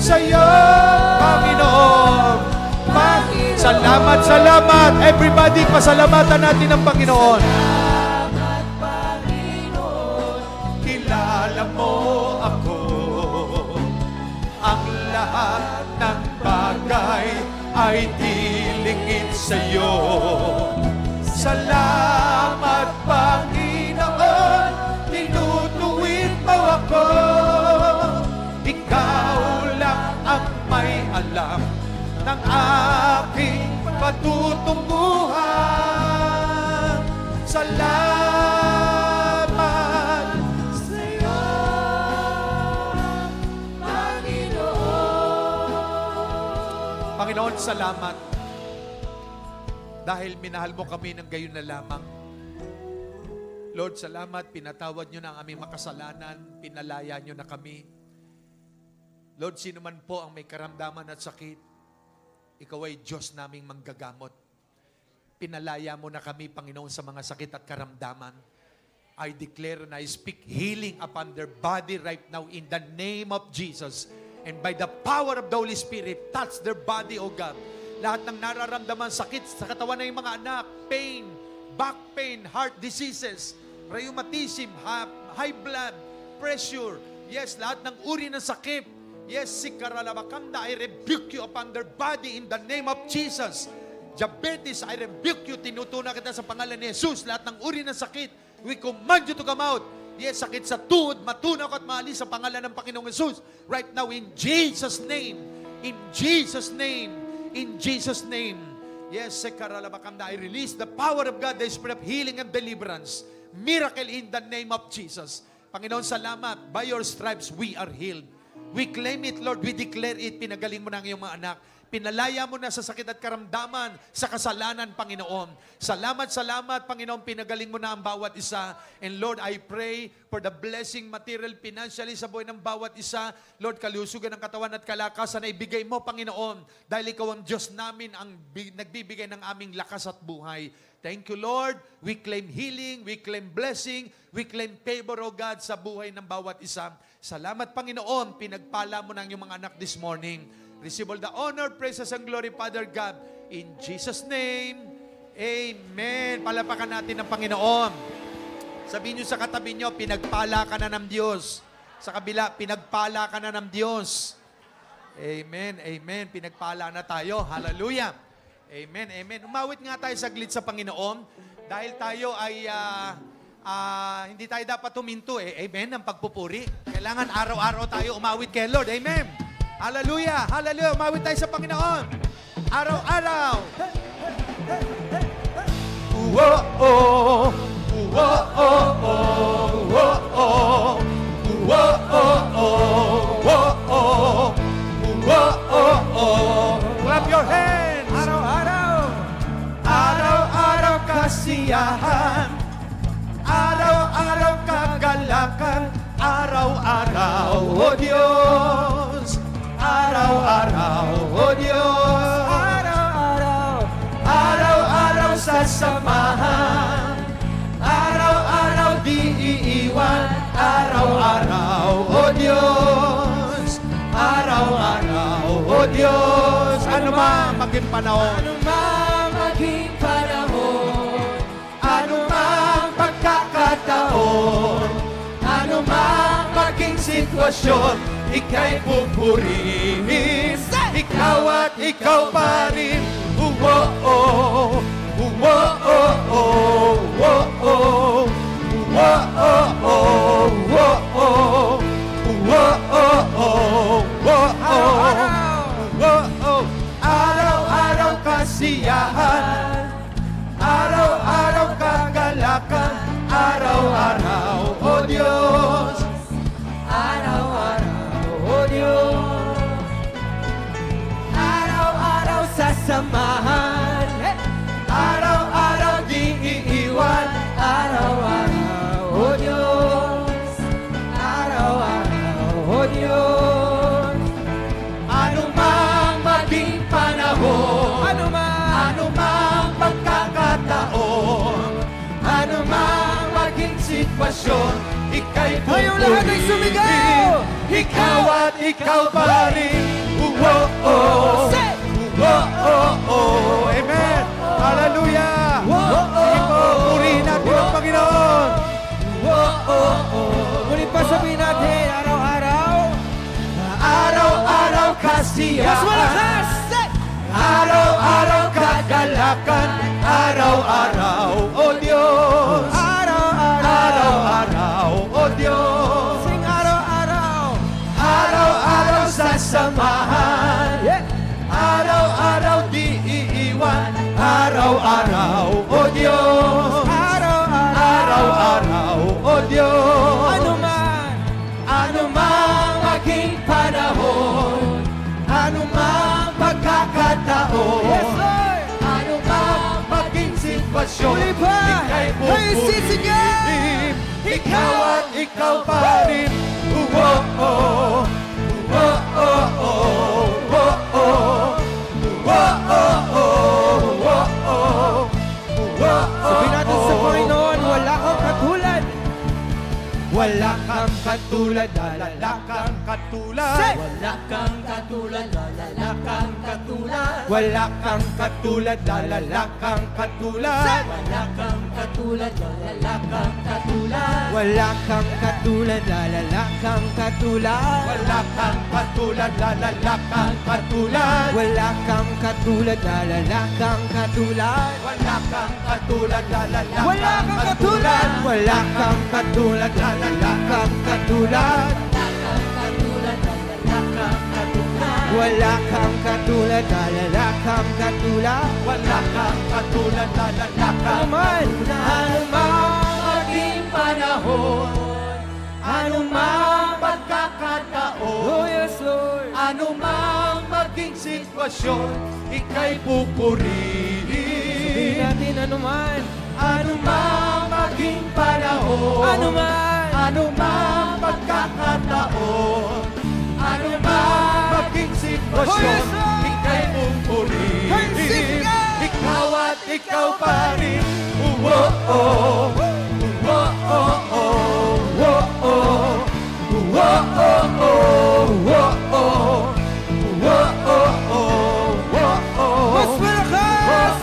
sa'yo, Panginoon. Salamat, salamat. Everybody, pasalamatan natin ang Panginoon. Salamat, Panginoon. Kilala mo ako. Ang lahat ng bagay ay dilingid sa'yo. Salamat, Panginoon. Tinutuwid mo ako. Ikaw lang ang may alam ng aking patutunguhan. Salamat Sa'yo, Panginoon. Panginoon, salamat. Dahil minahal mo kami ng gayon na lamang. Lord, salamat. Pinatawad nyo na ang aming makasalanan. Pinalaya nyo na kami. Lord, sino man po ang may karamdaman at sakit, Ikaw ay Diyos naming manggagamot. Pinalaya mo na kami, Panginoon, sa mga sakit at karamdaman. I declare and I speak healing upon their body right now in the name of Jesus. And by the power of the Holy Spirit, touch their body, O God. Lahat ng nararamdaman, sakit sa katawan ng mga anak, pain, back pain, heart diseases, rheumatism, high blood, pressure, yes, lahat ng uri ng sakit. Yes, sikaralabakanda, I rebuke you upon their body in the name of Jesus. Diabetes, I rebuke you. Tinutuna kita sa pangalan ni Jesus. Lahat ng uri ng sakit, we command you to come out. Yes, sakit sa tuhod, matunaw at maalis sa pangalan ng Panginoong Jesus. Right now, in Jesus' name. In Jesus' name. In Jesus' name. Yes, sikaralabakanda, I release the power of God, the spirit of healing and deliverance. Miracle in the name of Jesus. Panginoon, salamat. By your stripes, we are healed. We claim it, Lord. We declare it. Pinagaling mo na ang iyong mga anak. Pinalaya mo na sa sakit at karamdaman, sa kasalanan, Panginoon. Salamat, Panginoon, pinagaling mo na ang bawat isa. And Lord, I pray for the blessing, material, financially sa buhay ng bawat isa. Lord, kalusugan ng katawan at kalakasan na ibigay mo, Panginoon. Dahil ikaw ang Diyos namin, ang nagbibigay ng aming lakas at buhay. Thank you, Lord. We claim healing, we claim blessing, we claim favor, O God, sa buhay ng bawat isa. Salamat, Panginoon, pinagpala mo ng iyong mga anak this morning. Receive all the honor, praises, and glory, Father God. In Jesus' name, Amen. Palapakan natin ng Panginoon. Sabihin nyo sa katabi nyo, pinagpala ka na ng Diyos. Sa kabila, pinagpala ka na ng Diyos. Amen, amen. Pinagpala na tayo. Hallelujah. Amen, amen. Umawit nga tayo saglit sa Panginoon. Dahil tayo ay hindi tayo dapat huminto Amen, ng pagpupuri. Kailangan araw-araw tayo umawit kay Lord. Amen. Hallelujah! Hallelujah! Umawit tayo sa Panginoon. Araw-araw. Whoa-oh! Whoa-oh! Whoa-oh! Whoa-oh! Whoa-oh! Whoa-oh! Clap your hands! Araw-araw. Araw-araw kasiyahan. Araw-araw kagalakan. Araw-araw, O Diyos. Araw-araw, O Diyos. Araw-araw. Araw-araw sasamahan. Araw-araw di iiwan. Araw-araw, O Diyos. Araw-araw, O Diyos. Ano man maging panahon. Ano man maging panahon. Ano man pagkakataon. Ano man maging sitwasyon. Ika'y pupurihin. Ikaw at ikaw pa rin. Uwo-oh. Uwo-oh. Uwo-oh. Uwo-oh. Uwo-oh. Uwo-oh. Uwo-oh. Araw-araw kasiyahan. Araw-araw kagalakan. Araw-araw, O Diyos. Araw-araw, O Diyos. Araw-araw sasamahan. Araw-araw di iiwan. Araw-araw, O Diyos. Araw-araw, O Diyos. Ano mang maging panahon. Ano man. Ano mang pagkakataon. Ano mang maging sitwasyon. Ika'y Ngayong lahat ay sumigaw! Ikaw at ikaw pa rin. Uwo-oh. Say! Uwo-oh. Amen. Hallelujah. Sige po, purihin natin ang Panginoon. Ngunit pa sabihin natin, araw-araw. Araw-araw kasiyahan. Mas malakas! Say! Araw-araw kagalakan. Araw-araw, O Diyos. Araw-araw, O Diyos. Sing araw-araw. Araw-araw sasamahan. Yeah. Araw-araw di iiwan. Araw-araw, O Diyos. Araw-araw, O Diyos. Ano man. Ano mang maging panahon. Ano mang pagkakataon. Yes, Lord. Ano mang maging sitwasyon. Muli pa. Ika'y Hey, sisigaw. pupurihin. Ikaw at ikaw pa rin. Uwo-oh. Uwo-oh. Uwo-oh. Uwo-oh. Uwo-oh. Sabihin natin sa Panginoon, wala kang katulad. Wala kang katulad, wala kang katulad. Say! Wala kang katulad, wala kang katulad. Wala kang katulad, wala kang katulad. Wala kang katulad, wala kang katulad. Wala kang katulad, wala kang katulad. Wala kang katulad, wala kang katulad. Wala kang katulad, wala kang katulad. Wala kang katulad, Wala kang katulad. Wala kang katulad, wala kang katulad. Wala kang katulad, wala kang katulad. Wala kang katulad, wala kang Anuman, Ano mang maging panahon. sitwasyon, ika'y pupurihin. Sabihin natin anuman. Anumang maging panahon, anumang pagkakataon, anumang maging sitwasyon, ika'y pupurihin. Ikaw at ikaw pa rin. Mas malakas!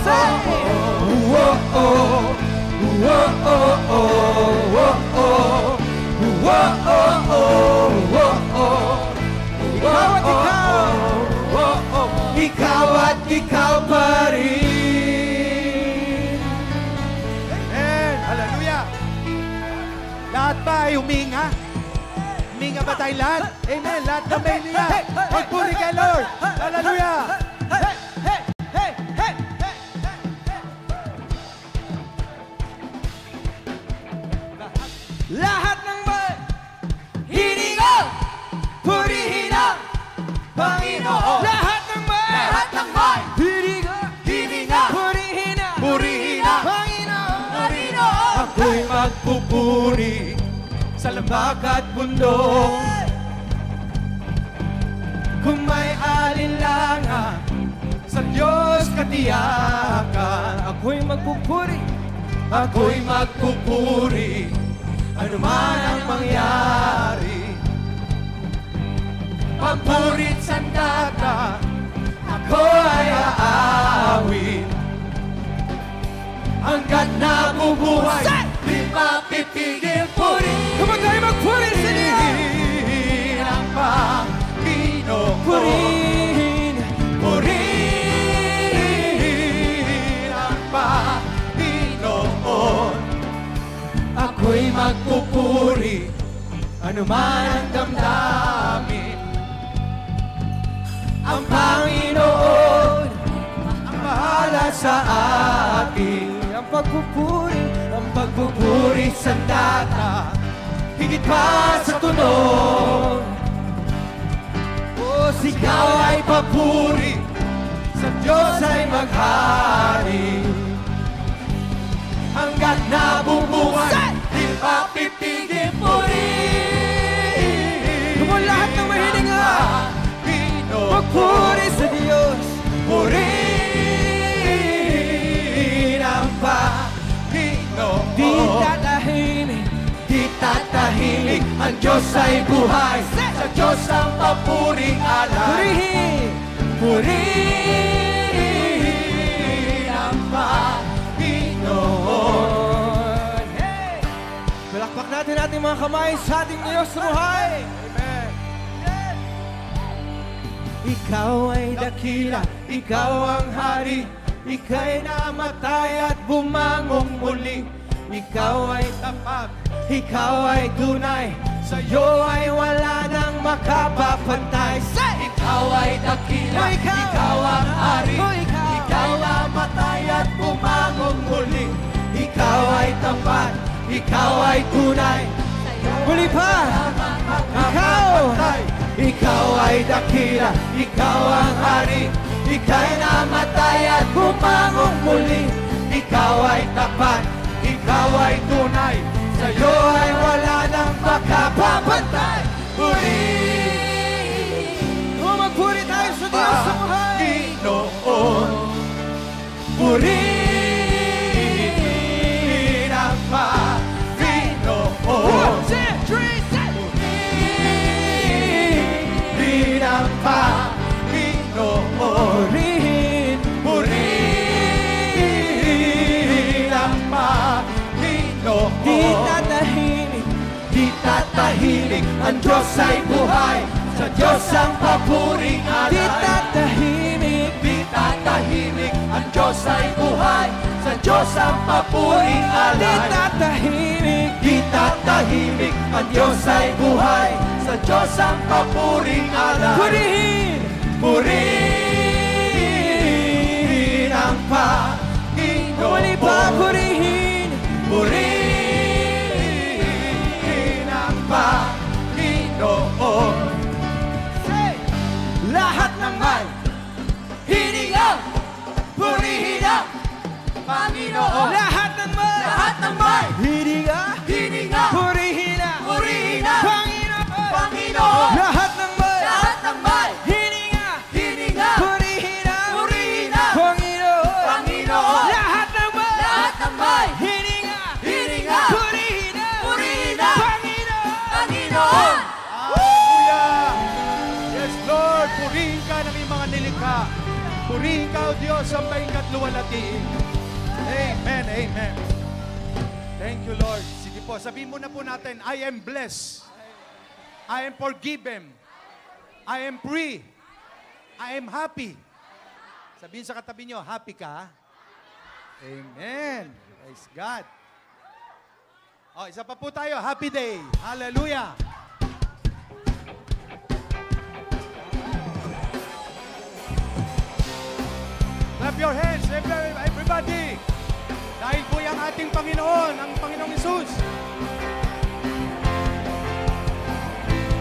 Ikaw at ikaw pa rin. Amen. Hallelujah. Lahat ba ay huminga? Huminga ba tayo lahat? Amen. Lahat na may liya. Magpuri kay Lord. Hallelujah. Lahat ng may hininga, purihin ang Panginoon. Lahat ng may hininga, purihin ang Panginoon. Ako'y magpupuri sa lambak at bundok. Kung may alinlangan, sa Diyos katiyakan. Ako'y magpupuri. Ako'y magpupuri, ano man ang mangyari. Pagpurit sandata, ako ay aawin. Hanggat nabubuhay, di mapipigil purihin. Kapag tayo magpuri sa Niya. Ang Panginoon. Purihin. Purihin ang Panginoon. Ako'y magpupuri, ano man ang damdamin. Ang Panginoon ang bahala sa akin. Ang pagpupuri Sandata, higit pa sa tunog. O sigaw ay papuri, sa Diyos ay maghari. Hanggat nabubuhay, di mapipigil purihin. Kung lahat ng mahininga, Panginoon. magpuri sa Diyos. Purihin ang Panginoon. Di tatahimik. Di tatahimik, ang Diyos ay buhay. Sa Diyos ang papuring alay. Purihin. Purihin ang Panginoon. Hey! Palakpak natin ating mga kamay sa ating Diyos na buhay. Amen. Ikaw ay dakila, Ikaw ang hari, ika'y namatay at bumangong muli. Ikaw ay tapat, ikaw ay tunay, sa'yo ay wala nang makapapantay. Ikaw ay dakila, ikaw ang hari, ikaw namatay at bumangong muli. Ikaw ay tapat, ikaw ay tunay, Muli pa! ikaw ay dakila, ikaw ang hari, ika'y namatay at bumangong muli. Ikaw ay tapat, ikaw ay tunay, sa'yo ay wala nang makapapantay. Magpuri tayo sa Diyos sa buhay. Panginoon, purihin ang Panginoon. 1, 2, 3, 4. Purihin ang Panginoon. Purihin ang Panginoon. Di tatahimik. Di tatahimik, ang Diyos ay buhay. Sa Diyos ang papuring alay. Di tatahimik. Di tatahimik, ang Diyos ay buhay. Sa Diyos ang papuring Di alay. tatahimik. Di tatahimik, ang Diyos ay buhay. Sa Diyos ang papuring alay. Purihin. Purihin ang Panginoon. Muli pa, purihin. Purihin ang Panginoon. Lahat ng may Panginoon. Lahat ng may, Lahat ng may hininga, hininga, purihin na, purihin na, Panginoon. Panginoon. Lahat ng may, Lahat ng may hininga, hininga, purihin na, purihin na, Panginoon. Panginoon. Lahat ng may, Lahat ng may hininga, hininga, purihin na, purihin na, Panginoon. Panginoon. Hallelujah! Yes, Lord, purihin ka ng iyong mga nilikha. Purihin ka, O Diyos, sambahin ka at luwalhatiin. Amen, amen. Thank you, Lord. Sige po, sabihin muna po natin, I am blessed. I am forgiven. I am free. I am happy. Sabihin sa katabi nyo, happy ka? Amen. Praise God. O, isa pa po tayo. Happy day. Hallelujah. Clap your hands, everybody. Dahil po yung ating Panginoon, ang Panginoong Hesus.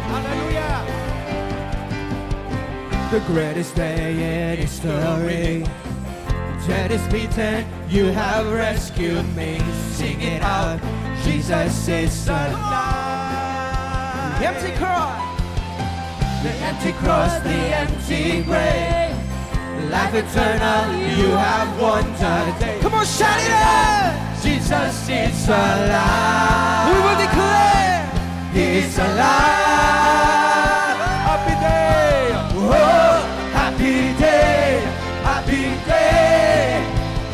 Hallelujah. The greatest day in history. Dead is beaten, you have rescued me. Sing it out, Jesus is alive. The empty cross, the empty cross, the empty grave. Life eternal, you have won today. Come on, shout it out! Jesus is alive. We will declare, He's alive. Happy day. Oh, happy day, happy day.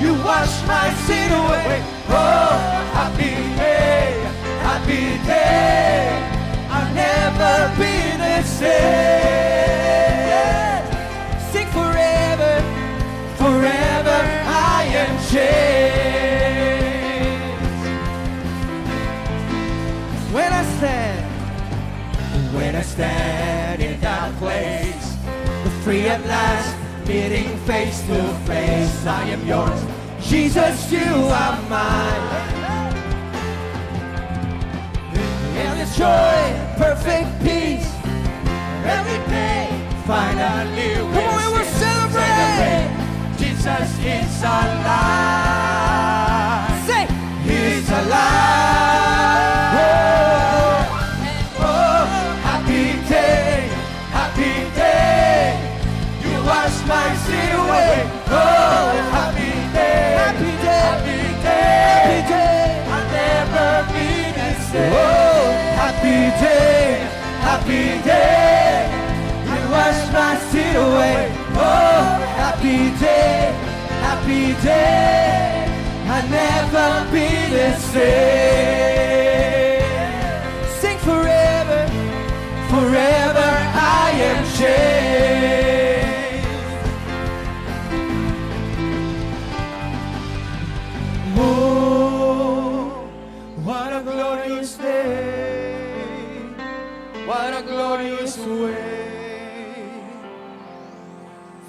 You wash my sin away. Oh, happy day, happy day. I'll never be the same. Sing forever, forever I am changed. When I stand in that place, the free at last, meeting face to face. I am yours, Jesus, you are mine. And this joy, perfect peace, every pain, finally come on, we will celebrate. Jesus is alive. Say, He's alive. Oh, happy day, happy day. You wash my sin away. Oh, happy day, happy day, happy day, happy day. I'll never be the same. Oh, happy day, happy day. You wash my sin away. Oh, happy day, happy day. I'll never be the same. Sing forever, forever I am changed. Oh, what a glorious day, what a glorious way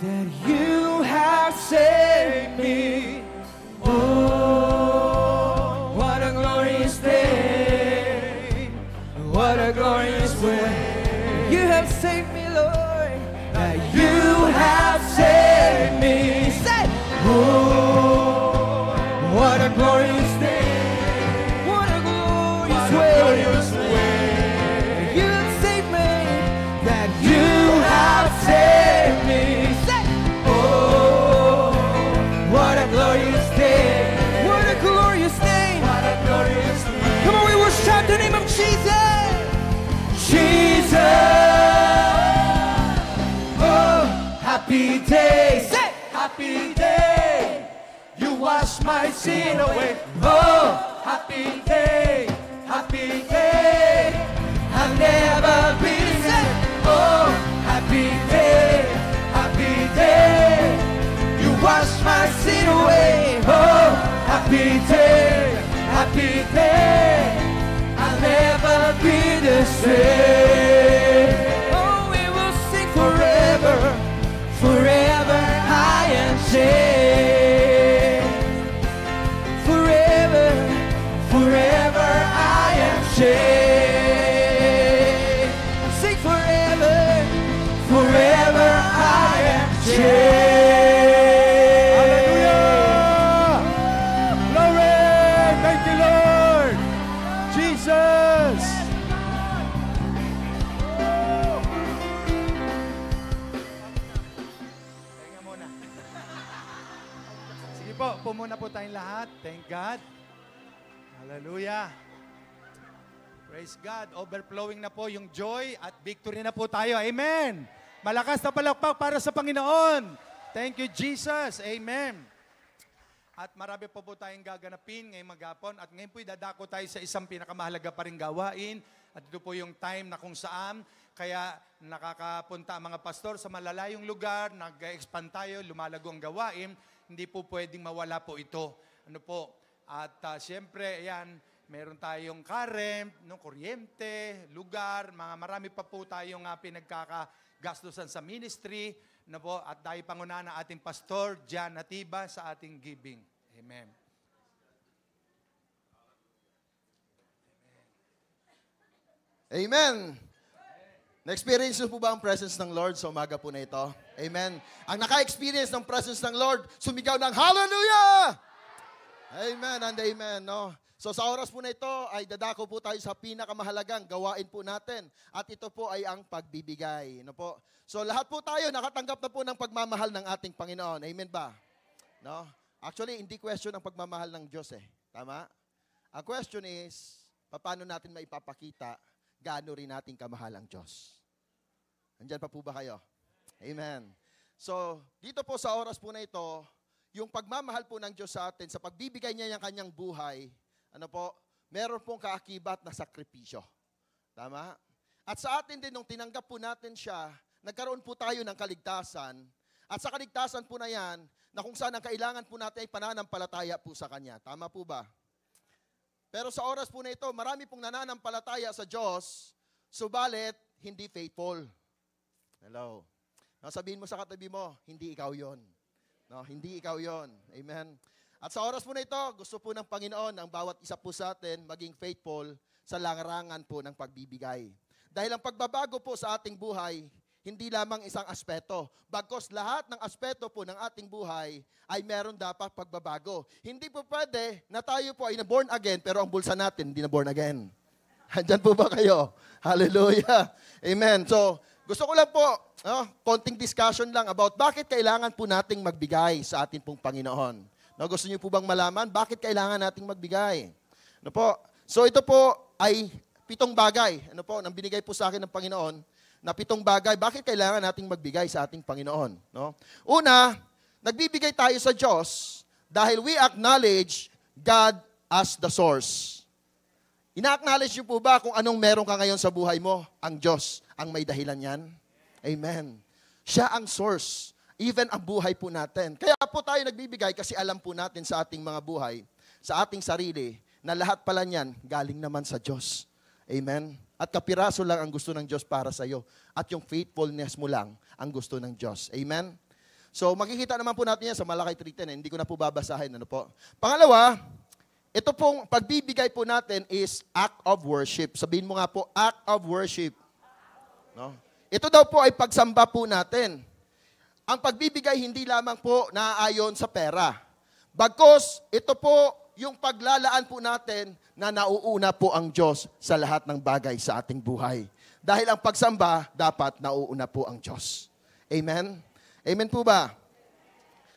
that you have saved me. Oh, what a glorious day, what a glorious way. You have saved me, Lord, that you have saved me. Say, oh, what a glorious day, what a glorious way. You have saved me, that you have saved me. Say, oh, what a glorious day, what a glorious name, what a glorious name. Come on, we will shout the name of Jesus, Jesus. Oh, happy day, say, happy day. You wash my sin away. Oh, happy day, happy day. I'll never be the same. Oh, happy day, happy day. You wash my sin away. Oh, happy day, happy day. I'll never be the same. Oh, we will sing forever, forever I am changed. Forever, forever I am changed. Sing forever, forever I am changed. Hallelujah! kayong lahat? Thank God. Hallelujah. Praise God. Overflowing na po yung joy at victory na po tayo. Amen. Malakas na palakpak para sa Panginoon. Thank you, Jesus. Amen. At marami po tayong gaganapin ngayong maghapon. At ngayon po dadako tayo sa isang pinakamahalaga pa rin gawain. At ito po yung time na kung saan kaya nakakapunta ang mga pastor sa malalayong lugar, nag-expand tayo, lumalago ang gawain. Hindi po pwedeng mawala po ito. Ano po? At siyempre, ayan, meron tayong current, no, kuryente, lugar, marami pa po tayong pinagkakagastusan sa ministry, no po, at dahil pangunahan ng ating pastor, Jan Atiba, sa ating giving. Amen. Amen. Na-experience niyo po ba ang presence ng Lord sa umaga po na ito? Amen. Ang naka-experience ng presence ng Lord, sumigaw ng Hallelujah! Amen and amen. No? So sa oras po na ito, ay dadako po tayo sa pinakamahalagang gawain po natin. At ito po ay ang pagbibigay. No po? So lahat po tayo nakatanggap na po ng pagmamahal ng ating Panginoon. Amen ba? No? Actually, hindi question ang pagmamahal ng Diyos eh. Tama? Ang question is, paano natin maipapakita gaano rin nating kamahal ang Diyos. Andyan pa po ba kayo? Amen. So, dito po sa oras po na ito, yung pagmamahal po ng Diyos sa atin, sa pagbibigay niya ng kanyang buhay, ano po, meron pong kaakibat na sakripisyo. Tama? At sa atin din, nung tinanggap po natin siya, nagkaroon po tayo ng kaligtasan. At sa kaligtasan po na yan, na kung saan ang kailangan po natin ay pananampalataya po sa Kanya. Tama po ba? Pero sa oras po na ito, marami pong nananampalataya sa Diyos, subalit hindi faithful. Hello. No, sabihin mo sa katabi mo, hindi ikaw yon. No, hindi ikaw yon. Amen. At sa oras po na ito, gusto po ng Panginoon ang bawat isa po sa atin maging faithful sa larangan po ng pagbibigay. Dahil ang pagbabago po sa ating buhay, hindi lamang isang aspeto. Bagkos lahat ng aspeto po ng ating buhay ay meron dapat pagbabago. Hindi po pwede na tayo po ay na-born again pero ang bulsa natin hindi na-born again. Handyan po ba kayo? Hallelujah. Amen. So, gusto ko lang po, konting discussion lang about bakit kailangan po nating magbigay sa ating pong Panginoon. No, gusto niyo po bang malaman bakit kailangan nating magbigay? Ano po? So, ito po ay 7 bagay. Ano po? Nang binigay po sa akin ng Panginoon, na 7 bagay, bakit kailangan nating magbigay sa ating Panginoon? No? Una, nagbibigay tayo sa Diyos dahil we acknowledge God as the source. Ina-acknowledge niyo po ba kung anong meron ka ngayon sa buhay mo? Ang Diyos ang may dahilan yan? Amen. Siya ang source. Even ang buhay po natin. Kaya po tayo nagbibigay kasi alam po natin sa ating mga buhay, sa ating sarili, na lahat pala niyan galing naman sa Diyos. Amen. At kapiraso lang ang gusto ng Diyos para sa iyo. At yung faithfulness mo lang ang gusto ng Diyos. Amen? So, makikita naman po natin yan sa Malakay 3:10. Hindi ko na po babasahin. Ano po? Pangalawa, ito pong pagbibigay po natin is act of worship. Sabihin mo nga po, act of worship. No? Ito daw po ay pagsamba po natin. Ang pagbibigay hindi lamang po naaayon sa pera. Bagkos, ito po yung paglalaan po natin na nauuna po ang Diyos sa lahat ng bagay sa ating buhay. Dahil ang pagsamba, dapat nauuna po ang Diyos. Amen? Amen po ba?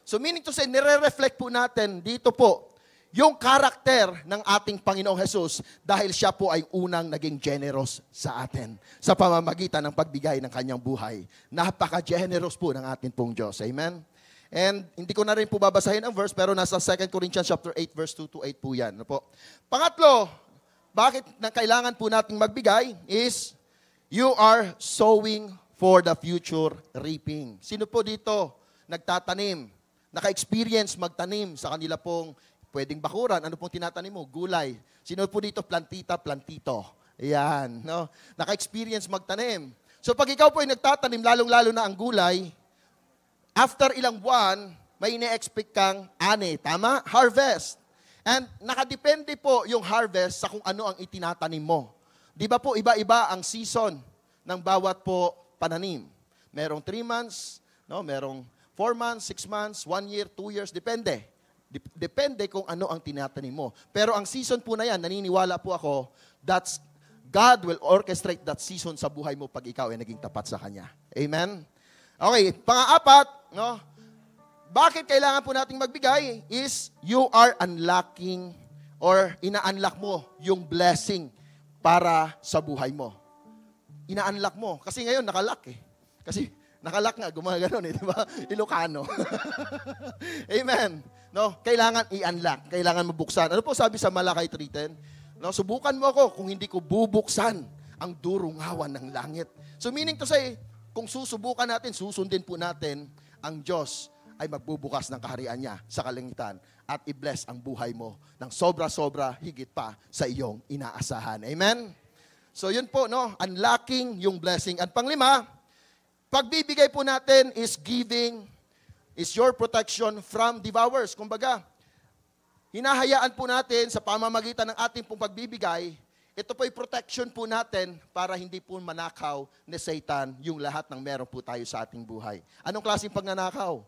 So meaning to say, nire-reflect po natin dito po yung karakter ng ating Panginoong Jesus dahil siya po ay unang naging generous sa atin sa pamamagitan ng pagbigay ng kanyang buhay. Napaka-generous po ng ating pong Diyos. Amen? And hindi ko na rin po babasahin ang verse, pero nasa 2 Corinthians chapter 8, verse 2 to 8 po yan. Ano po? Pangatlo, bakit kailangan po nating magbigay is, you are sowing for the future reaping. Sino po dito nagtatanim? Naka-experience magtanim sa kanila pong pwedeng bakuran. Ano pong tinatanim mo? Gulay. Sino po dito? Plantita, plantito. Ayan. No? Naka-experience magtanim. So pag ikaw po ay nagtatanim, lalong-lalo na ang gulay, after ilang buwan, may ine-expect kang ani. Tama? Harvest. And nakadepende po yung harvest sa kung ano ang itinatanim mo. Di ba po, iba-iba ang season ng bawat po pananim. Merong 3 months, no? Merong 4 months, 6 months, 1 year, 2 years, depende. Depende kung ano ang tinatanim mo. Pero ang season po na yan, naniniwala po ako, that's God will orchestrate that season sa buhay mo pag ikaw ay naging tapat sa Kanya. Amen? Okay, pang-apat, no? bakit kailangan po nating magbigay is you are unlocking or ina-unlock mo yung blessing para sa buhay mo. Ina-unlock mo. Kasi ngayon, nakalock eh. Kasi nakalock nga, gumagano eh, di ba? Ilocano. Amen. No, kailangan i-unlock, kailangan mabuksan. Ano po sabi sa Malakay 3:10? No, subukan mo ako kung hindi ko bubuksan ang durungawan ng langit. So meaning to say, kung susubukan natin, susundin po natin, ang Diyos ay magbubukas ng kaharian niya sa kalangitan at i-bless ang buhay mo ng sobra-sobra higit pa sa iyong inaasahan. Amen? So yun po, no? Unlocking yung blessing. At panglima, pagbibigay po natin is giving, is your protection from devourers. Kumbaga, hinahayaan po natin sa pamamagitan ng ating pong pagbibigay, ito po'y protection po natin para hindi po manakaw ni Satan yung lahat ng meron po tayo sa ating buhay. Anong klaseng pagnanakaw?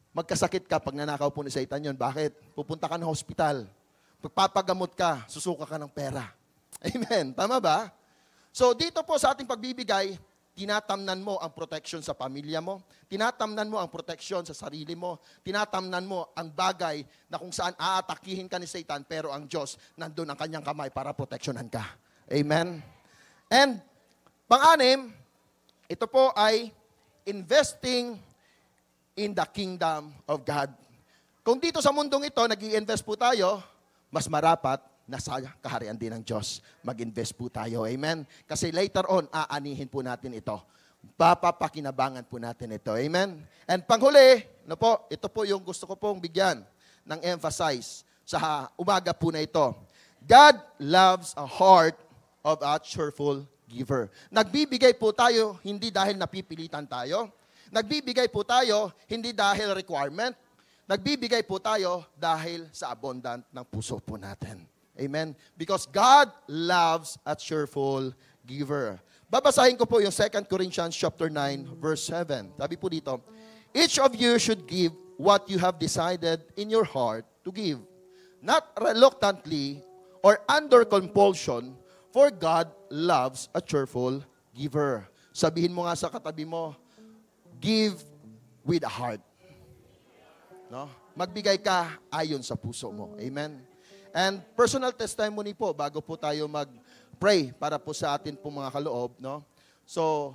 Magkasakit ka pag nanakaw po ni Satan yun. Bakit? Pupunta ka ng hospital. Pagpapagamot ka, susuka ka ng pera. Amen. Tama ba? So dito po sa ating pagbibigay, tinatamnan mo ang protection sa pamilya mo, tinatamnan mo ang protection sa sarili mo, tinatamnan mo ang bagay na kung saan aatakihin ka ni Satan, pero ang Diyos, nandun ang kanyang kamay para proteksyonan ka. Amen? And, pang-anim, ito po ay investing in the kingdom of God. Kung dito sa mundong ito, nag-i-invest po tayo, mas marapat na sa kaharian din ng Diyos, mag-invest po tayo. Amen? Kasi later on, aanihin po natin ito. Papapakinabangan po natin ito. Amen? And panghuli, no po, ito po yung gusto ko pong bigyan ng emphasize sa umaga po na ito. God loves a heart of a cheerful giver. Nagbibigay po tayo, hindi dahil napipilitan tayo. Nagbibigay po tayo, hindi dahil requirement. Nagbibigay po tayo dahil sa abundant ng puso po natin. Amen? Because God loves a cheerful giver. Babasahin ko po yung 2 Corinthians chapter 9, verse 7. Sabi po dito, each of you should give what you have decided in your heart to give, not reluctantly or under compulsion, for God loves a cheerful giver. Sabihin mo nga sa katabi mo, give with a heart. No? Magbigay ka ayon sa puso mo. Amen? And personal testimony po, bago po tayo mag-pray para po sa atin po mga kaloob. No? So,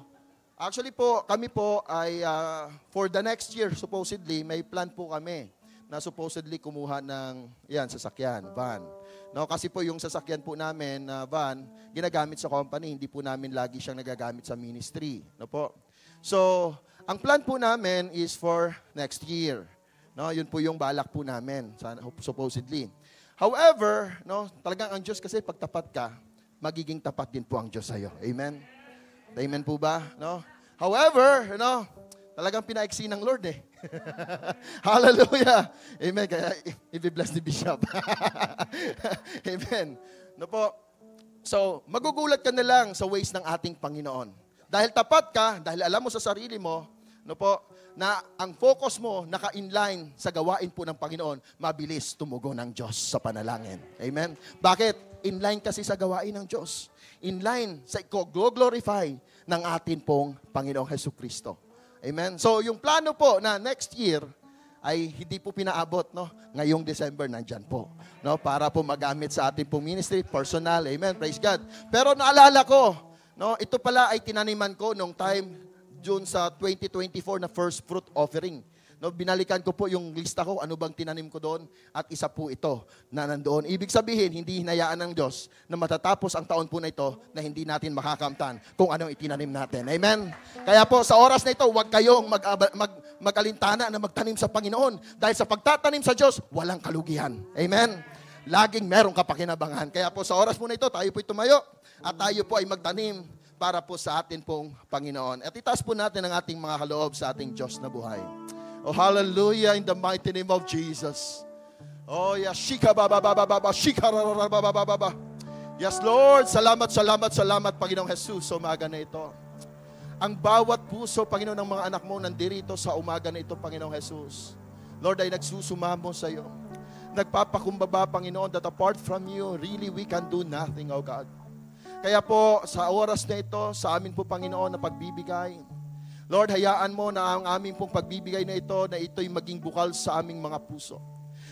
actually po, kami po ay for the next year, supposedly, may plan po kami na supposedly kumuha ng sasakyan, van. No, kasi po yung sasakyan po namin na van, ginagamit sa company, hindi po namin lagi siyang nagagamit sa ministry. No po? So, ang plan po namin is for next year. No, yun po yung balak po namin, supposedly. However, no, talagang ang Diyos kasi pag tapat ka, magiging tapat din po ang Diyos sa iyo. Amen? Amen po ba? No? However, no, talagang pinaiksi ng Lord eh. Hallelujah! Amen. Kaya i-bless ni Bishop. Amen. No po. So, magugulat ka na lang sa ways ng ating Panginoon. Dahil tapat ka, dahil alam mo sa sarili mo, no po, na ang focus mo naka-inline sa gawain po ng Panginoon, mabilis tumugon ng Diyos sa panalangin. Amen? Bakit? Inline kasi sa gawain ng Diyos. Inline sa glorify ng atin pong Panginoong Hesukristo. Amen? So, yung plano po na next year ay hindi po pinaabot, no? Ngayong December, nandyan po. No? Para po magamit sa ating pong ministry, personal. Amen? Praise God. Pero naalala ko, no? Ito pala ay tinaniman ko nung time June sa 2024 na first fruit offering. No, binalikan ko po yung lista ko, ano bang tinanim ko doon, at isa po ito na nandoon. Ibig sabihin, hindi hinayaan ng Diyos na matatapos ang taon po na ito na hindi natin makakamtan kung anong itinanim natin. Amen? Kaya po, sa oras na ito, huwag kayong mag-alintana na magtanim sa Panginoon. Dahil sa pagtatanim sa Diyos, walang kalugihan. Amen? Laging merong kapakinabangan. Kaya po, sa oras po na ito, tayo po'y tumayo at tayo po ay magtanim para po sa atin pong Panginoon. At itaas po natin ang ating mga kaloob sa ating Diyos na buhay. Oh, hallelujah, in the mighty name of Jesus. Oh, yes, yes, Lord, salamat, salamat, salamat, Panginoong Jesus, sa umaga na ito. Ang bawat puso, Panginoon, ng mga anak mo nandirito sa umaga na ito, Panginoong Jesus. Lord, ay nagsusumamo sa iyo. Nagpapakumbaba, Panginoon, that apart from you, really we can do nothing, oh God. Kaya po, sa oras na ito, sa amin po, Panginoon, na pagbibigay, Lord, hayaan mo na ang aming pong pagbibigay na ito'y maging bukal sa aming mga puso.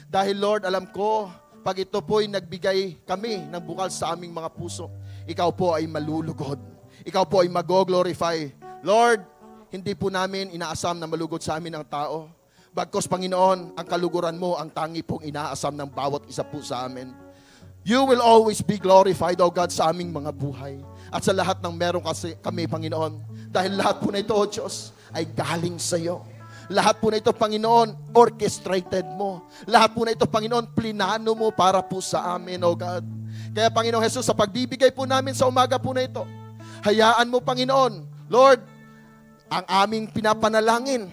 Dahil Lord, alam ko, pag ito po'y nagbigay kami ng bukal sa aming mga puso, ikaw po ay malulugod. Ikaw po ay mag-glorify. Lord, hindi po namin inaasam na malugod sa amin ang tao. Bagkus, Panginoon, ang kaluguran mo ang tangi pong inaasam ng bawat isa po sa amin. You will always be glorified, O God, sa aming mga buhay. At sa lahat ng meron kasi kami, Panginoon. Dahil lahat po na ito, O Diyos, ay galing sa iyo. Lahat po na ito, Panginoon, orchestrated mo. Lahat po na ito, Panginoon, plinano mo para po sa amin, O God. Kaya, Panginoon Jesus, sa pagbibigay po namin sa umaga po na ito, hayaan mo, Panginoon, Lord, ang aming pinapanalangin.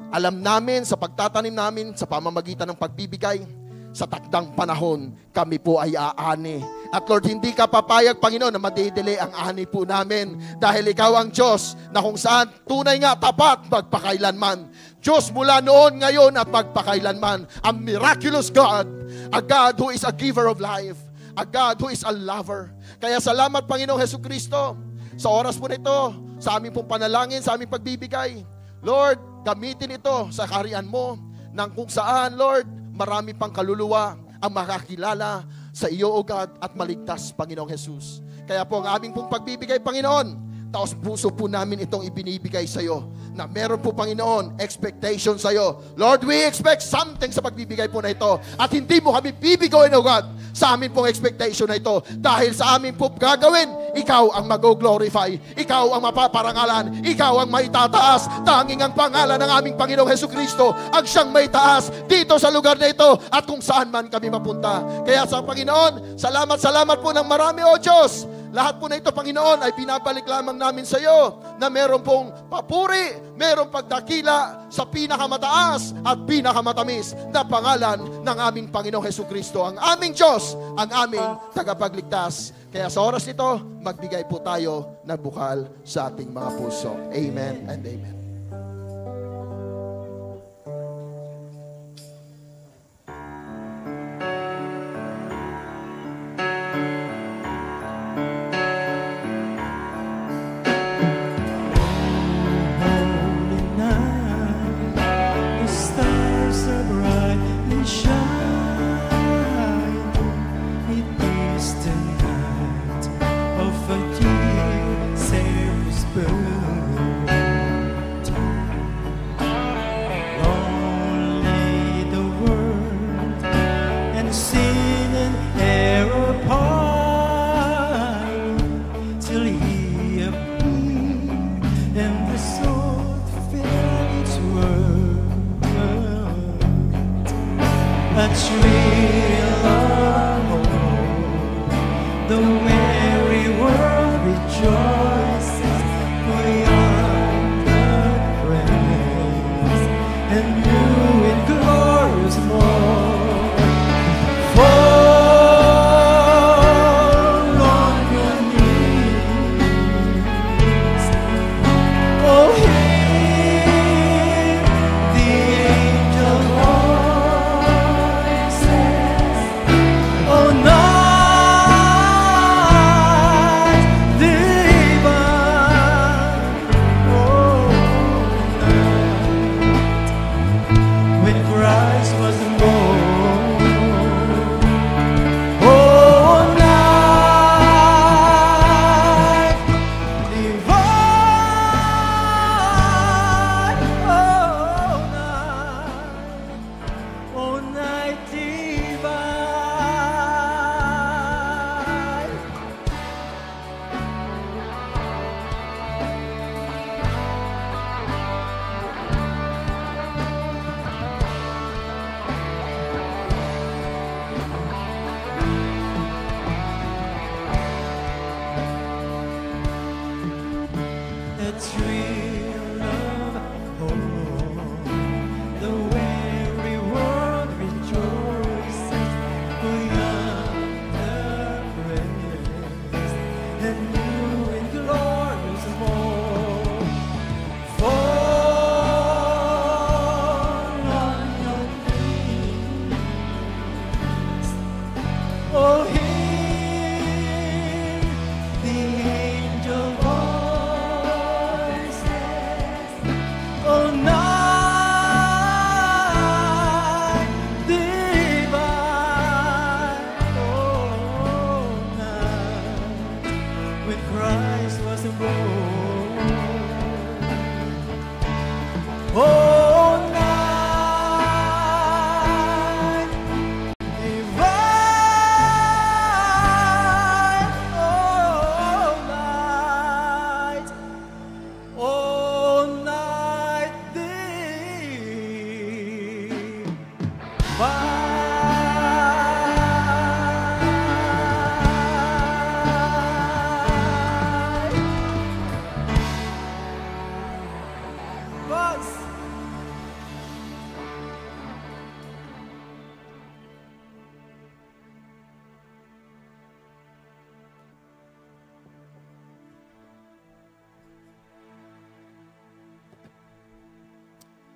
Alam namin sa pagtatanim namin sa pamamagitan ng pagbibigay, sa takdang panahon, kami po ay aani. At Lord, hindi ka papayag, Panginoon, na madidili ang ani po namin. Dahil ikaw ang Diyos na kung saan tunay nga tapat magpakailanman. Diyos mula noon, ngayon at magpakailanman. A miraculous God. A God who is a giver of life. A God who is a lover. Kaya salamat, Panginoong Hesukristo, sa oras po nito, sa aming pong panalangin, sa aming pagbibigay. Lord, gamitin ito sa kaharian mo, nang kung saan, Lord, marami pang kaluluwa ang makakilala sa iyo, O God, at maligtas, Panginoong Jesus. Kaya po ang aming pong pagbibigay, Panginoon, taos puso po namin itong ibinibigay sa iyo, na meron po, Panginoon, expectation sa iyo. Lord, we expect something sa pagbibigay po na ito, at hindi mo kami bibigoyin, O God, sa amin pong expectation na ito. Dahil sa amin po gagawin, ikaw ang mag-glorify, ikaw ang mapaparangalan, ikaw ang maitataas. Tanging ang pangalan ng aming Panginoong Hesukristo ang siyang maitaas dito sa lugar na ito at kung saan man kami mapunta. Kaya sa Panginoon, salamat po ng marami, O Diyos. Lahat po na ito, Panginoon, ay pinabalik lamang namin sa iyo na meron pong papuri, meron pagdakila sa pinakamataas at pinakamatamis na pangalan ng aming Panginoong Hesukristo, ang aming Diyos, ang aming tagapagligtas. Kaya sa oras nito, magbigay po tayo ng bukal sa ating mga puso. Amen and amen.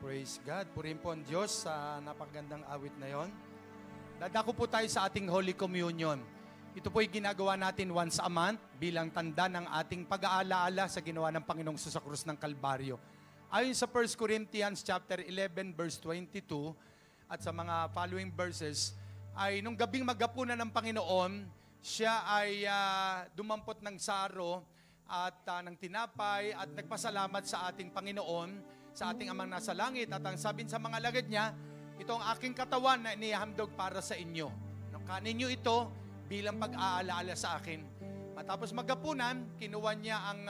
Praise God. Purihin po ang Diyos sa napakagandang awit na yon. Dadako po tayo sa ating Holy Communion. Ito po ay ginagawa natin once a month bilang tanda ng ating pag-aalaala sa ginawa ng Panginoong sa krus ng Kalbaryo. Ayon sa 1 Corinthians chapter 11 verse 22 at sa mga following verses, ay nung gabing maghapunan ng Panginoon, siya ay dumampot ng saro at ng tinapay at nagpasalamat sa ating Panginoon, sa ating Amang nasa langit. At ang sabi sa mga alagad niya, ito ang aking katawan na inihahandog para sa inyo. Kanin niyo ito bilang pag-aalaala sa akin. Matapos maghapunan, kinuha niya ang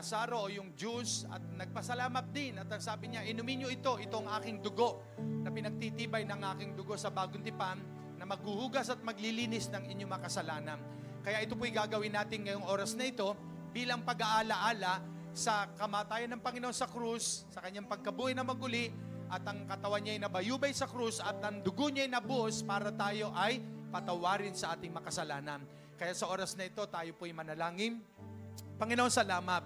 saro o yung juice at nagpasalamat din. At ang sabi niya, inumin niyo ito, itong aking dugo na pinagtitibay ng aking dugo sa bagong tipan na maghuhugas at maglilinis ng inyong makasalanan. Kaya ito po'y gagawin natin ngayong oras na ito bilang pag-aalaala sa kamatayan ng Panginoon sa krus, sa kanyang pagkabuhay na maguli, at ang katawan niya ay nabayubay sa krus at ang dugo niya ay nabuhos para tayo ay patawarin sa ating makasalanan. Kaya sa oras na ito, tayo po'y manalangin. Panginoon, salamat.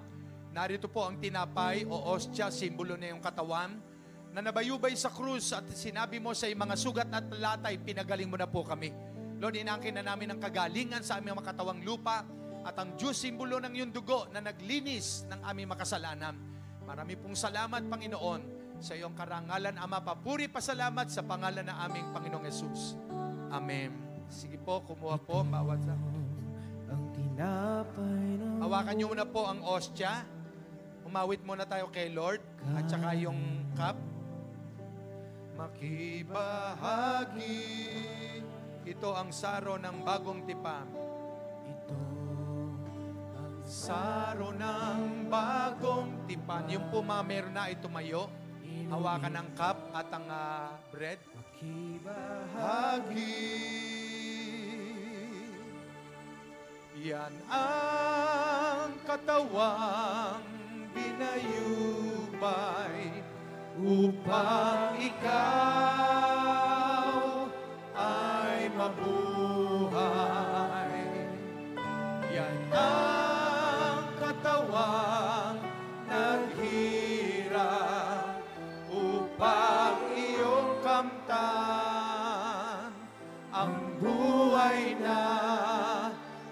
Narito po ang tinapay o ostya, simbolo na yung katawan, na nabayubay sa krus at sinabi mo sa mga sugat at latay, pinagaling mo na po kami. Lord, inangkin na namin ang kagalingan sa aming makatawang lupa at ang Diyos, simbolo ng iyong dugo na naglinis ng aming makasalanan. Marami pong salamat, Panginoon, sa iyong karangalan, Ama. Papuri pasalamat sa pangalan ng aming Panginoong Yesus. Amen. Sige po, kumuha po. Bawat sa Ang tinapay ng hawakan niyo muna po ang ostya. Umawit muna tayo kay Lord at saka yung cup. Makibahagi, ito ang saro ng bagong tipan. ito ang Saro ng bagong tipan. Yung po mga meron na itumayo, hawakan ang cup at ang bread. Makibahagi, yan ang katawang binayubay upang ikaw ay mabuhay. Yan ang katawang naghirap upang iyong kamtan ang buhay na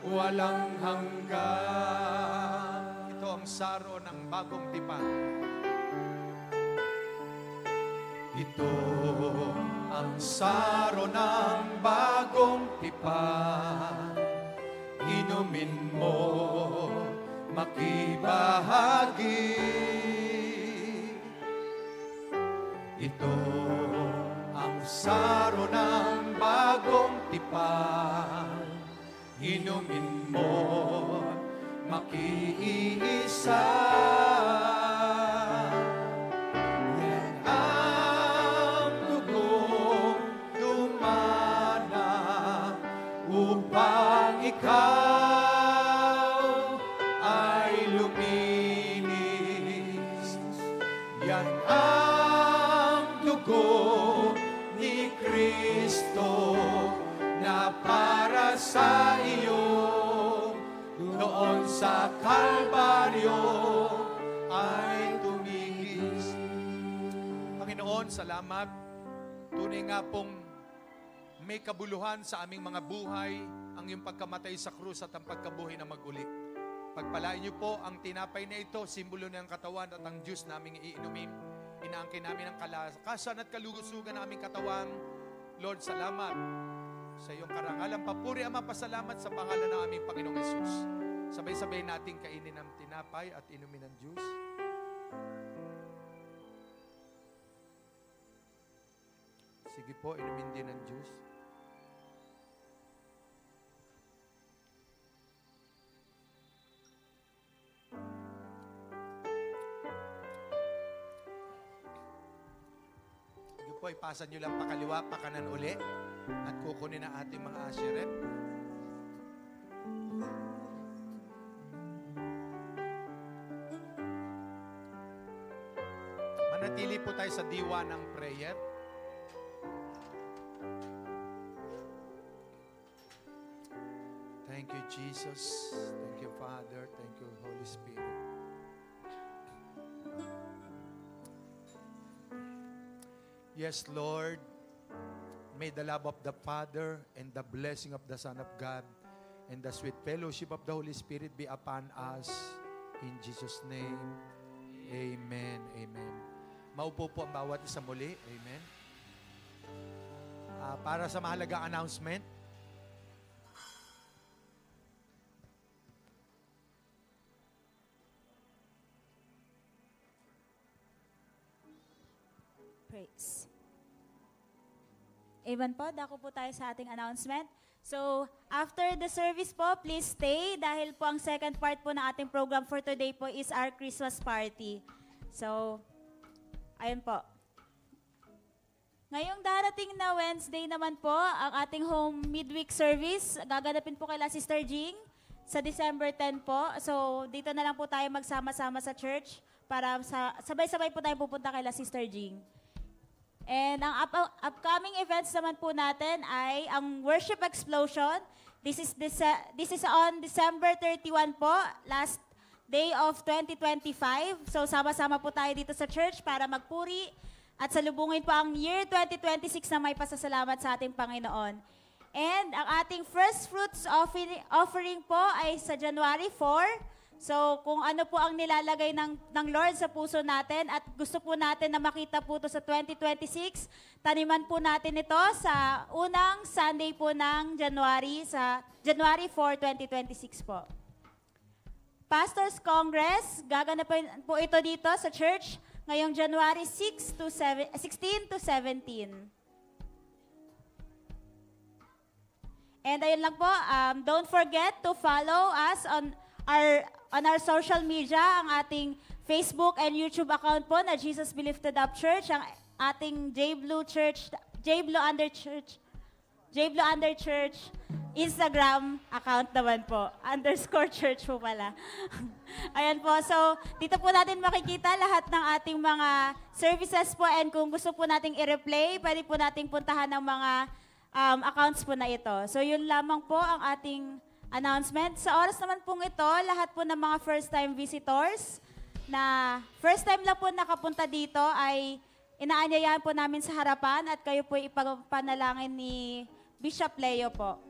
walang hanggan. Ito ang saro ng bagong tipan. Ito ang saro ng bagong tipan. Inumin mo, makibahagi. Ito ang saro ng bagong tipan. Inumin mo, makiisa. Yan ang dugong dumanang upang ikaw ay luminis. Yan ang dugo ni Kristo na para sa iyo noon sa Kalbaryo ay tumigis. Panginoon, salamat. Tunay nga pong may kabuluhan sa aming mga buhay ang iyong pagkamatay sa krus at ang pagkabuhay na maguli. Pagpalain niyo po ang tinapay na ito, simbolo ng katawan at ang juice naming iinumin. Inaangkin namin ang kalakasan at kalugusugan ng aming katawan. Lord, salamat sa iyong karangalan. Papuri, Ama, pasalamat sa pangalan ng aming Panginoong Yesus. Sabay-sabay nating kainin ang tinapay at inumin ang juice. Sige po, inumin din ang juice. Sige po, ipasa nyo lang pakaliwa, pakanan uli. At kukunin ang ating mga asheret. Manatili po tayo sa diwa ng prayer. Thank you, Jesus. Thank you, Father. Thank you, Holy Spirit. Yes, Lord. May the love of the Father and the blessing of the Son of God and the sweet fellowship of the Holy Spirit be upon us. In Jesus' name, amen. Amen. Maupo po ang bawat isa muli. Amen. Para sa mahalagang announcement, Praise. Amen po, dako po tayo sa ating announcement. So, after the service po, please stay dahil po ang second part po ng ating program for today po is our Christmas party. So, ayun po. Ngayong darating na Wednesday naman po, ang ating home midweek service, gaganapin po kay Sister Jing sa December 10 po. So, dito na lang po tayo magsama-sama sa church para sabay-sabay po tayo pupunta kay Sister Jing. And ang upcoming events naman po natin ay ang Worship Explosion. This is on December 31 po, last day of 2025. So sama-sama po tayo dito sa church para magpuri at salubungin po ang year 2026 na may pasasalamat sa ating Panginoon. And ang ating first fruits offering po ay sa January 4. So, kung ano po ang nilalagay ng Lord sa puso natin at gusto po natin na makita po ito sa 2026, taniman po natin ito sa unang Sunday po ng January, sa January 4, 2026 po. Pastors Congress, gaganapin po ito dito sa church ngayong January 16 to 17. And ayun lang po, don't forget to follow us on our social media, ang ating Facebook and YouTube account po na Jesus Be Lifted Up Church, ang ating J-Blue Under Church Instagram account naman po, _church po pala. Ayan po, so dito po natin makikita lahat ng ating mga services po, and kung gusto po nating i-replay, pwede po nating puntahan ng mga accounts po na ito. So yun lamang po ang ating announcement. Sa oras naman pong ito, lahat po ng mga first-time visitors na first time lang po nakapunta dito ay inaanyayahan po namin sa harapan at kayo po ipagpanalangin ni Bishop Leo po.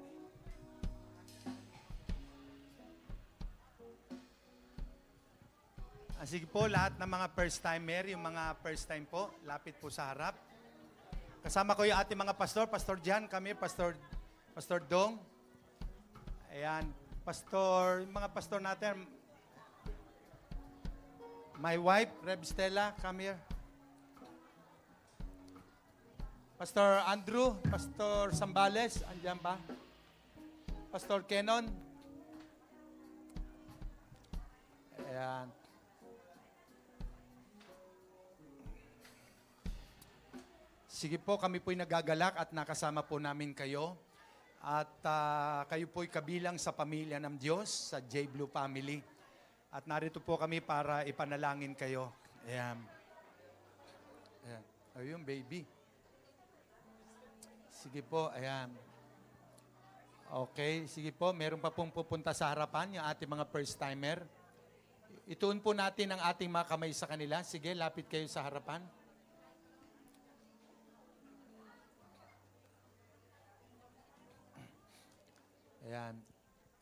sige po, lahat ng mga first-timer, yung mga first time po, lapit po sa harap. Kasama ko yung ating mga pastor, Pastor Jan, kami, Pastor Dong. Ayan, yung mga pastor natin. My wife, Reb Stella, come here. Pastor Andrew, Pastor Sambales, andyan ba? Pastor Kenon. Ayan. Sige po, kami po'y nagagalak at nakasama po namin kayo. At kayo po'y kabilang sa pamilya ng Diyos, sa J-Blue family. At narito po kami para ipanalangin kayo. Ayan. Ayan. Ayun, baby. Sige po, ayan. Okay, sige po. Meron pa pong pupunta sa harapan, yung ating mga first-timer. Ituon po natin ang ating mga kamay sa kanila. Sige, lapit kayo sa harapan. Ayan.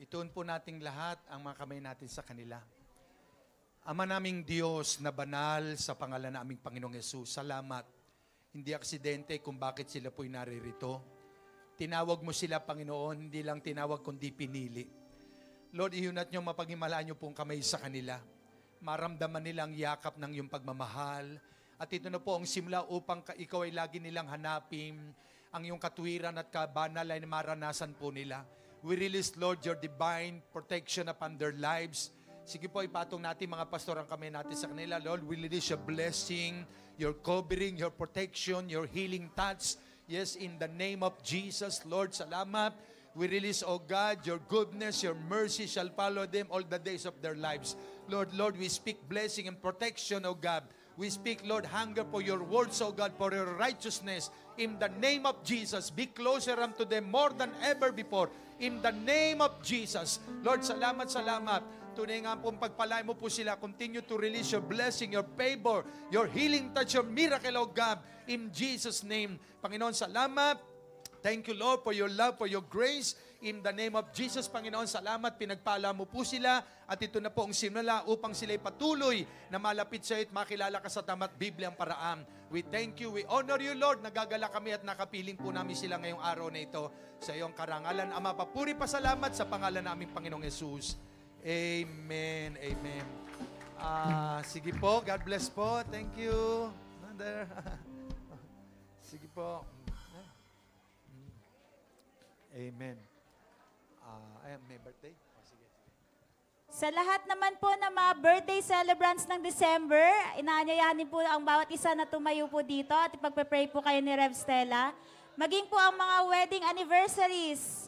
Ituon po nating lahat ang mga kamay natin sa kanila. Ama naming Diyos na banal sa pangalan ng aming Panginoong Yesus, salamat. Hindi aksidente kung bakit sila po'y naririto. Tinawag mo sila, Panginoon, hindi lang tinawag kundi pinili. Lord, ihunat niyo mapaghimalaan niyo pong kamay sa kanila. Maramdaman nilang yakap ng iyong pagmamahal. At ito na po ang simula upang ikaw ay lagi nilang hanapin ang iyong katwiran at kabanal ay maranasan po nila. We release, Lord, your divine protection upon their lives. Sige po, ipatong natin mga pastor ang kamay natin sa kanila. Lord, we release your blessing, your covering, your protection, your healing touch. Yes, in the name of Jesus, Lord, salamat. We release, oh God, your goodness, your mercy shall follow them all the days of their lives. Lord, we speak blessing and protection, oh God. We speak, Lord, hunger for your words, oh God, for your righteousness. In the name of Jesus, be closer unto them more than ever before. In the name of Jesus. Lord, salamat. tunay nga pong pagpalain mo po sila. Continue to release your blessing, your favor, your healing touch, your miracle, O God. In Jesus' name. Panginoon, salamat. Thank you, Lord, for your love, for your grace. In the name of Jesus, Panginoon, salamat. Pinagpala mo po sila. At ito na po ang simula upang sila'y patuloy na malapit sa iyo at makilala ka sa tamat Bibliang paraan. We thank you. We honor you, Lord. Nagagala kami at nakapiling po namin sila ngayong araw na ito sa iyong karangalan. Ama, papuri pasalamat sa pangalan naming Panginoong Yesus. Amen. Amen. Sige po. God bless po. Thank you. Mother. Sige po. Amen. May birthday? Sige. Sa lahat naman po ng mga birthday celebrants ng December, inaanyayahan po ang bawat isa na tumayo po dito at ipagpe-pray po kayo ni Rev Stella. Maging po ang mga wedding anniversaries.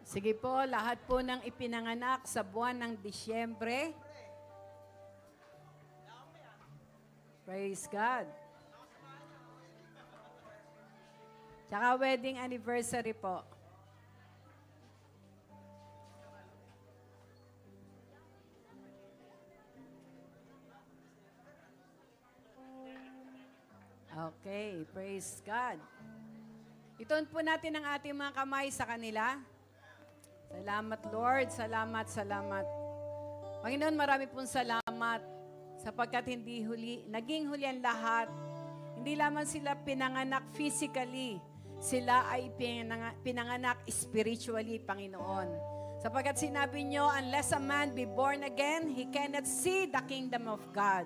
Sige po, lahat po ng ipinanganak sa buwan ng Disyembre. Praise God. Tsaka wedding anniversary po. Okay, praise God. Ituon po natin ang ating mga kamay sa kanila. Salamat, Lord. Salamat, salamat. Panginoon, marami pong salamat sapagkat naging huli ang lahat. Hindi lamang sila pinanganak physically, sila ay pinanganak spiritually, Panginoon. Sapagkat sinabi nyo, unless a man be born again, he cannot see the kingdom of God.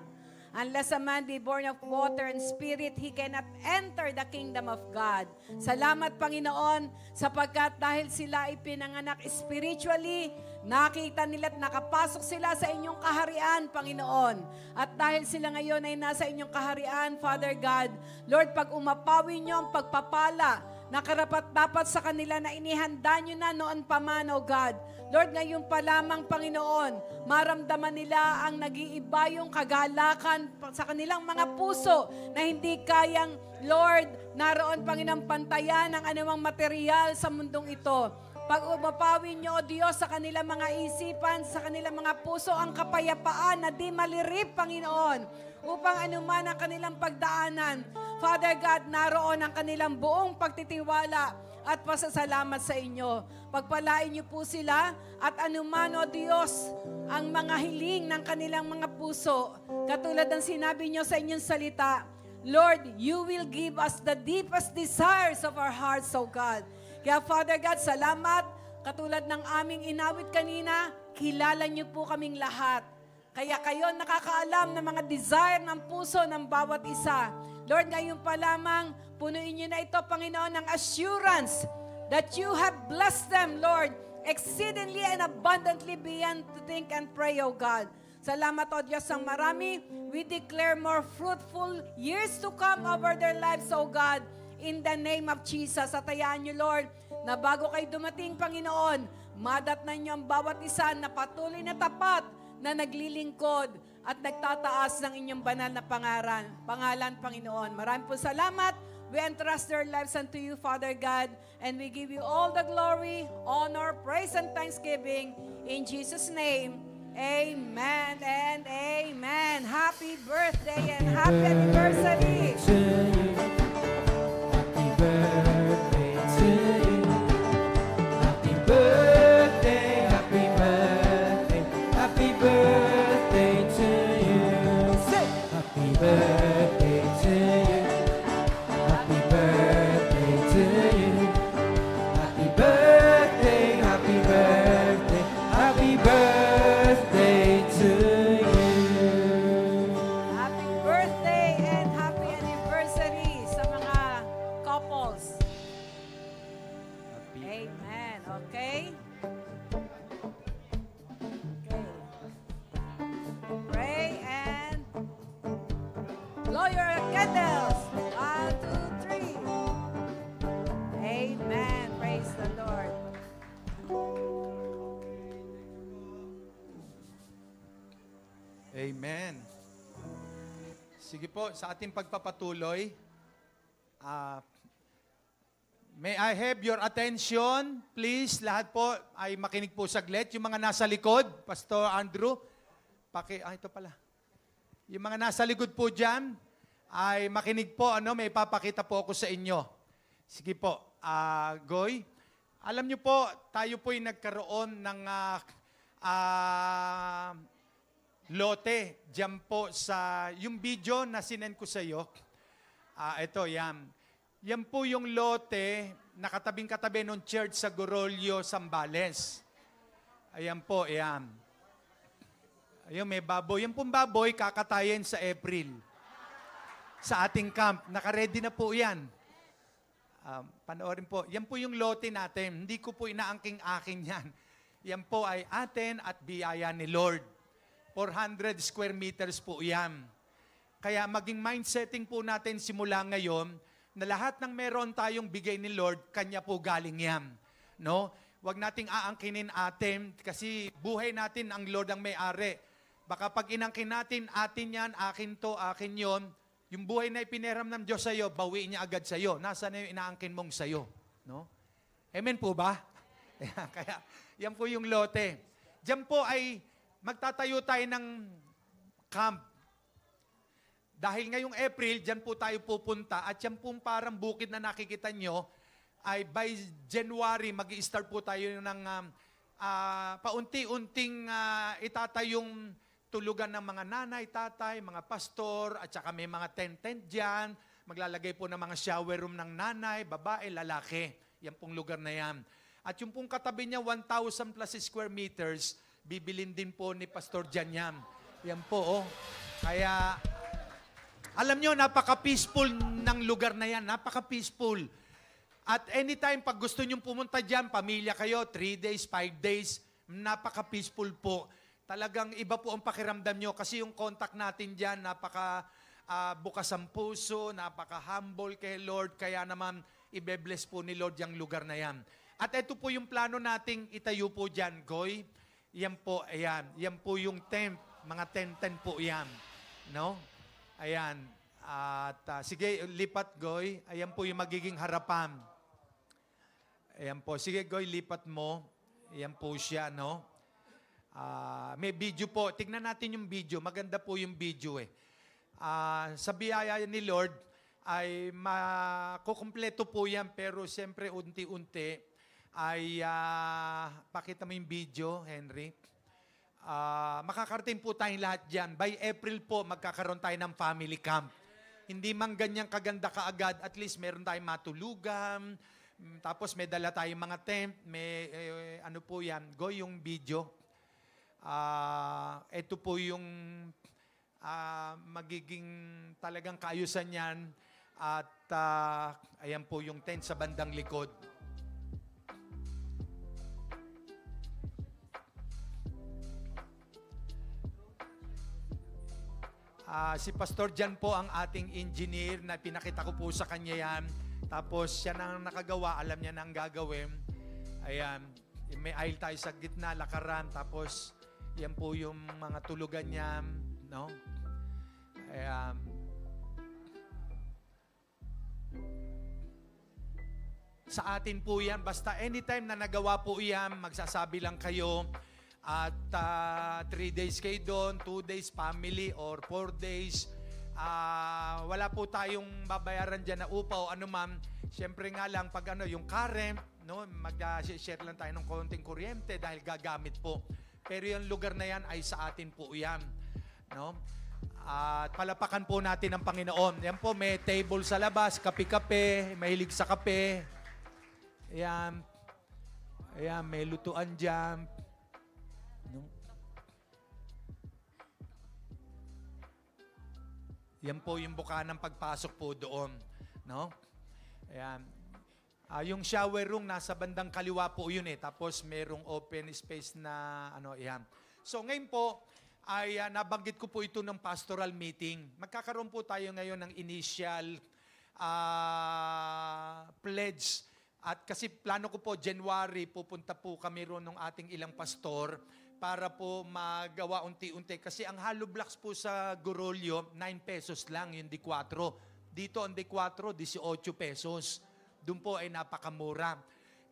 Unless a man be born of water and spirit, he cannot enter the kingdom of God. Salamat, Panginoon, sapagkat dahil sila ay pinanganak spiritually, nakita nila at nakapasok sila sa inyong kaharian, Panginoon. At dahil sila ngayon ay nasa inyong kaharian, Father God, Lord, pag umapawi nyo ang pagpapala na karapat-dapat sa kanila na inihanda nyo na noon pa man, O God. Lord, ngayon pa lamang, Panginoon, maramdaman nila ang nag-iiba yung kagalakan sa kanilang mga puso na hindi kayang, Lord, naroon, Panginoon, pantayan ang anumang material sa mundong ito. Pag umapawi nyo, O Diyos, sa kanilang mga isipan, sa kanilang mga puso, ang kapayapaan na di malirip, Panginoon, upang anuman ang kanilang pagdaanan. Father God, naroon ang kanilang buong pagtitiwala at pasasalamat sa inyo. Pagpalain niyo po sila at anuman, O Diyos, ang mga hiling ng kanilang mga puso. Katulad ng sinabi niyo sa inyong salita, Lord, you will give us the deepest desires of our hearts, O God. Kaya Father God, salamat. Katulad ng aming inawit kanina, kilala niyo po kaming lahat. Kaya kayo nakakaalam ng mga desire ng puso ng bawat isa. Lord, ngayon pa lamang, punuin niyo na ito, Panginoon, ng assurance that you have blessed them, Lord, exceedingly and abundantly beyond to think and pray, O God. Salamat, O Diyos, ang marami. We declare more fruitful years to come over their lives, O God, in the name of Jesus. At hayaan niyo, Lord, na bago kayo dumating, Panginoon, madatnan niyo ang bawat isa na patuloy na tapat na naglilingkod at nagtataas ng inyong banal na pangalan, Panginoon. Maraming po salamat. We entrust their lives unto you, Father God, and we give you all the glory, honor, praise, and thanksgiving. In Jesus' name, amen and amen. Happy birthday and happy anniversary. Happy birthday to you. Happy birthday, happy birthday, happy birthday to you. Say, happy birthday to you. Happy birthday to you. Happy birthday, happy birthday, happy birthday to you. Happy birthday and happy anniversary sa mga couples. Amen. Okay? Okay. Pray and blow your candles. 1, 2, 3. Amen. Praise the Lord. Amen. Sige po, sa ating pagpapatuloy, may I have your attention? Please, lahat po ay makinig po saglit. Yung mga nasa likod, Pastor Andrew, ito pala. Yung mga nasa likod po dyan, ay makinig po, may ipapakita po ako sa inyo. Sige po, Goy. Alam niyo po, tayo po'y nagkaroon ng lote dyan po sa, yung video na sinend ko sa iyo. Ito, yan. Yan po yung lote na katabing-katabi ng church sa Gorolyo, Zambales. Ayan po, ayan. Ayun, may baboy. Yan pong baboy, kakatayin sa April. Sa ating camp. Nakaready na po yan. Panoorin po. Yan po yung lote natin. Hindi ko po inaangking-akin yan. Yan po ay atin at biyaya ni Lord. 400 square meters po yan. Kaya maging mindsetting po natin simula ngayon na lahat ng meron tayong bigay ni Lord, Kanya po galing yan. No? Huwag nating aangkinin atin kasi buhay natin ang Lord ang may-ari. Baka pag inangkin natin, atin yan, akin to, akin yon, yung buhay na ipiniram ng Diyos sa'yo, bawiin niya agad sa'yo. Nasaan na yung inaangkin mong sa'yo? No? Amen po ba? Kaya yan po yung lote. Diyan po ay magtatayo tayo ng camp. Dahil ngayong April, dyan po tayo pupunta at yan po parang bukid na nakikita nyo, ay by January, mag-i-start po tayo ng paunti-unting itatayong tulugan ng mga nanay, tatay, mga pastor, at saka may mga tent-tent dyan. Maglalagay po ng mga shower room ng nanay, babae, lalaki. Yan pong lugar na yan. At yung pong katabi niya, 1,000 plus square meters, bibilin din po ni Pastor Jan yan. Yan po, oh. Kaya, alam nyo, napaka-peaceful ng lugar na yan. Napaka-peaceful. At anytime, pag gusto nyong pumunta dyan, pamilya kayo, 3 days, 5 days, napaka-peaceful po. Talagang iba po ang pakiramdam nyo kasi yung contact natin dyan, bukas ang puso, napaka-humble kay Lord. Kaya naman, ibe-bless po ni Lord yung lugar na yan. At ito po yung plano nating itayo po dyan, Goy. Yan po, ayan. Yan po yung tent. Mga tent po yan. No? Ayan. At sige, lipat, Goy. Ayan po yung magiging harapan. Ayan po. Sige, Goy, lipat mo. Ayan po siya, no? May video po. Tignan natin yung video. Maganda po yung video eh. Sa biyaya ni Lord, ay makukumpleto po yan. Pero siyempre, unti-unti, ay pakita mo yung video, Henry. Makakarating po tayong lahat dyan. By April po, magkakaroon tayo ng family camp. Hindi man ganyang kaganda kaagad, at least meron tayong matulugan, tapos may dala tayong mga tent, may ano po yan, Go yung video. Ito po yung magiging talagang kaayusan yan, at ayan po yung tent sa bandang likod. Si Pastor Jan po ang ating engineer na pinakita ko po sa kanya yan. Tapos siya na nakagawa, alam niya na ang gagawin. Ayan, may aisle tayo sa gitna, lakaran. Tapos yan po yung mga tulugan niya. No? Ayan. Sa atin po yan, basta anytime na nagawa po yan, magsasabi lang kayo. At 3 days kayo doon, 2 days family or 4 days. Wala po tayong babayaran dyan na upa o ano man. Siyempre nga lang, pag yung current, no, mag-share lang tayo ng konting kuryente dahil gagamit po. Pero yung lugar na yan ay sa atin po yan. No? At palapakan po natin ang Panginoon. Yan po, may table sa labas, kape-kape, mahilig sa kape. Ayan. Ayan, may lutuan dyan. No? Yan po yung buka ng pagpasok po doon. No? Ayan. Yung shower room, nasa bandang kaliwa po yun eh. Tapos merong open space na yan. So ngayon po, ay nabanggit ko po ito ng pastoral meeting. Magkakaroon po tayo ngayon ng initial pledge. At kasi plano ko po, January, pupunta po kami roon ng ating ilang pastor para po magawa unti-unti. Kasi ang hollow blocks po sa Gorolyo, 9 pesos lang yung D4. Dito ang D4, 18 pesos. Doon po ay napakamura.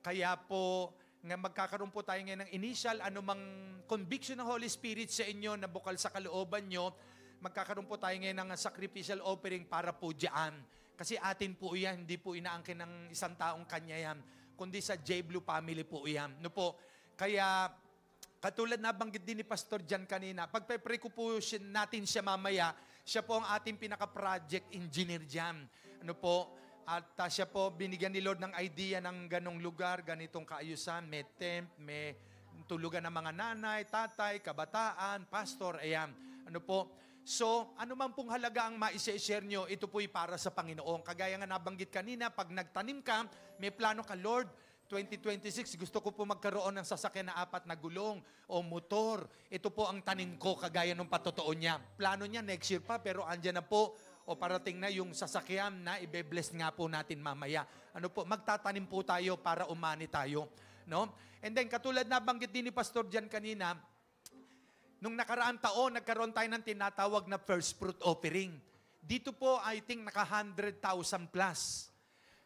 Kaya po, nga magkakaroon po tayo ngayon ng initial, anumang conviction ng Holy Spirit sa inyo na bukal sa kalooban nyo, magkakaroon po tayo ngayon ng sacrificial offering para po diyan. Kasi atin po yan, hindi po inaangkin ng isang taong kanya yan, kundi sa J. Blue family po yan. No po? Kaya, katulad na banggit din ni Pastor Jan kanina, pagpe-pray ko po natin siya mamaya, siya po ang ating pinaka-project engineer dyan. Ano po? At siya po, binigyan ni Lord ng idea ng ganong lugar, ganitong kaayusan, may tent, may tulugan ng mga nanay, tatay, kabataan, pastor, ayan. Ano po? So, ano man pong halaga ang ma-share nyo, ito po'y para sa Panginoon. Kagaya nga nabanggit kanina, pag nagtanim ka, may plano ka, Lord, 2026, gusto ko po magkaroon ng sasakyan na 4 na gulong o motor. Ito po ang tanim ko, kagaya nung patotoo niya. Plano niya next year pa, pero andyan na po, o parating na yung sasakyan na ibe-bless nga po natin mamaya. Ano po, magtatanim po tayo para umani tayo. No? And then, katulad na banggit din ni Pastor Jan kanina, nung nakaraang taon, nagkaroon tayo ng tinatawag na first fruit offering. Dito po, I think, naka 100,000 plus.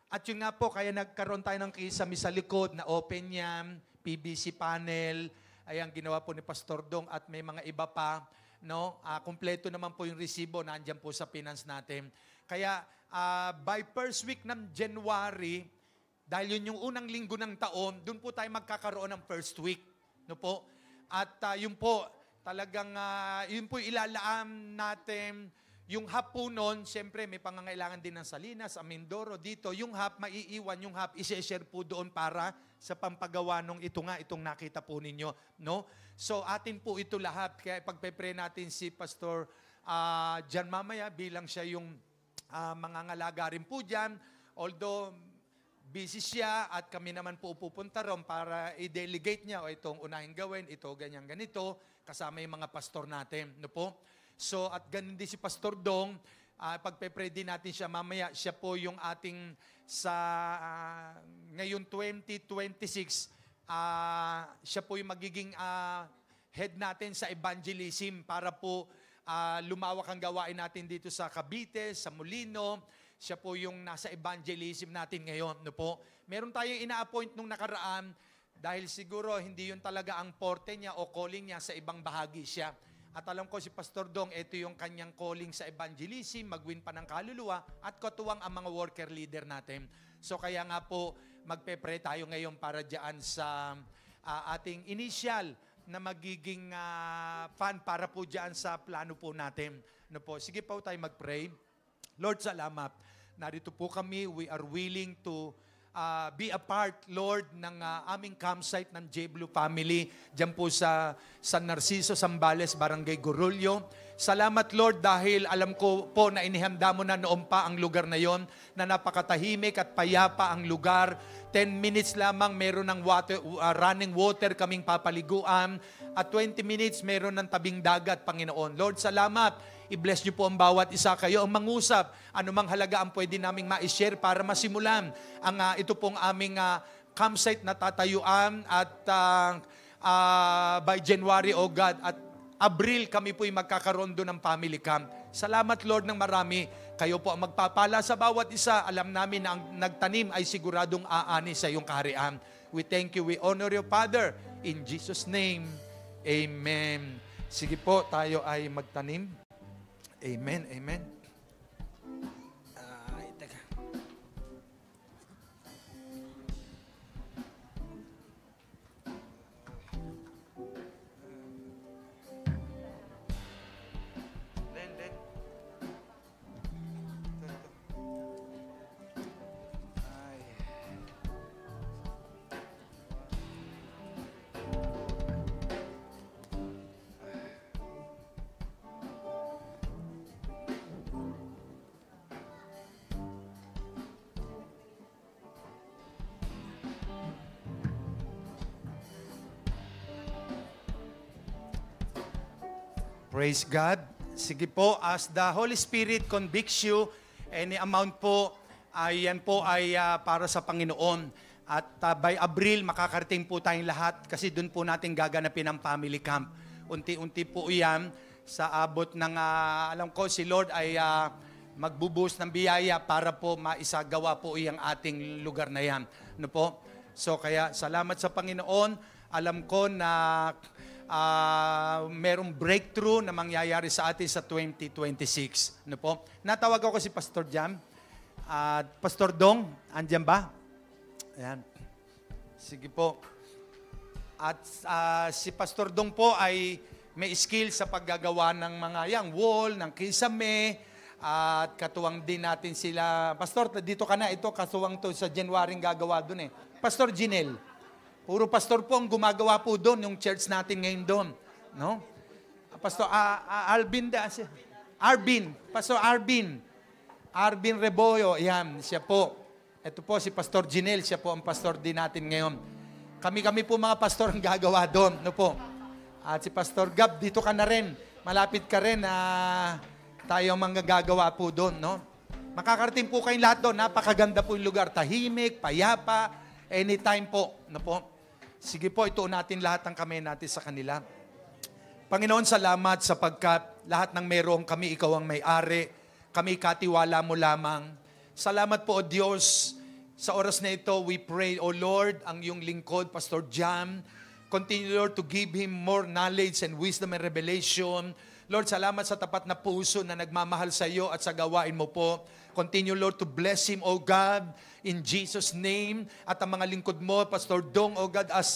At yun nga po, kaya nagkaroon tayo ng kisame sa likod na open yan, PVC panel, ayan, ginawa po ni Pastor Dong at may mga iba pa. No? Kompleto naman po yung resibo, nandiyan po sa finance natin. Kaya, by first week ng January, dahil yun yung unang linggo ng taon, doon po tayo magkakaroon ng first week. No po? At yun po, talagang yun po ilalaan natin. Yung hub po nun, siyempre may pangangailangan din ng Salinas, Mindoro, dito. Yung hub, maiiwan yung hub, isi-share po doon para sa pampagawa nung itong nakita po ninyo. No? So atin po ito lahat. Kaya pagpe-pray natin si Pastor Jan mamaya bilang siya yung mangangalaga rin po dyan. Although busy siya at kami naman po pupunta ron para i-delegate niya o itong unahin gawin, ito, ganyan, ganito, kasama yung mga pastor natin. No po? So, at ganun din si Pastor Dong, pagpe-pray din natin siya mamaya, siya po yung ating ngayon 2026, siya po yung magiging head natin sa evangelism para po lumawak ang gawain natin dito sa Cavite, sa Molino. Siya po yung nasa evangelism natin ngayon. No po? Meron tayong ina-appoint nung nakaraan dahil siguro hindi yun talaga ang porte niya o calling niya, sa ibang bahagi siya. At alam ko si Pastor Dong, ito yung kanyang calling sa evangelism, mag-win pa ng kaluluwa, at katuwang ang mga worker leader natin. So kaya nga po, magpe-pray tayo ngayon para dyan sa ating initial na magiging fan para po dyan sa plano po natin. No po? Sige po tayo mag-pray. Lord, salamat. Narito po kami, we are willing to be a part, Lord, ng aming campsite ng J. Blue family dyan po sa San Narciso, Zambales, Barangay Gorolyo. Salamat, Lord, dahil alam ko po na inihanda mo na noon pa ang lugar na yon, na napakatahimik at payapa ang lugar. 10 minutes lamang meron ng running water kaming papaliguan, at 20 minutes meron ng tabing dagat, Panginoon. Lord, salamat. I-bless niyo po ang bawat isa. Kayo ang mangusap. Anumang halaga ang pwede naming ma-share para masimulan ang ito pong aming campsite na tatayuan at by January, oh God, at Abril kami po'y magkakaroon doon ng family camp. Salamat, Lord, ng marami. Kayo po ang magpapala sa bawat isa. Alam namin na ang nagtanim ay siguradong aani sa iyong kaharian. We thank you. We honor you, Father. In Jesus' name, Amen. Sige po, tayo ay magtanim. Amen, amen. Teka. Len. Ay. Praise God. Sige po, as the Holy Spirit convicts you, any amount po, yan po ay para sa Panginoon. At by Abril, makakarating po tayong lahat kasi doon po natin gaganapin ang family camp. Unti-unti po iyan sa abot ng, alam ko, si Lord ay magbubuhos ng biyaya para po maisagawa po iyang ating lugar na yan. Ano po? So kaya salamat sa Panginoon. Alam ko na merong breakthrough na mangyayari sa atin sa 2026. Ano po? Natawag ako si Pastor Jam. Pastor Dong, andyan ba? Ayan. Sige po. At si Pastor Dong po ay may skill sa paggagawa ng mga wall, ng kisame, at katuwang din natin sila. Pastor, dito ka na. Ito, katuwang to sa January gagawa doon eh. Pastor Jinel. Puro pastor po ang gumagawa po doon, yung church natin ngayon doon. No? Pastor Pastor Arbin Reboyo, yan, siya po. Ito po si Pastor Jinel, siya po ang pastor din natin ngayon. Kami po mga pastor ang gagawa doon. No po? At si Pastor Gab, dito ka na rin. Malapit ka rin na tayo ang mga gagawa po doon. No? Makakarating po kayong lahat doon. Napakaganda po yung lugar. Tahimik, payapa, anytime po. No po? Sige po, ituon natin lahat ng kamay natin sa kanila. Panginoon, salamat sapagkat lahat ng meron kami, ikaw ang may-ari. Kami katiwala mo lamang. Salamat po, O Diyos. Sa oras na ito, we pray, O Lord, ang iyong lingkod, Pastor Jam. Continue, Lord, to give him more knowledge and wisdom and revelation. Lord, salamat sa tapat na puso na nagmamahal sa iyo at sa gawain mo po. Continue, Lord, to bless him, O God, in Jesus' name. At ang mga lingkod mo, Pastor Dong, O God, as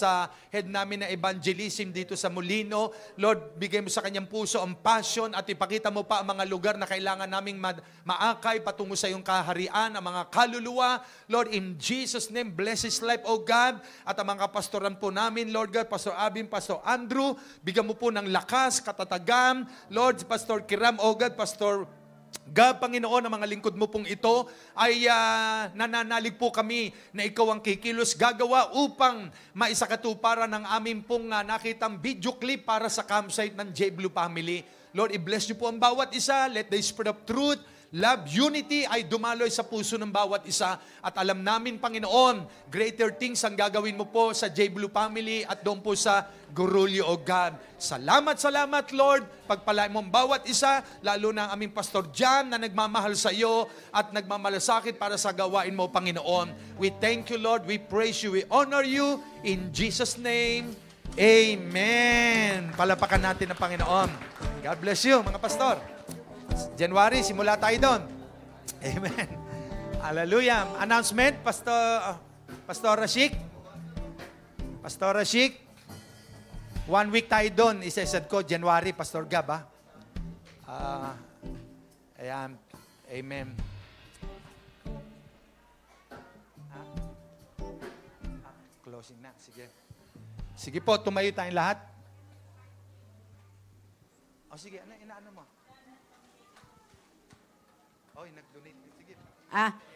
head namin na evangelism dito sa Molino, Lord, bigay mo sa kanyang puso ang passion at ipakita mo pa ang mga lugar na kailangan naming maakay patungo sa iyong kaharian, ang mga kaluluwa. Lord, in Jesus' name, bless his life, O God. At ang mga pastoran po namin, Lord God, Pastor Abin, Pastor Andrew, bigyan mo po ng lakas, katatagan. Lord, Pastor Kiram, O God, Pastor Gab, Panginoon, ang mga lingkod mo pong ito ay nananalig po kami na ikaw ang kikilos gagawa upang maisakatuparan ng aming pong nakitang video clip para sa campsite ng J. Blue Family. Lord, i-bless niyo po ang bawat isa. Let the spirit of truth, love, unity ay dumaloy sa puso ng bawat isa. At alam namin, Panginoon, greater things ang gagawin mo po sa J. Blue Family at doon po sa Gurulyo, O God. Salamat, Lord. Pagpalain mo ang bawat isa, lalo na ang aming Pastor John na nagmamahal sa iyo at nagmamalasakit para sa gawain mo, Panginoon. We thank you, Lord. We praise you. We honor you. In Jesus' name, Amen. Palapakan natin ang Panginoon. God bless you, mga pastor. January, simula tayo doon. Amen. Hallelujah. Announcement, Pastor Rashik. Pastor Rashik. 1 week tayo doon. Isasad ko, January, Pastor Gab, ha? Ayan. Amen. Closing na. Sige. Sige po, tumayo tayong lahat. O sige, inaano mo? Oy, nag-donate. Sige.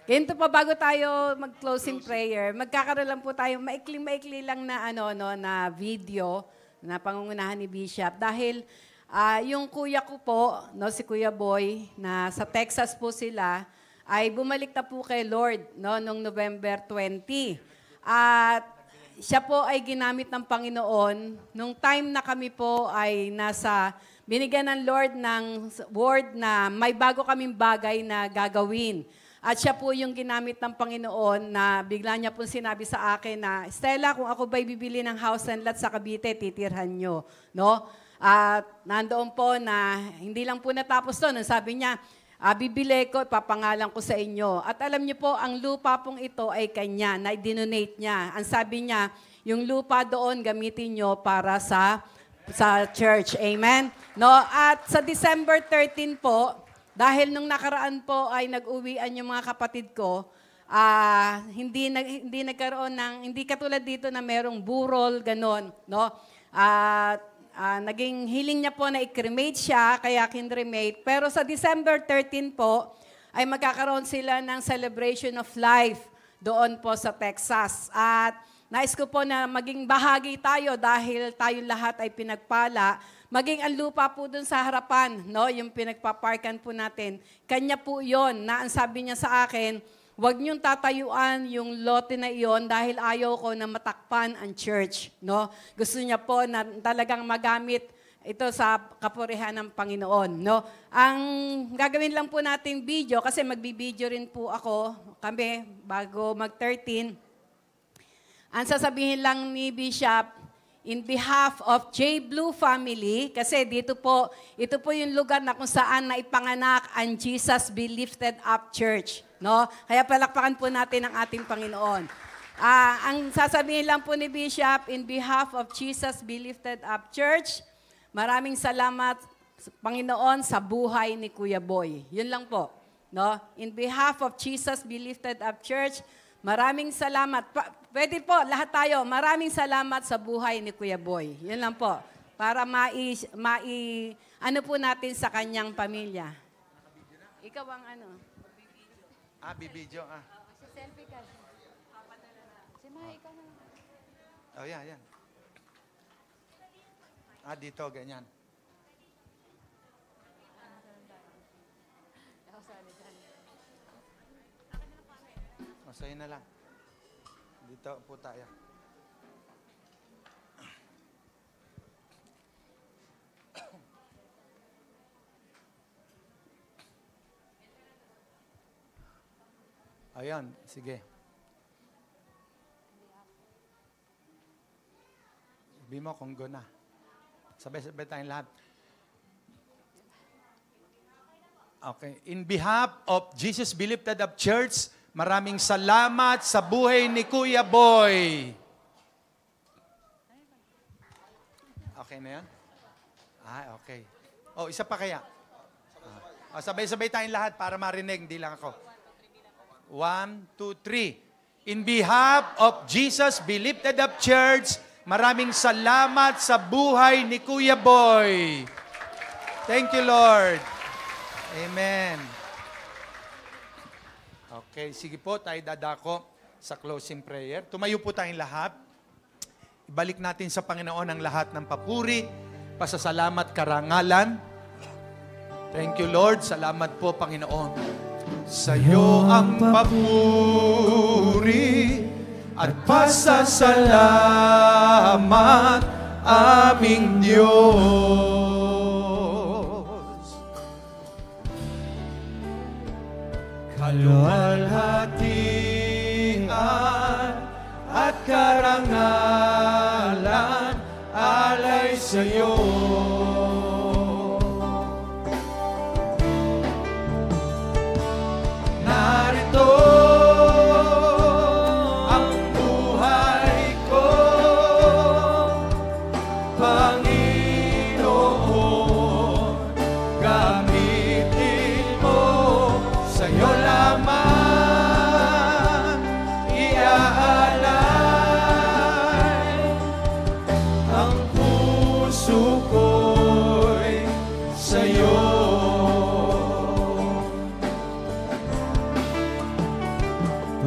Ganito pa bago tayo mag-closing prayer, magkakaroon lang po tayo, maikli lang na na video na pangungunahan ni Bishop. Dahil yung kuya ko po, si Kuya Boy, na sa Texas po sila, ay bumalik na po kay Lord noong November 20. At siya po ay ginamit ng Panginoon nung time na kami po ay binigyan ng Lord ng word na may bago kaming bagay na gagawin. At siya po yung ginamit ng Panginoon na bigla niya po sinabi sa akin na, Stella, kung ako ba'y bibili ng house and lot sa Cavite, titirhan nyo. No? At nandoon po na hindi lang po natapos to. Sabi niya, bibili ko, papangalan ko sa inyo. At alam niyo po, ang lupa pong ito ay kanya, na dinonate niya. Ang sabi niya, yung lupa doon gamitin nyo para sa church. Amen? No? At sa December 13 po, dahil nung nakaraan po ay nag-uwian yung mga kapatid ko, hindi nagkaroon hindi katulad dito na merong burol, ganon, no? Naging hiling niya po na i-cremate siya, kaya kinremate. Pero sa December 13 po, ay magkakaroon sila ng celebration of life doon po sa Texas. At nais ko po na maging bahagi tayo dahil tayo lahat ay pinagpala. Maging ang lupa po dun sa harapan, no? Yung pinagpaparkan po natin. Kanya po yon na ang sabi niya sa akin, Huwag niyong tatayuan yung lote na iyon dahil ayaw ko na matakpan ang church. No? Gusto niya po na talagang magamit ito sa kapurihan ng Panginoon. No? Ang gagawin lang po nating video, kasi magbibideo rin po kami, bago mag-13. Ang sasabihin lang ni Bishop, in behalf of J. Blue family, kasi ito po yung lugar na kung saan naipanganak ang Jesus Be Lifted Up Church. No? Kaya palakpakan po natin ang ating Panginoon. Ang sasabihin lang po ni Bishop, in behalf of Jesus Be Lifted Up Church, maraming salamat, Panginoon, sa buhay ni Kuya Boy. Yun lang po. No? In behalf of Jesus Be Lifted Up Church, maraming salamat. Pwede po, lahat tayo, maraming salamat sa buhay ni Kuya Boy. Yun lang po. Para ano po natin sa kanyang pamilya. Ikaw ang ano? Bibidyo. Selfie ka. Si Maya, ikaw na lang. Oh, yan. Dito, ganyan. Sa'yo na lang. Dito po tayo. Ayan, sige. Sabi mo kung go na. Sabay-sabay tayong lahat. Okay. In behalf of Jesus Be Lifted Up Church, maraming salamat sa buhay ni Kuya Boy. Okay na yan? Okay. Isa pa kaya? Sabay-sabay tayong lahat para marinig, hindi lang ako. 1, 2, 3. In behalf of Jesus Be Lifted Up Church, maraming salamat sa buhay ni Kuya Boy. Thank you, Lord. Amen. Okay, sige po, tayo dadako sa closing prayer. Tumayo po tayong lahat. Ibalik natin sa Panginoon ang lahat ng papuri, pasasalamat, karangalan. Thank you, Lord. Salamat po, Panginoon. Sa iyo ang papuri at pasasalamat, aming Diyos. Kaluwalhatian at karangalan alay sa iyo. Narito ang buhay ko, Panginoon, gamitin mo, sa'yo lamang iaalay ang puso ko'y sa'yo.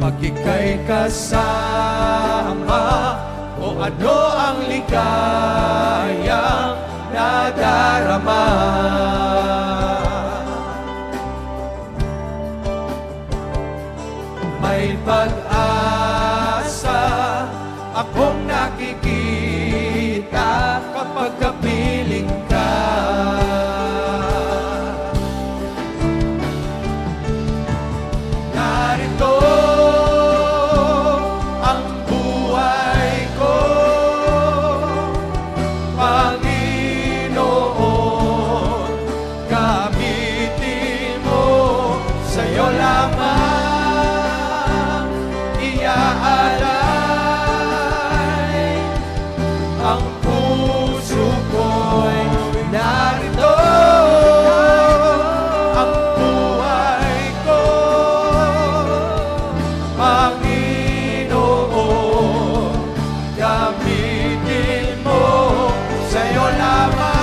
Pag ika'y kasama, o ano ang ligayang nadarama. May pag-asa akong nakikita kapag kapiling ka. Narito ang buhay ko, Panginoon, gamitin mo, sa'yo lamang iaalay ang puso ko'y narito. Ang buhay ko, Panginoon, gamitin mo, sa'yo lamang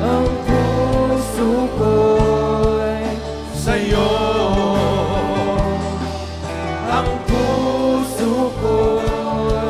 ang puso ko'y sa'yo. Ang puso ko'y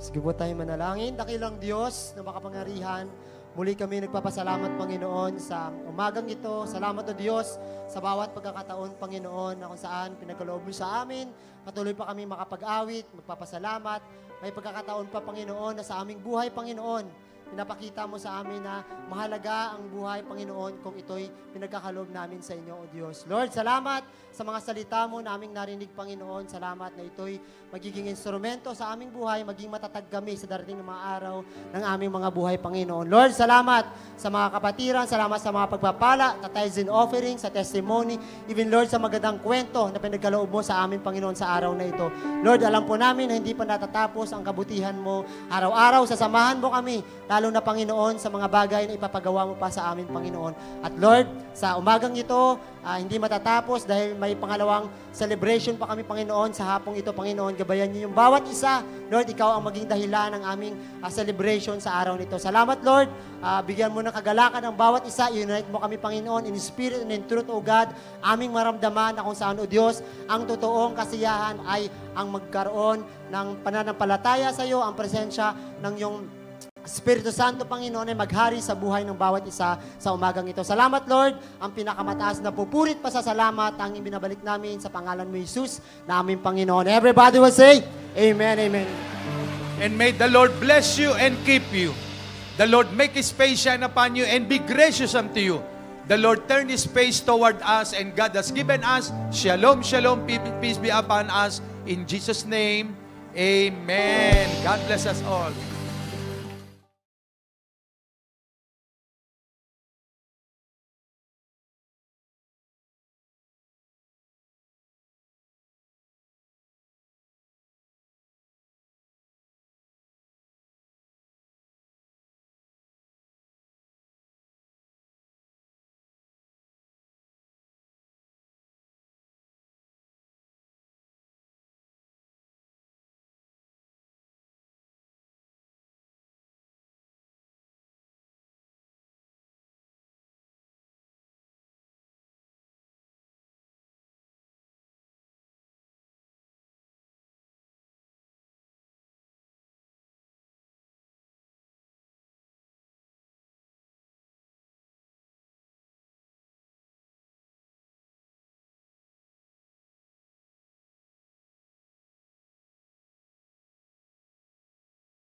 Sige po tayo manalangin. Dakilang Diyos na makapangyarihan, muli kami nagpapasalamat, Panginoon, sa umagang ito. Salamat, O Diyos, sa bawat pagkakataon, Panginoon, na kung saan pinagkaloob mo sa amin. Patuloy pa kami makapag-awit, magpapasalamat. May pagkakataon pa, Panginoon, na sa aming buhay, Panginoon, pinapakita mo sa amin na mahalaga ang buhay, Panginoon, kung ito'y pinagkakaloob namin sa inyo, O Diyos. Lord, salamat sa mga salita mo na aming narinig, Panginoon. Salamat na ito'y magiging instrumento sa aming buhay, maging matatag kami sa darating ng mga araw ng aming mga buhay, Panginoon. Lord, salamat sa mga kapatiran, salamat sa mga pagpapala, sa tithes and offering, sa testimony, even, Lord, sa magandang kwento na pinagkaloob mo sa amin, Panginoon, sa araw na ito. Lord, alam po namin na hindi pa natatapos ang kabutihan mo. Araw-araw, sasamahan mo kami, lalo na, Panginoon, sa mga bagay na ipapagawa mo pa sa amin, Panginoon. At Lord, sa umagang ito, hindi matatapos dahil may pangalawang celebration pa kami, Panginoon, sa hapong ito, Panginoon. Gabayan niyo yung bawat isa. Lord, ikaw ang maging dahilan ng aming celebration sa araw nito. Salamat, Lord. Bigyan mo ng kagalakan ng bawat isa. Unite mo kami, Panginoon, in spirit and in truth, O God. Aming maramdaman na kung saan, O Diyos, ang totoong kasiyahan ay ang magkaroon ng pananampalataya sa iyo, ang presensya ng iyong Espiritu Santo, Panginoon, ay maghari sa buhay ng bawat isa sa umagang ito. Salamat, Lord. Ang pinakamataas na pupurit pa sa salamat ang ibinabalik namin sa pangalan mo, Jesus, na aming Panginoon. Everybody will say, Amen, Amen. And may the Lord bless you and keep you. The Lord make His face shine upon you and be gracious unto you. The Lord turn His face toward us, and God has given us shalom, shalom, peace be upon us. In Jesus' name, Amen. God bless us all.